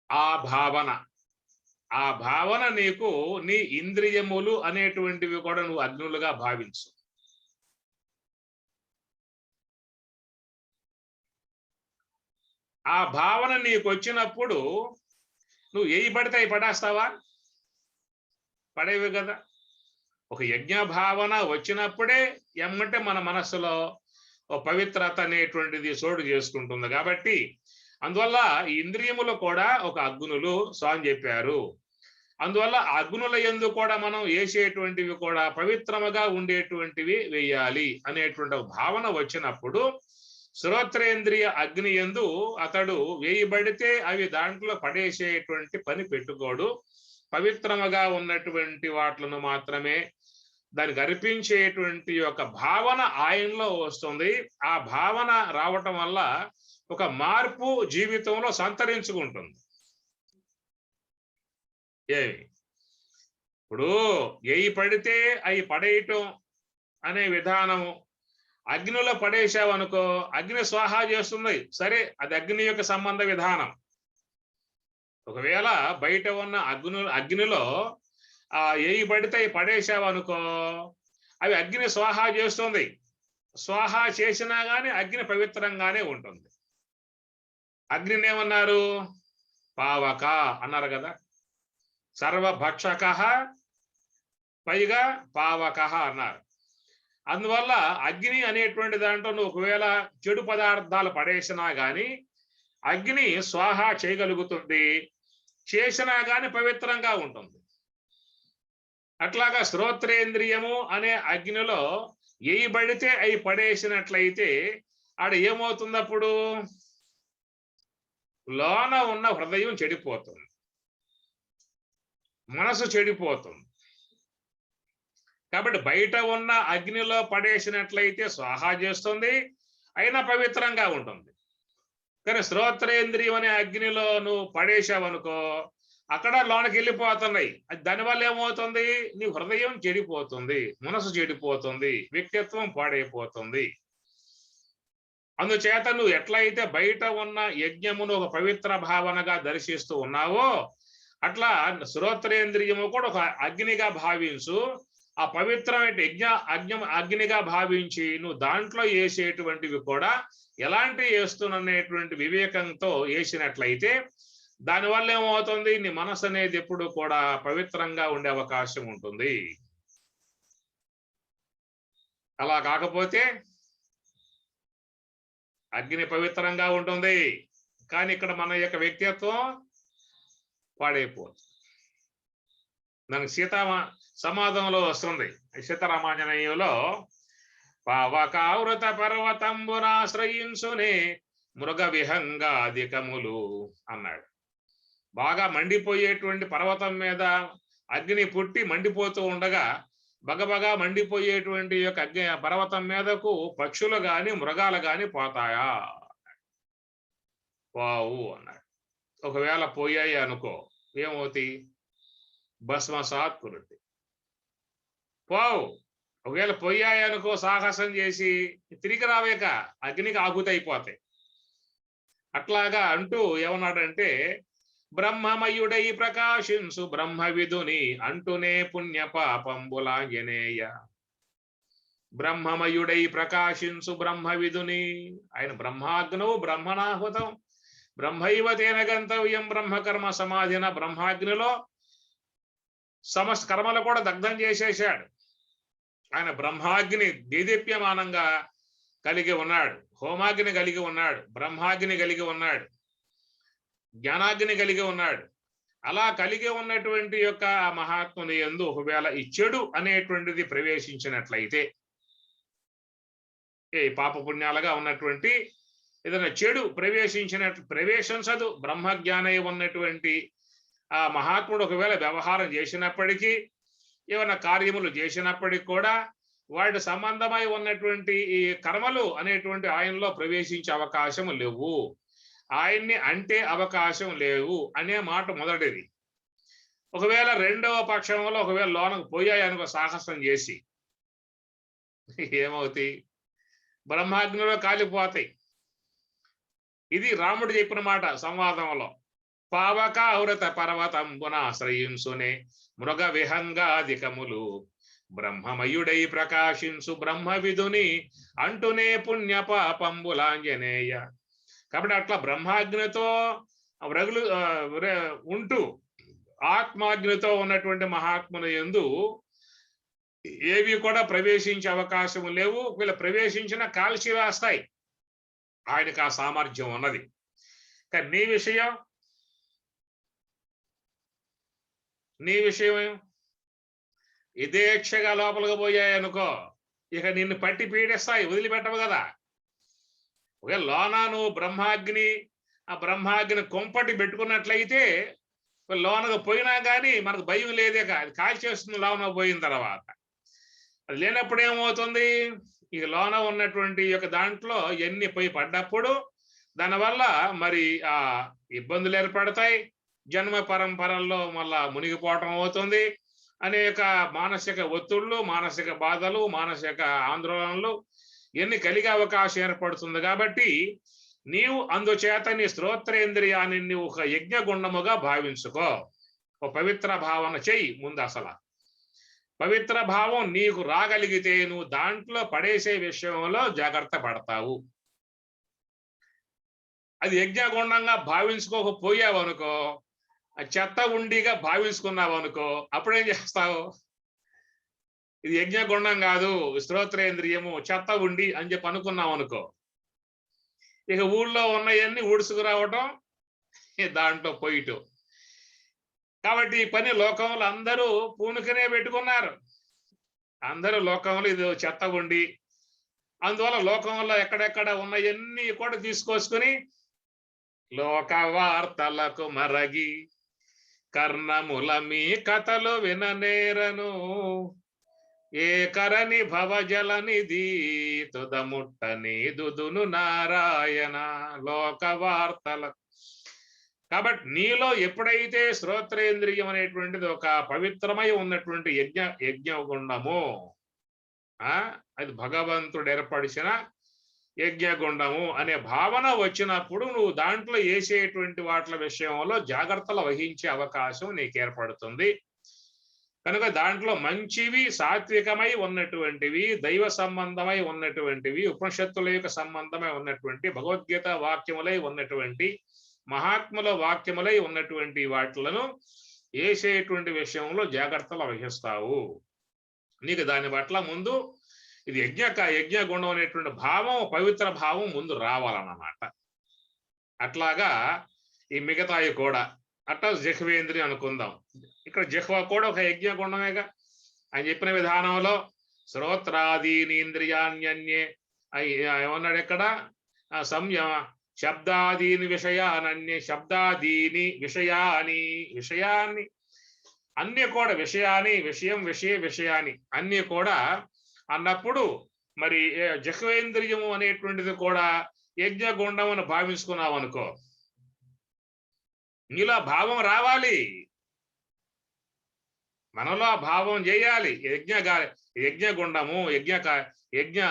S1: ఆ భావన నీకు నీ ఇంద్రియములు అనేటువంటివి కూడా నువ్వు అగ్నులుగా భావించు. ఆ భావన నీకు వచ్చినప్పుడు నువ్వు ఏవి పడితే అవి పడేస్తావా? పడేవి కదా. ఒక యజ్ఞ భావన వచ్చినప్పుడే ఏమంటే మన మనస్సులో ఒక పవిత్రత అనేటువంటిది చోటు చేసుకుంటుంది. కాబట్టి అందువల్ల ఈ ఇంద్రియములు కూడా ఒక అగ్నులు స్వామి చెప్పారు. అందువల్ల అగ్నుల యందు కూడా మనం వేసేటువంటివి కూడా పవిత్రముగా ఉండేటువంటివి వేయాలి అనేటువంటి భావన వచ్చినప్పుడు శ్రోత్రేంద్రియ అగ్ని యందు అతడు వేయబడితే అవి దాంట్లో పడేసేటువంటి పని పెట్టుకోడు. పవిత్రముగా ఉన్నటువంటి వాట్లను మాత్రమే దానికి అర్పించేటువంటి ఒక భావన ఆయనలో వస్తుంది. ఆ భావన రావటం వల్ల ఒక మార్పు జీవితంలో సంతరించుకుంటుంది. ఇప్పుడు ఏవి పడితే అవి పడేయటం అనే విధానము అగ్నిలో పడేసావనుకో అగ్ని స్వాహా చేస్తుంది. సరే, అది అగ్ని యొక్క సంబంధ విధానం. ఒకవేళ బయట ఉన్న అగ్నిలో ఏవి పడితే అవి పడేసావనుకో అవి అగ్ని స్వాహా చేస్తుంది. స్వాహా చేసినా కానీ అగ్ని పవిత్రంగానే ఉంటుంది. అగ్నిని ఏమన్నారు? పావక అన్నారు కదా. సర్వభక్షక పైగా పావక అన్నారు. అందువల్ల అగ్ని అనేటువంటి దాంట్లో నువ్వు ఒకవేళ చెడు పదార్థాలు పడేసినా కానీ అగ్ని స్వాహా చేయగలుగుతుంది, చేసినా కానీ పవిత్రంగా ఉంటుంది. అట్లాగా శ్రోత్రేంద్రియము అనే అగ్నిలో ఏవి పడితే అవి పడేసినట్లయితే ఆడ ఏమవుతుంది? అప్పుడు లోన ఉన్న హృదయం చెడిపోతుంది, మనసు చెడిపోతుంది. కాబట్టి బయట ఉన్న అగ్నిలో పడేసినట్లయితే స్వాహా చేస్తుంది, అయినా పవిత్రంగా ఉంటుంది. కానీ శ్రోత్రేంద్రియం అనే అగ్నిలో నువ్వు పడేసావనుకో అక్కడ లోనకి వెళ్ళిపోతున్నాయి. దానివల్ల ఏమవుతుంది? నీ హృదయం చెడిపోతుంది, మనసు చెడిపోతుంది, వ్యక్తిత్వం పాడైపోతుంది. అందుచేత నువ్వు ఎట్లయితే బయట ఉన్న యజ్ఞమును ఒక పవిత్ర భావనగా దర్శిస్తూ ఉన్నావో అట్లా శ్రోత్రేంద్రియము కూడా ఒక అగ్నిగా భావించు. ఆ పవిత్రమైన అగ్నిగా భావించి నువ్వు దాంట్లో వేసేటువంటివి కూడా ఎలాంటి వేస్తున్నటువంటి వివేకంతో వేసినట్లయితే దానివల్ల ఏమవుతుంది? నీ మనసు అనేది ఎప్పుడు కూడా పవిత్రంగా ఉండే అవకాశం ఉంటుంది. అలా కాకపోతే అగ్ని పవిత్రంగా ఉంటుంది, కానీ ఇక్కడ మన యొక్క వ్యక్తిత్వం పాడైపోతుంది. దానికి సమాధంలో వస్తుంది సీతారామాంజనేయంలో, పావకావృత పర్వతంబునాశ్రయించునే మృగ విహంగాధికములు అన్నాడు. బాగా మండిపోయేటువంటి పర్వతం మీద అగ్ని పుట్టి మండిపోతూ ఉండగా బగబగా మండిపోయేటువంటి యొక్క అగ్ని పర్వతం మీదకు పక్షులు గాని మృగాలు గాని పోతాయా? వావు అన్నాడు. ఒకవేళ పోయాయి అనుకో, ఏమవుతాయి? భస్మసాత్ కురుతి. పోవు. ఒకవేళ పోయాయి అనుకో, సాహసం చేసి తిరిగి రావేక అగ్నికి ఆహుతైపోతాయి. అట్లాగా అంటూ ఏమన్నాడంటే, బ్రహ్మమయుడై ప్రకాశించు బ్రహ్మ విధుని అంటూనే పుణ్య పాపంబులాంజనేయ. బ్రహ్మమయుడై ప్రకాశించు బ్రహ్మ విధుని, ఆయన బ్రహ్మాగ్నవు బ్రహ్మణాహుతం బ్రహ్మైవ తేన గంతవ్యం బ్రహ్మకర్మ సమాధిన. బ్రహ్మాగ్నిలో సమస్త కర్మలు కూడా దగ్ధం చేసేసాడు. ఆయన బ్రహ్మాగ్ని దేదీప్యమానంగా కలిగి ఉన్నాడు, హోమాగ్ని కలిగి ఉన్నాడు, బ్రహ్మాగ్ని కలిగి ఉన్నాడు, జ్ఞానాగ్ని కలిగి ఉన్నాడు. అలా కలిగి ఉన్నటువంటి యొక్క ఆ మహాత్ముని యందు ఒకవేళ ఈ చెడు అనేటువంటిది ప్రవేశించినట్లయితే, ఏ పాపపుణ్యాలుగా ఉన్నటువంటి ఏదైనా చెడు ప్రవేశించదు. బ్రహ్మజ్ఞానై ఉన్నటువంటి ఆ మహాత్ముడు ఒకవేళ వ్యవహారం చేసినప్పటికీ, ఏమైనా కార్యములు చేసినప్పటికీ కూడా వాటి సంబంధమై ఉన్నటువంటి ఈ కర్మలు అనేటువంటి ఆయనలో ప్రవేశించే అవకాశం లేవు, ఆయన్ని అంటే అవకాశం లేవు అనే మాట మొదటిది. ఒకవేళ రెండవ పక్షంలో ఒకవేళ లోనకు పోయాయి అనుకో, సాహసం చేసి ఏమవుతాయి? బ్రహ్మాగ్నిలో కాలిపోతాయి. ఇది రాముడు చెప్పిన మాట సంవాదంలో. పావక ఔరత పర్వతంబునాశ్రయించునే మృగ విహంగాధికములు బ్రహ్మమయుడై ప్రకాశించు బ్రహ్మ విధుని అంటూనే పుణ్య పాపంబులాంజనేయ. కాబట్టి అట్లా బ్రహ్మాగ్నితో రగులు ఉంటూ ఆత్మాగ్నితో ఉన్నటువంటి మహాత్ముల యందు ఏవి కూడా ప్రవేశించే అవకాశం లేవు. వీళ్ళు ప్రవేశించిన కాల్చి వేస్తాయి. ఆయనకు ఆ సామర్థ్యం ఉన్నది. కానీ నీ విషయం యథేచ్ఛగా లోపలికి పోయాయి అనుకో, ఇక నిన్ను పట్టి పీడిస్తాయి, వదిలిపెట్టవు కదా. ఒకవేళ లోన నువ్వు ఆ బ్రహ్మాగ్ని కొంపటి పెట్టుకున్నట్లయితే లోనకు పోయినా కానీ మనకు భయం లేదే, అది కాల్చేస్తుంది లోన పోయిన తర్వాత. అది లేనప్పుడు ఏమవుతుంది? ఈ లోన ఉన్నటువంటి యొక్క దాంట్లో ఎన్ని పోయి పడ్డప్పుడు దానివల్ల మరి ఆ ఇబ్బందులు ఏర్పడతాయి. జన్మ పరంపరల్లో మళ్ళా మునిగిపోవటం అవుతుంది. అనేక మానసిక ఒత్తిళ్లు, మానసిక బాధలు, మానసిక ఆందోళనలు ఎన్ని కలిగే అవకాశం ఏర్పడుతుంది. కాబట్టి నీవు అందుచేత నీ శ్రోత్రేంద్రియాన్ని నువ్వు ఒక యజ్ఞగుండముగా భావించుకో. ఒక పవిత్ర భావన చెయ్యి ముందు. అసలు పవిత్ర భావం నీకు రాగలిగితే నువ్వు దాంట్లో పడేసే విషయంలో జాగ్రత్త పడతావు. అది యజ్ఞగుండంగా భావించుకోకపోయావు అనుకో, చెత్త ఉండిగా భావించుకున్నావు అనుకో, అప్పుడేం చేస్తావు? ఇది యజ్ఞగుండం కాదు, శ్రోత్రేంద్రియము చెత్త ఉండి అని చెప్పి అనుకున్నావు అనుకో, ఇక ఊళ్ళో ఉన్నవన్నీ ఊడ్చుకురావటం, దాంట్లో పోయిటం. కాబట్టి ఈ పని లోకంలో అందరూ పూనుకనే పెట్టుకున్నారు. అందరూ లోకంలో ఇది చెత్త ఉండి, అందువల్ల లోకంలో ఎక్కడెక్కడ ఉన్నవన్నీ కూడా తీసుకొచ్చుకొని లోక వార్తలకు మరగి కర్ణముల మీ కథలు విననేరను ఏ కరణి భవజలనిధి తుదముట్టని దుదును నారాయణ. లోక వార్తలకు. కాబట్టి నీలో ఎప్పుడైతే శ్రోత్రేంద్రియం అనేటువంటిది ఒక పవిత్రమై ఉన్నటువంటి యజ్ఞగుండము, అది భగవంతుడు ఏర్పరిచిన యజ్ఞగుండము అనే భావన వచ్చినప్పుడు నువ్వు దాంట్లో వేసేటువంటి వాటి విషయంలో జాగ్రత్తలు వహించే అవకాశం నీకు ఏర్పడుతుంది. కనుక దాంట్లో మంచివి, సాత్వికమై ఉన్నటువంటివి, దైవ సంబంధమై ఉన్నటువంటివి, ఉపనిషత్తుల యొక్క సంబంధమై ఉన్నటువంటి, భగవద్గీత వాక్యములై ఉన్నటువంటి, మహాత్ముల వాక్యములై ఉన్నటువంటి వాటిలను వేసేటువంటి విషయంలో జాగ్రత్తలు వహిస్తావు. నీకు దాని పట్ల ముందు ఇది యజ్ఞగుండం అనేటువంటి భావం, పవిత్ర భావం ముందు రావాలన్నమాట. అట్లాగా ఈ మిగతాయి కూడా అట్లా జిహ్వేంద్రియం అనుకుందాం. ఇక్కడ జిహ్వ కూడా ఒక యజ్ఞగుండమేగా. ఆయన చెప్పిన విధానంలో శ్రోత్రాదీని ఇంద్రియాన్యన్యే ఏమన్నాడు ఇక్కడ? సంయమ శబ్దాదీని విషయానన్య శబ్దాదీని విషయాన్ని అన్ని కూడా విషయాన్ని అన్ని కూడా అన్నప్పుడు మరి జిహ్వేంద్రియము అనేటువంటిది కూడా యజ్ఞగుండం అని భావించుకున్నాం అనుకో, నీలో భావం రావాలి, మనలో ఆ భావం చేయాలి. యజ్ఞగుండము యజ్ఞ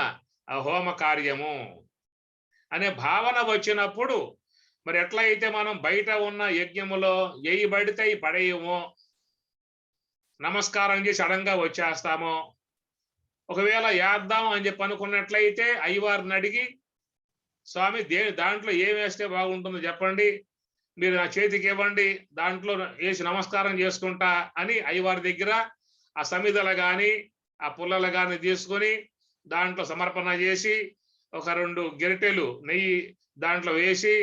S1: హోమ కార్యము అనే భావన వచ్చినప్పుడు మరి ఎట్లయితే మనం బయట ఉన్న యజ్ఞములో ఎయి పడితే పడేయమో, నమస్కారం చేసి సడన్గా వచ్చేస్తామో, ఒకవేళ వేద్దాం అని చెప్పి అనుకున్నట్లయితే అయ్యవారిని అడిగి, స్వామి దాంట్లో ఏం వేస్తే బాగుంటుందో చెప్పండి, మీరు నా చేతికి ఇవ్వండి, దాంట్లో వేసి నమస్కారం చేసుకుంటా అని అయ్యవారి దగ్గర ఆ సమిధలు కానీ ఆ పుల్లలు కానీ తీసుకొని దాంట్లో సమర్పణ చేసి ఒక 2 గరిటెలు నెయ్యి దాంట్లో వేసి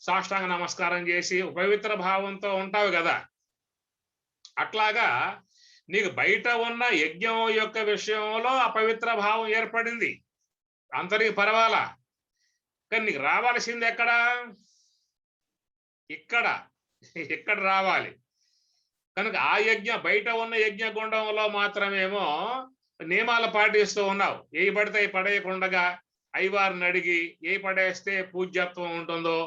S1: సాష్టాంగ నమస్కారం చేసి పవిత్ర భావంతో ఉంటావు కదా. అట్లాగా నీకు బయట ఉన్న యజ్ఞం యొక్క విషయంలో అపవిత్ర భావం ఏర్పడింది, అందరికి పర్వాలా, కానీ నీకు రావాల్సింది ఇక్కడ రావాలి. కనుక ఆ బయట ఉన్న యజ్ఞగుండంలో మాత్రమేమో నియమాలు పాటిస్తూ ఉన్నావు. ఏ పడితే పడేయకుండా అయ్యవారిని అడిగి ఏ పడేస్తే పూజ్యత్వం ఉంటుందో,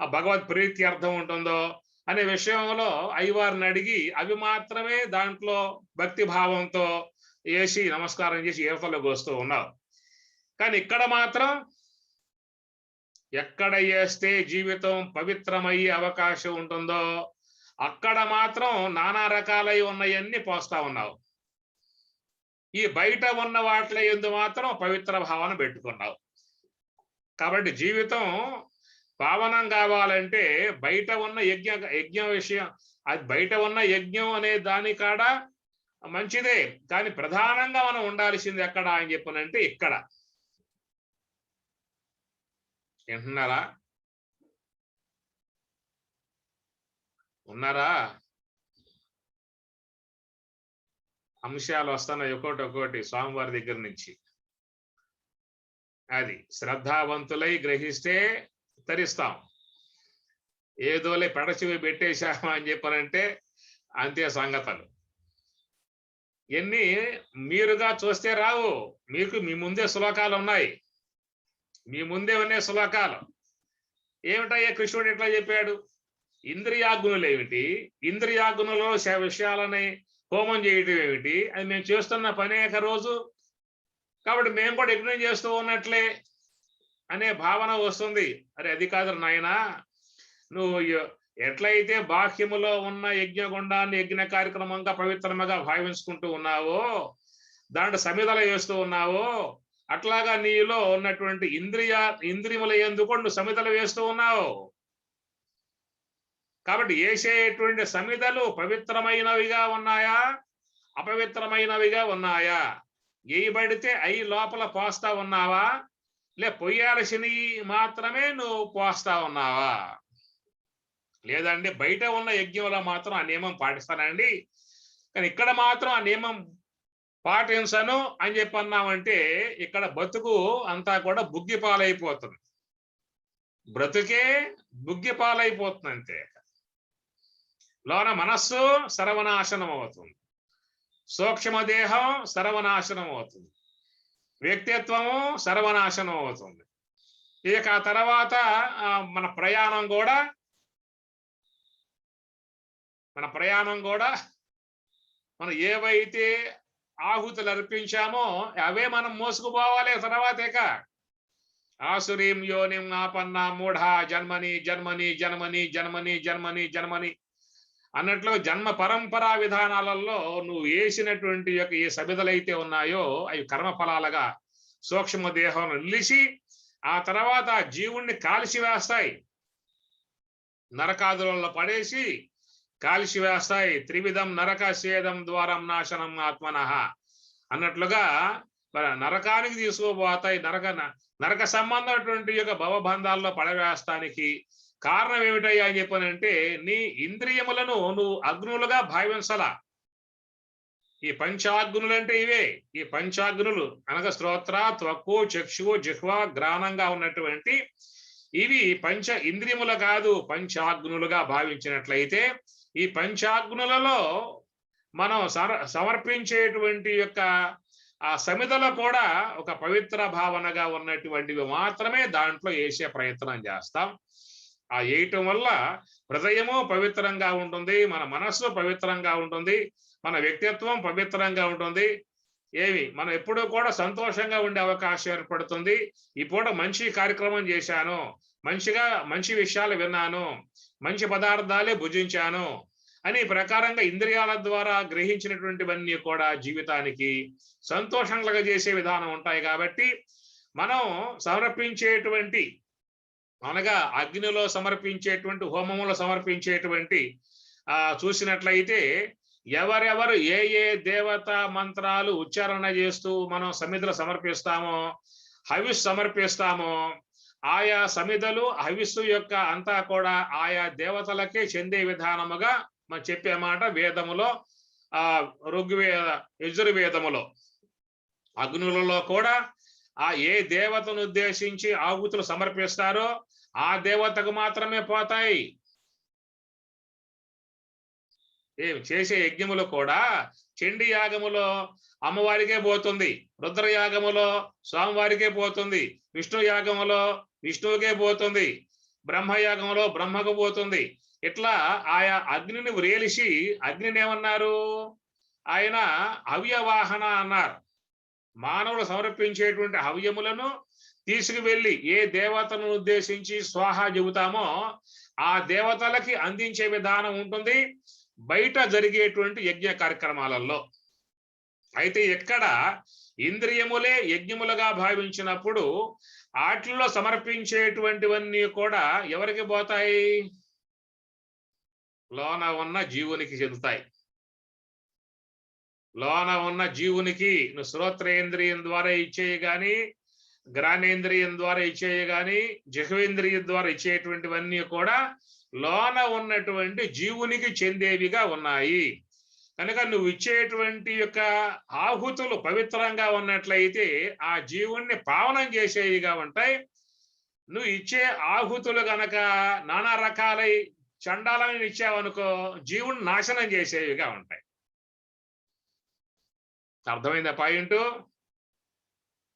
S1: ఆ భగవత్ ప్రీతి అర్థం ఉంటుందో అనే విషయంలో అయ్యవారిని అడిగి అవి మాత్రమే దాంట్లో భక్తి భావంతో వేసి నమస్కారం చేసి ఏవతలోకి వస్తూ ఉన్నావు. కానీ ఇక్కడ మాత్రం ఎక్కడ వేస్తే జీవితం పవిత్రమయ్యే అవకాశం ఉంటుందో అక్కడ మాత్రం నానా రకాలై ఉన్నవన్నీ పోస్తా ఉన్నావు. ఈ బయట ఉన్న వాటిలో ఎందు మాత్రం పవిత్ర భావన పెట్టుకున్నావు. కాబట్టి జీవితం పావనం కావాలంటే బయట ఉన్న యజ్ఞ విషయం, అది బయట ఉన్న యజ్ఞం అనే దాని కాడ మంచిదే, కానీ ప్రధానంగా మనం ఉండాల్సింది ఎక్కడ అని చెప్పనంటే ఇక్కడ. వింటున్నారా? ఉన్నారా? అంశాలు వస్తున్నాయి ఒక్కోటి స్వామివారి దగ్గర నుంచి. అది శ్రద్ధావంతులై గ్రహిస్తే తరిస్తాం. ఏదోలే పెడచివి పెట్టేశామా అని చెప్పనంటే అంతే సంగతులు. ఎన్ని మీరుగా చూస్తే రావు. మీకు మీ ముందే శ్లోకాలు ఉన్నాయి, మీ ముందే ఉన్నాయి శ్లోకాలు. ఏమిటయ్యా కృష్ణుడు ఎట్లా చెప్పాడు? ఇంద్రియాగ్నులు ఏమిటి, ఇంద్రియాగ్నులలో విషయాలని హోమం చేయటం ఏమిటి, అది మేము చేస్తున్న పనేక రోజు, కాబట్టి మేము కూడా యజ్ఞం చేస్తూ ఉన్నట్లే అనే భావన వస్తుంది. అరే అది కాదు నాయనా, నువ్వు ఎట్లయితే బాహ్యములో ఉన్న యజ్ఞగుండాన్ని యజ్ఞ కార్యక్రమంగా పవిత్రముగా భావించుకుంటూ ఉన్నావో, దాంట్లో సమిధలు వేస్తూ ఉన్నావో, అట్లాగా నీలో ఉన్నటువంటి ఇంద్రియముల యందు కూడా నువ్వు సమిధలు వేస్తూ ఉన్నావు. కాబట్టి వేసేటువంటి సమిధలు పవిత్రమైనవిగా ఉన్నాయా, అపవిత్రమైనవిగా ఉన్నాయా? వేయబడితే అయి లోపల పోస్తా ఉన్నావా, లే పొయ్యాల్సినవి మాత్రమే నువ్వు పోస్తా ఉన్నావా? లేదండి బయట ఉన్న యజ్ఞంలో మాత్రం ఆ నియమం పాటిస్తానండి, కానీ ఇక్కడ మాత్రం ఆ నియమం పాటించను అని చెప్పి అన్నామంటే ఇక్కడ బతుకు అంతా కూడా బుగ్గి పాలైపోతుంది. బ్రతుకే బుగ్గి పాలైపోతుంది అంతే. లోన మనస్సు సర్వనాశనం అవుతుంది, సూక్ష్మదేహం సర్వనాశనం అవుతుంది, వ్యక్తిత్వము సర్వనాశనం అవుతుంది. ఇక ఆ తర్వాత మన ప్రయాణం కూడా మనం ఏవైతే ఆహుతులు అర్పించామో అవే మనం మోసుకుపోవాలి. తర్వాత ఇక ఆసురీం యోనిం ఆపన్న మూఢ జన్మని జన్మని జన్మని జన్మని జన్మని జన్మని అన్నట్లు జన్మ పరంపరా విధానాలలో నువ్వు వేసినటువంటి యొక్క ఏ సమిధలైతే ఉన్నాయో అవి కర్మఫలాలుగా సూక్ష్మ దేహం నిలిచి ఆ తర్వాత జీవుణ్ణి కాల్చివేస్తాయి, నరకాదులలో పడేసి కాల్చివేస్తాయి. త్రివిధం నరక సేదం ద్వారం నాశనం ఆత్మనః అన్నట్లుగా నరకానికి తీసుకుపోతాయి. నరక సంబంధమైనటువంటి యొక్క భవబంధాల్లో పడవేస్తానికి కారణం ఏమిటయ్యా అని చెప్పానంటే నీ ఇంద్రియములను నువ్వు అగ్నులుగా భావించాలా. ఈ పంచాగ్నులు అంటే ఇవే. ఈ పంచాగ్నులు అనగా శ్రోత్ర, త్వక్కు, చక్షు, జిహ్వ, గ్రాణంగా ఉన్నటువంటి ఇవి పంచ ఇంద్రియములు కాదు, పంచాగ్నులుగా భావించినట్లయితే ఈ పంచాగ్నులలో మనం సమర్పించేటువంటి యొక్క ఆ సమిధలో కూడా ఒక పవిత్ర భావనగా ఉన్నటువంటివి మాత్రమే దాంట్లో వేసే ప్రయత్నం చేస్తాం. ఆ వేయటం వల్ల హృదయము పవిత్రంగా ఉంటుంది, మన మనస్సు పవిత్రంగా ఉంటుంది, మన వ్యక్తిత్వం పవిత్రంగా ఉంటుంది. మనం ఎప్పుడూ కూడా సంతోషంగా ఉండే అవకాశం ఏర్పడుతుంది. ఈ పూట మంచి కార్యక్రమం చేశాను, మంచి విషయాలు విన్నాను, మంచి పదార్థాలే భుజించాను అని ప్రకారంగా ఇంద్రియాల ద్వారా గ్రహించినటువంటివన్నీ కూడా జీవితానికి సంతోషంగా చేసే విధానం ఉంటాయి. కాబట్టి మనం సమర్పించేటువంటి అనగా అగ్నిలో సమర్పించేటువంటి, హోమములో సమర్పించేటువంటి చూసినట్లయితే ఎవరెవరు ఏ ఏ దేవతా మంత్రాలు ఉచ్చారణ చేస్తూ మనం సమిధలు సమర్పిస్తామో, హవిస్సు సమర్పిస్తామో, ఆయా సమిధలు హవిస్సు యొక్క అంతా కూడా ఆయా దేవతలకే చెందే విధానముగా మనం చెప్పే మాట వేదములో, ఋగ్వేద యజుర్వేదములో. అగ్నులలో కూడా ఏ దేవతను ఉద్దేశించి ఆహుతులు సమర్పిస్తారో ఆ దేవతకు మాత్రమే పోతాయి. చేసే యజ్ఞములు కూడా చండీ యాగములో అమ్మవారికే పోతుంది, రుద్రయాగములో స్వామివారికే పోతుంది, విష్ణు యాగములో విష్ణువుకే పోతుంది, బ్రహ్మయాగంలో బ్రహ్మకు పోతుంది. ఇట్లా ఆయా అగ్నిని వ్రేలిసి, అగ్నిని ఏమన్నారు ఆయన హవ్యవాహన అన్నారు. మానవులు సమర్పించేటువంటి హవ్యములను తీసుకువెళ్ళి ఏ దేవతను ఉద్దేశించి స్వాహ చెబుతామో ఆ దేవతలకి అందించే విధానం ఉంటుంది బయట జరిగేటువంటి యజ్ఞ కార్యక్రమాలలో. అయితే ఎక్కడ ఇంద్రియములే యజ్ఞములుగా భావించినప్పుడు వాటిల్లో సమర్పించేటువంటివన్నీ కూడా ఎవరికి పోతాయి? లోన ఉన్న జీవునికి చెందుతాయి. లోన ఉన్న జీవునికి నువ్వు శ్రోత్రేంద్రియం ద్వారా ఇచ్చేయి కానీ, గ్రాణేంద్రియం ద్వారా ఇచ్చేయి కానీ, జిహ్వేంద్రియం ద్వారా ఇచ్చేటువంటివన్నీ కూడా లోన ఉన్నటువంటి జీవునికి చెందేవిగా ఉన్నాయి. కనుక నువ్వు ఇచ్చేటువంటి యొక్క ఆహుతులు పవిత్రంగా ఉన్నట్లయితే ఆ జీవుణ్ణి పావనం చేసేవిగా ఉంటాయి. నువ్వు ఇచ్చే ఆహుతులు గనక నానా రకాలై చండాలని ఇచ్చావనుకో జీవుని నాశనం చేసేవిగా ఉంటాయి. అర్థమైందా పాయింట్?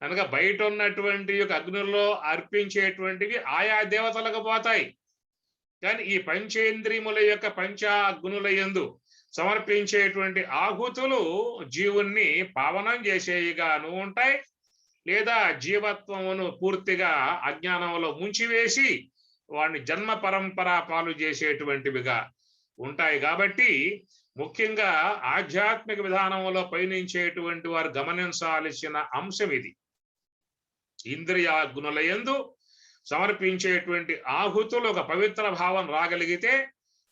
S1: కనుక బయట ఉన్నటువంటి యొక్క అగ్నుల్లో అర్పించేటువంటివి ఆయా దేవతలకు పోతాయి. కానీ ఈ పంచేంద్రియముల యొక్క పంచాగ్నుల యందు సమర్పించేటువంటి ఆహుతులు జీవుణ్ణి పావనం చేసేవిగాను ఉంటాయి, లేదా జీవత్వమును పూర్తిగా అజ్ఞానంలో ముంచివేసి వాడిని జన్మ పరంపర పాలు చేసేటువంటివిగా ఉంటాయి. కాబట్టి ముఖ్యంగా ఆధ్యాత్మిక విధానంలో పయనించేటువంటి వారు గమనించాల్సిన అంశం ఇది. ఇంద్రియాగ్నుల యందు సమర్పించేటువంటి ఆహుతులు ఒక పవిత్ర భావం రాగలిగితే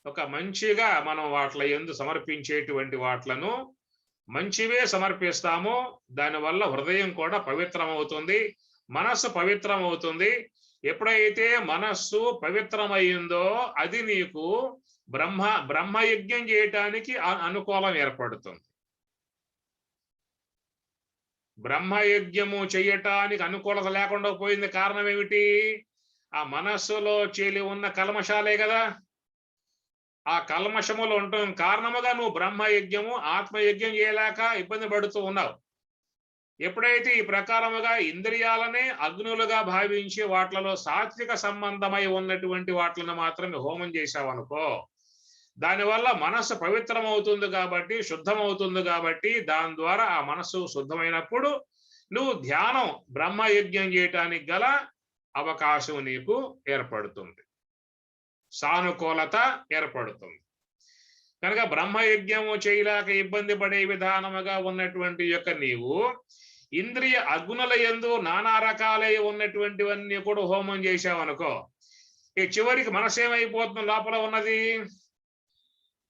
S1: ఒక మంచిగా మనం వాట్ల యందు సమర్పించేటువంటి వాట్లను మంచివే సమర్పిస్తాము. దానివల్ల హృదయం కూడా పవిత్రమవుతుంది, మనస్సు పవిత్రమవుతుంది. ఎప్పుడైతే మనస్సు పవిత్రమైందో అది నీకు బ్రహ్మయజ్ఞం చేయటానికి అనుకూలం ఏర్పడుతుంది. బ్రహ్మయజ్ఞము చేయటానికి అనుకూలత లేకుండా పోయింది. కారణం ఏమిటి? ఆ మనస్సులో చేలి ఉన్న కల్మషాలే కదా. ఆ కల్మషములు ఉండటం కారణముగా నువ్వు బ్రహ్మయజ్ఞము ఆత్మయజ్ఞం చేయలేక ఇబ్బంది పడుతూ ఉన్నావు. ఎప్పుడైతే ఈ ప్రకారముగా ఇంద్రియాలనే అగ్నులుగా భావించి వాట్లలో సాత్విక సంబంధమై ఉన్నటువంటి వాట్లను మాత్రమే హోమం చేశావనుకో, దానివల్ల మనస్సు పవిత్రమవుతుంది కాబట్టి, శుద్ధమవుతుంది కాబట్టి, దాని ద్వారా ఆ మనస్సు శుద్ధమైనప్పుడు నువ్వు ధ్యానం బ్రహ్మయజ్ఞం చేయటానికి గల అవకాశం నీకు ఏర్పడుతుంది, సానుకూలత ఏర్పడుతుంది. కనుక బ్రహ్మయజ్ఞము చేయలేక ఇబ్బంది పడే విధానముగా ఉన్నటువంటి యొక్క నీవు ఇంద్రియ అగ్నుల యందు నానా రకాలై ఉన్నటువంటివన్నీ కూడా హోమం చేశావనుకో, ఈ చివరికి మనసు ఏమైపోతుంది? లోపల ఉన్నది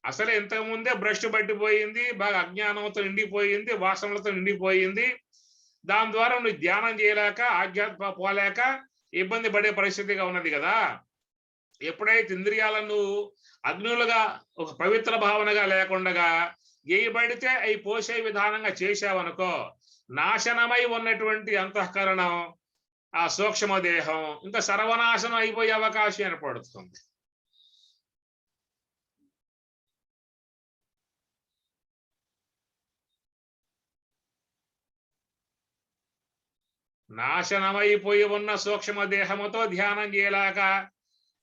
S1: అసలు ఇంతకుముందే భ్రష్టు పట్టిపోయింది, బాగా అజ్ఞానంతో నిండిపోయింది, వాసనలతో నిండిపోయింది. దాని ద్వారా నువ్వు ధ్యానం చేయలేక ఆధ్యాత్మ పోలేక ఇబ్బంది పడే పరిస్థితిగా ఉన్నది కదా. ఎప్పుడైతే ఇంద్రియాలను అగ్నులుగా ఒక పవిత్ర భావనగా లేకుండా ఏవి పడితే అవి పోసే విధానంగా చేశావనుకో, నాశనమై ఉన్నటువంటి అంతఃకరణం, ఆ సూక్ష్మ దేహం ఇంకా సర్వనాశనం అయిపోయే అవకాశం ఏర్పడుతుంది. నాశనమైపోయి ఉన్న సూక్ష్మ దేహముతో ధ్యానం చేయలేక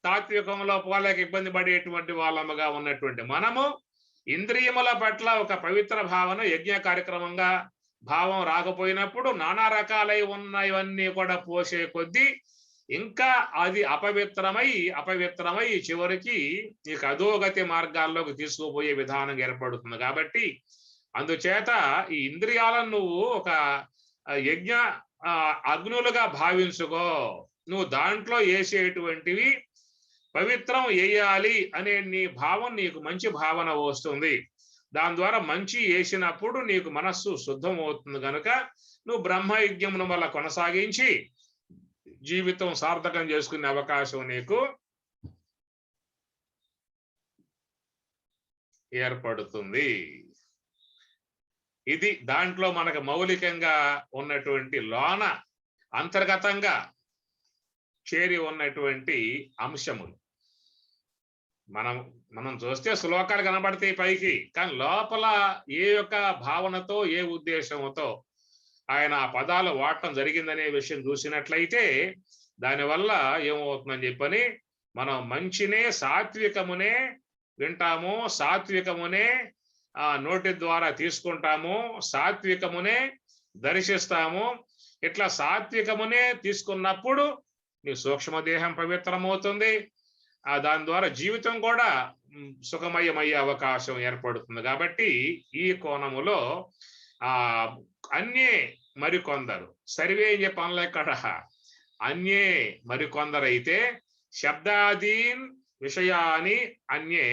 S1: తాత్వికంలో పోలేక ఇబ్బంది పడేటువంటి వాళ్ళముగా ఉన్నటువంటి మనము ఇంద్రియముల పట్ల ఒక పవిత్ర భావన యజ్ఞ కార్యక్రమంగా భావం రాకపోయినప్పుడు నానా రకాలై ఉన్నవన్నీ కూడా పోసే కొద్దీ ఇంకా అది అపవిత్రమై చివరికి ఇక అధోగతి మార్గాల్లోకి తీసుకుపోయే విధానం ఏర్పడుతుంది. కాబట్టి అందుచేత ఈ ఇంద్రియాలను నువ్వు ఒక యజ్ఞ అగ్నులుగా భావించుకో. నువ్వు దాంట్లో వేసేటువంటివి పవిత్రం వేయాలి అనే నీ భావం, నీకు మంచి భావన వస్తుంది. దాని ద్వారా మంచి వేసినప్పుడు నీకు మనస్సు శుద్ధం అవుతుంది కనుక నువ్వు బ్రహ్మయజ్ఞమును వల్ల కొనసాగించి జీవితం సార్థకం చేసుకునే అవకాశం నీకు ఏర్పడుతుంది. ఇది దాంట్లో మనకు మౌలికంగా ఉన్నటువంటి లోన అంతర్గతంగా చేరి ఉన్నటువంటి అంశములు. మనం చూస్తే శ్లోకాలు కనబడతాయి పైకి, కానీ లోపల ఏ యొక్క భావనతో ఏ ఉద్దేశంతో ఆయన ఆ పదాలు వాడటం జరిగిందనే విషయం చూసినట్లయితే దానివల్ల ఏమవుతుందని చెప్పని మనం మంచినే సాత్వికమునే వింటాము, సాత్వికమునే నోటి ద్వారా తీసుకుంటాము, సాత్వికమునే దర్శిస్తాము. ఇట్లా సాత్వికమునే తీసుకున్నప్పుడు నీ సూక్ష్మదేహం పవిత్రమవుతుంది. దాని ద్వారా జీవితం కూడా సుఖమయమయ్యే అవకాశం ఏర్పడుతుంది. కాబట్టి ఈ కోణములో అన్యే మరికొందరు, సర్వే అని చెప్పి అనలేక్కడ, అన్యే మరికొందరైతే శబ్దాదీన్ విషయాన్ని అన్యే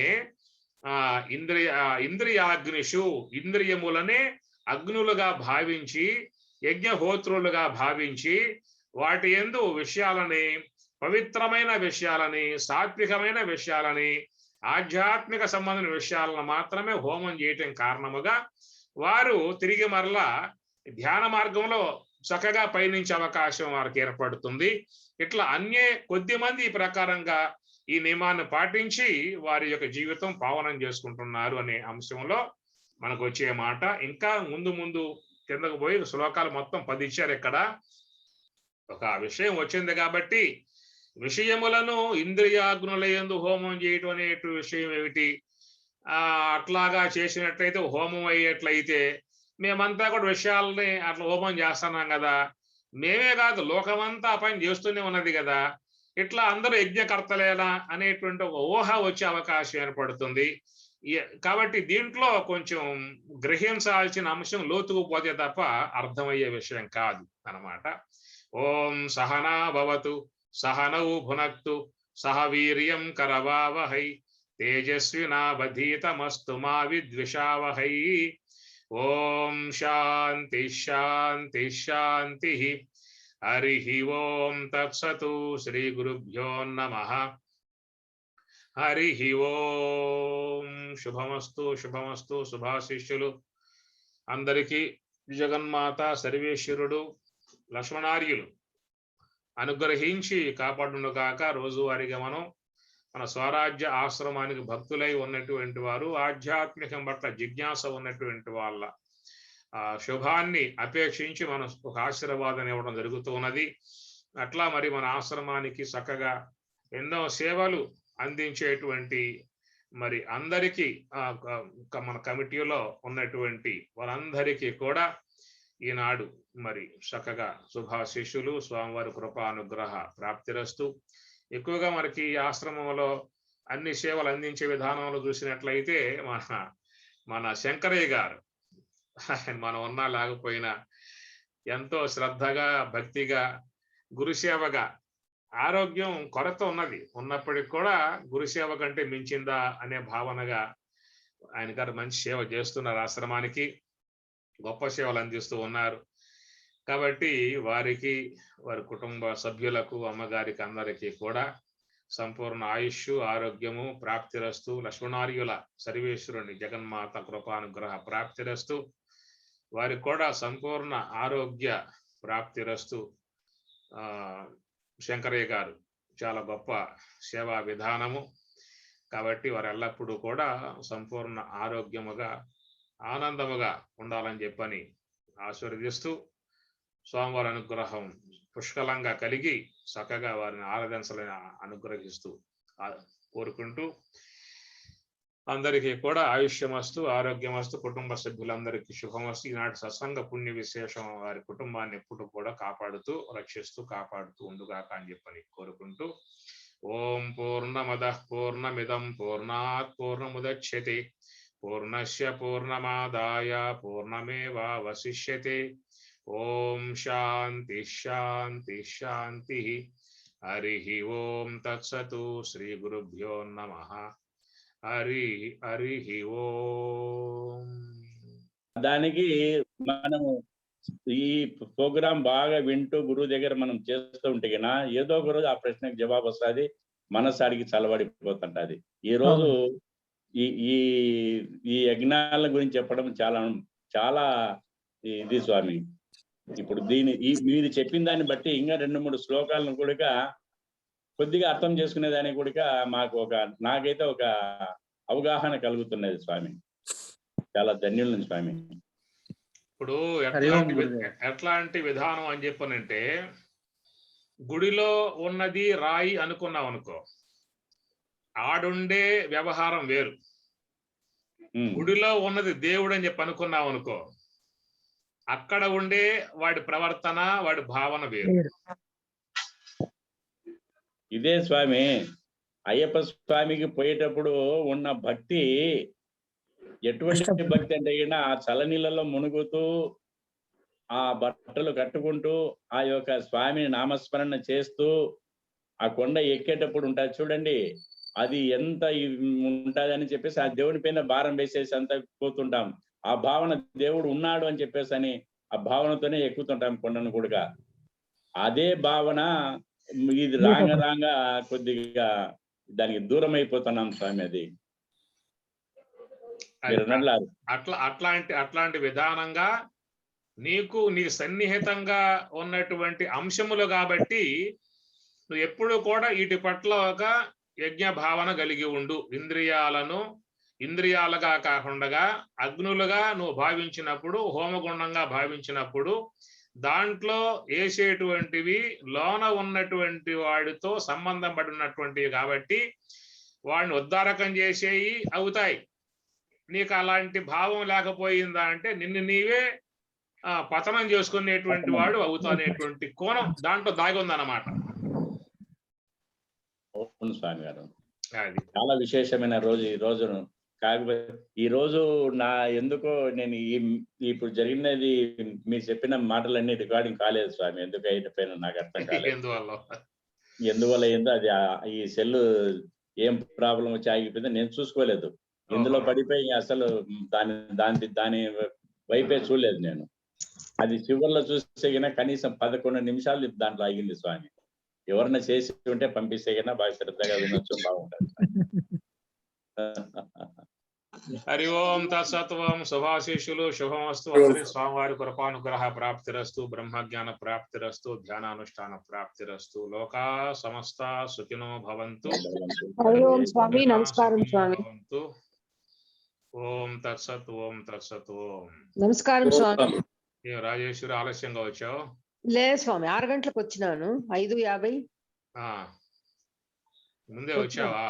S1: ఇంద్రియాగ్నిషు ఇంద్రియములనే అగ్నులుగా భావించి యజ్ఞహోత్రులుగా భావించి వాటి యందు విషయాలని, పవిత్రమైన విషయాలని, సాత్వికమైన విషయాలని, ఆధ్యాత్మిక సంబంధించిన విషయాలను మాత్రమే హోమం చేయటం కారణముగా వారు తిరిగి మరలా ధ్యాన మార్గంలో చక్కగా పయనించే అవకాశం వారికి ఏర్పడుతుంది. ఇట్లా అన్యే కొద్ది మంది ఈ ప్రకారంగా ఈ నియమాన్ని పాటించి వారి యొక్క జీవితం పావనం చేసుకుంటున్నారు అనే అంశంలో మనకు వచ్చే మాట. ఇంకా ముందు కిందకు పోయి శ్లోకాలు మొత్తం 10 ఇచ్చారు. ఇక్కడ ఒక విషయం వచ్చింది కాబట్టి విషయములను ఇంద్రియాగ్నులయందు హోమం చేయటం అనే విషయం ఏమిటి? అట్లాగా చేసినట్లయితే హోమం అయ్యేట్లయితే మేమంతా కూడా విషయాలని అట్లా హోమం చేస్తున్నాం కదా, మేమే కాదు లోకమంతా పని చేస్తూనే ఉన్నది కదా, ఇట్లా అందరూ యజ్ఞకర్తలేనా అనేటువంటి ఒక ఊహ వచ్చే అవకాశం ఏర్పడుతుంది. కాబట్టి దీంట్లో కొంచెం గ్రహించాల్సిన అంశం లోతుకు పోతే తప్ప అర్థమయ్యే విషయం కాదు అన్నమాట. ఓం సహనా భవతు సహనౌ భునక్తు సహ వీర్యం కరవావహై తేజస్వినావధీతమస్తు మా విద్విషావహై. ఓం శాంతి శాంతి శాంతి. హరి ఓం తత్సతు. శ్రీ గురుభ్యో నమః. హరి ఓం. శుభమస్తు శుభమస్తు. శుభాశిష్యులు అందరికీ జగన్మాత సర్వేశ్వరుడు లక్ష్మణార్యులు అనుగ్రహించి కాపాడును కాక. రోజువారీగా మనం మన స్వరాజ్య ఆశ్రమానికి భక్తులై ఉన్నటువంటి వారు, ఆధ్యాత్మికం పట్ల జిజ్ఞాస ఉన్నటువంటి వాళ్ళ శుభాన్ని అపేక్షించి మనం ఒక ఆశీర్వాదం ఇవ్వడం జరుగుతూ ఉన్నది. అట్లా మరి మన ఆశ్రమానికి చక్కగా ఎన్నో సేవలు అందించేటువంటి మరి అందరికీ మన కమిటీలో ఉన్నటువంటి వారందరికీ కూడా ఈనాడు మరి చక్కగా శుభాశిష్యులు స్వామివారి కృపానుగ్రహ ప్రాప్తిరస్తు. ఎక్కువగా మనకి ఈ ఆశ్రమంలో అన్ని సేవలు అందించే విధానంలో చూసినట్లయితే మన శంకరయ్య గారు మనం ఉన్నా లేకపోయినా ఎంతో శ్రద్ధగా భక్తిగా గురుసేవగా, ఆరోగ్యం కొరత ఉన్నప్పటికి కూడా గురుసేవ కంటే మించిందా అనే భావనగా ఆయన గారు మంచి సేవ చేస్తున్నారు. ఆశ్రమానికి గొప్ప సేవలు అందిస్తూ ఉన్నారు. కాబట్టి వారికి, వారి కుటుంబ సభ్యులకు, అమ్మగారికి అందరికీ కూడా సంపూర్ణ ఆయుష్ ఆరోగ్యము ప్రాప్తిరస్తు. లక్ష్మణార్యుల సర్వేశ్వరుని జగన్మాత కృపానుగ్రహ ప్రాప్తిరస్తు. వారికి కూడా సంపూర్ణ ఆరోగ్య ప్రాప్తిరస్తు. శంకరయ్య గారు చాలా గొప్ప సేవా విధానము కాబట్టి వారు ఎల్లప్పుడూ కూడా సంపూర్ణ ఆరోగ్యముగా ఆనందముగా ఉండాలని చెప్పని ఆశీర్వదిస్తూ స్వామివారి అనుగ్రహం పుష్కలంగా కలిగి చక్కగా వారిని ఆరాధించాలని అనుగ్రహిస్తూ కోరుకుంటూ అందరికీ కూడా ఆయుష్యమస్తు ఆరోగ్యమస్తు. కుటుంబ సభ్యులందరికీ శుభమస్తు. ఈనాటి సత్సంగ పుణ్య విశేషం వారి కుటుంబాన్ని ఎప్పుడు కూడా కాపాడుతూ రక్షిస్తూ కాపాడుతూ ఉండుగాక అని చెప్పని కోరుకుంటూ ఓం పూర్ణమదః పూర్ణమిదం పూర్ణాత్ పూర్ణముదచ్యతే పూర్ణస్య పూర్ణమాదాయ పూర్ణమేవావశిష్యతే. ఓం శాంతి శాంతి శాంతి. హరి ఓం తత్సతు. శ్రీ గురుభ్యో నమః. హరి ఓం.
S6: దానికి మనము ఈ ప్రోగ్రాం బాగా వింటూ గురువు దగ్గర మనం చేస్తూ ఉంటే కన్నా ఏదో ఒక రోజు ఆ ప్రశ్నకు జవాబు వస్తుంది, మనసాడికి చల్లబడిపోతుంటది. ఈ రోజు ఈ ఈ ఈ యజ్ఞాల గురించి చెప్పడం చాలా చాలా ఇది స్వామి. ఇప్పుడు మీరు చెప్పిన దాన్ని బట్టి ఇంకా 2-3 శ్లోకాలను కూడా కొద్దిగా అర్థం చేసుకునేదానికి కూడా నాకైతే ఒక అవగాహన కలుగుతున్నది స్వామి. చాలా ధన్యులను స్వామి.
S1: ఇప్పుడు ఎట్లాంటి విధానం అని చెప్పనంటే, గుడిలో ఉన్నది రాయి అనుకున్నాం అనుకో, ఆడుండే వ్యవహారం వేరు. గుడిలో ఉన్నది దేవుడు అని చెప్పి అనుకున్నాం అనుకో, అక్కడ ఉండే వాడి ప్రవర్తన వాడి భావన వేరు.
S6: ఇదే స్వామి అయ్యప్ప స్వామికి పోయేటప్పుడు ఉన్న భక్తి ఎటువంటి భక్తి అంటే ఆ చలనీళ్ళలో మునుగుతూ ఆ బట్టలు కట్టుకుంటూ ఆ యొక్క స్వామిని నామస్మరణ చేస్తూ ఆ కొండ ఎక్కేటప్పుడు ఉంటుంది చూడండి, అది ఎంత ఉంటదని చెప్పేసి ఆ దేవుని పైన భారం వేసేసి అంత పోతుంటాం. ఆ భావన దేవుడు ఉన్నాడు అని చెప్పేసి అని ఆ భావనతోనే ఎక్కుతుంటాం కొండను కూడా. అదే భావన ఇది రాంగా కొద్దిగా దానికి దూరం అయిపోతున్నాం స్వామి. అది
S1: అట్లాంటి విధానంగా నీ సన్నిహితంగా ఉన్నటువంటి అంశములు కాబట్టి నువ్వు ఎప్పుడు కూడా వీటి పట్ల ఒక యజ్ఞ భావన కలిగి ఉండు. ఇంద్రియాలుగా కాకుండా అగ్నులుగా నువ్వు భావించినప్పుడు, హోమగుండంగా భావించినప్పుడు దాంట్లో వేసేటువంటివి లోన ఉన్నటువంటి వాడితో సంబంధం పడినటువంటివి కాబట్టి వాడిని ఉద్ధారకం చేసేవి అవుతాయి. నీకు అలాంటి భావం లేకపోయిందా అంటే నిన్ను నీవే పతనం చేసుకునేటువంటి వాడు అవుతానేటువంటి కోణం దాంట్లో దాగి ఉందన్నమాట.
S6: అవును స్వామి గారు, చాలా విశేషమైన రోజు ఈ రోజును. కాకపోతే ఈ రోజు ఎందుకో నేను ఇప్పుడు జరిగినది మీరు చెప్పిన మాటలన్నీ రికార్డింగ్ కాలేదు స్వామి. ఎందుకు అయిపోయినా నాకు అర్థం కాలేదు. ఎందువల్ల ఏందో అది ఈ సెల్ ఏం ప్రాబ్లం వచ్చి ఆగిపోయిందో నేను చూసుకోలేదు. ఇందులో పడిపోయి అసలు దాని వైపే చూడలేదు నేను. అది చివరిలో చూస్తే గినా కనీసం 11 నిమిషాలు దాంట్లో ఆగింది స్వామి. ఎవరన్నా చేసి ఉంటే పంపిస్తే గినా బాగా శ్రద్ధగా వినొచ్చు, బాగుంటుంది.
S1: హరి ఓం తత్సత్వం. శుభాశీషులు శుభమస్తు. అందరి స్వామివారి కృపానుగ్రహ ప్రాప్తిరస్తు. బ్రహ్మజ్ఞాన ప్రాప్తిరస్తు. ధ్యానానుష్ఠాన ప్రాప్తిరస్తు. లోకా సమస్త సుఖినో భవంతు.
S2: స్వామి నమస్కారం స్వామి.
S1: ఓం తత్సత్. ఓం తత్సత్. ఓం
S2: నమస్కారం స్వామి.
S1: రాజేశ్వరి ఆలస్యంగా వచ్చావు?
S2: లేదు స్వామి, 6 గంటలకు వచ్చినాను. 5:50
S1: ముందే వచ్చావా?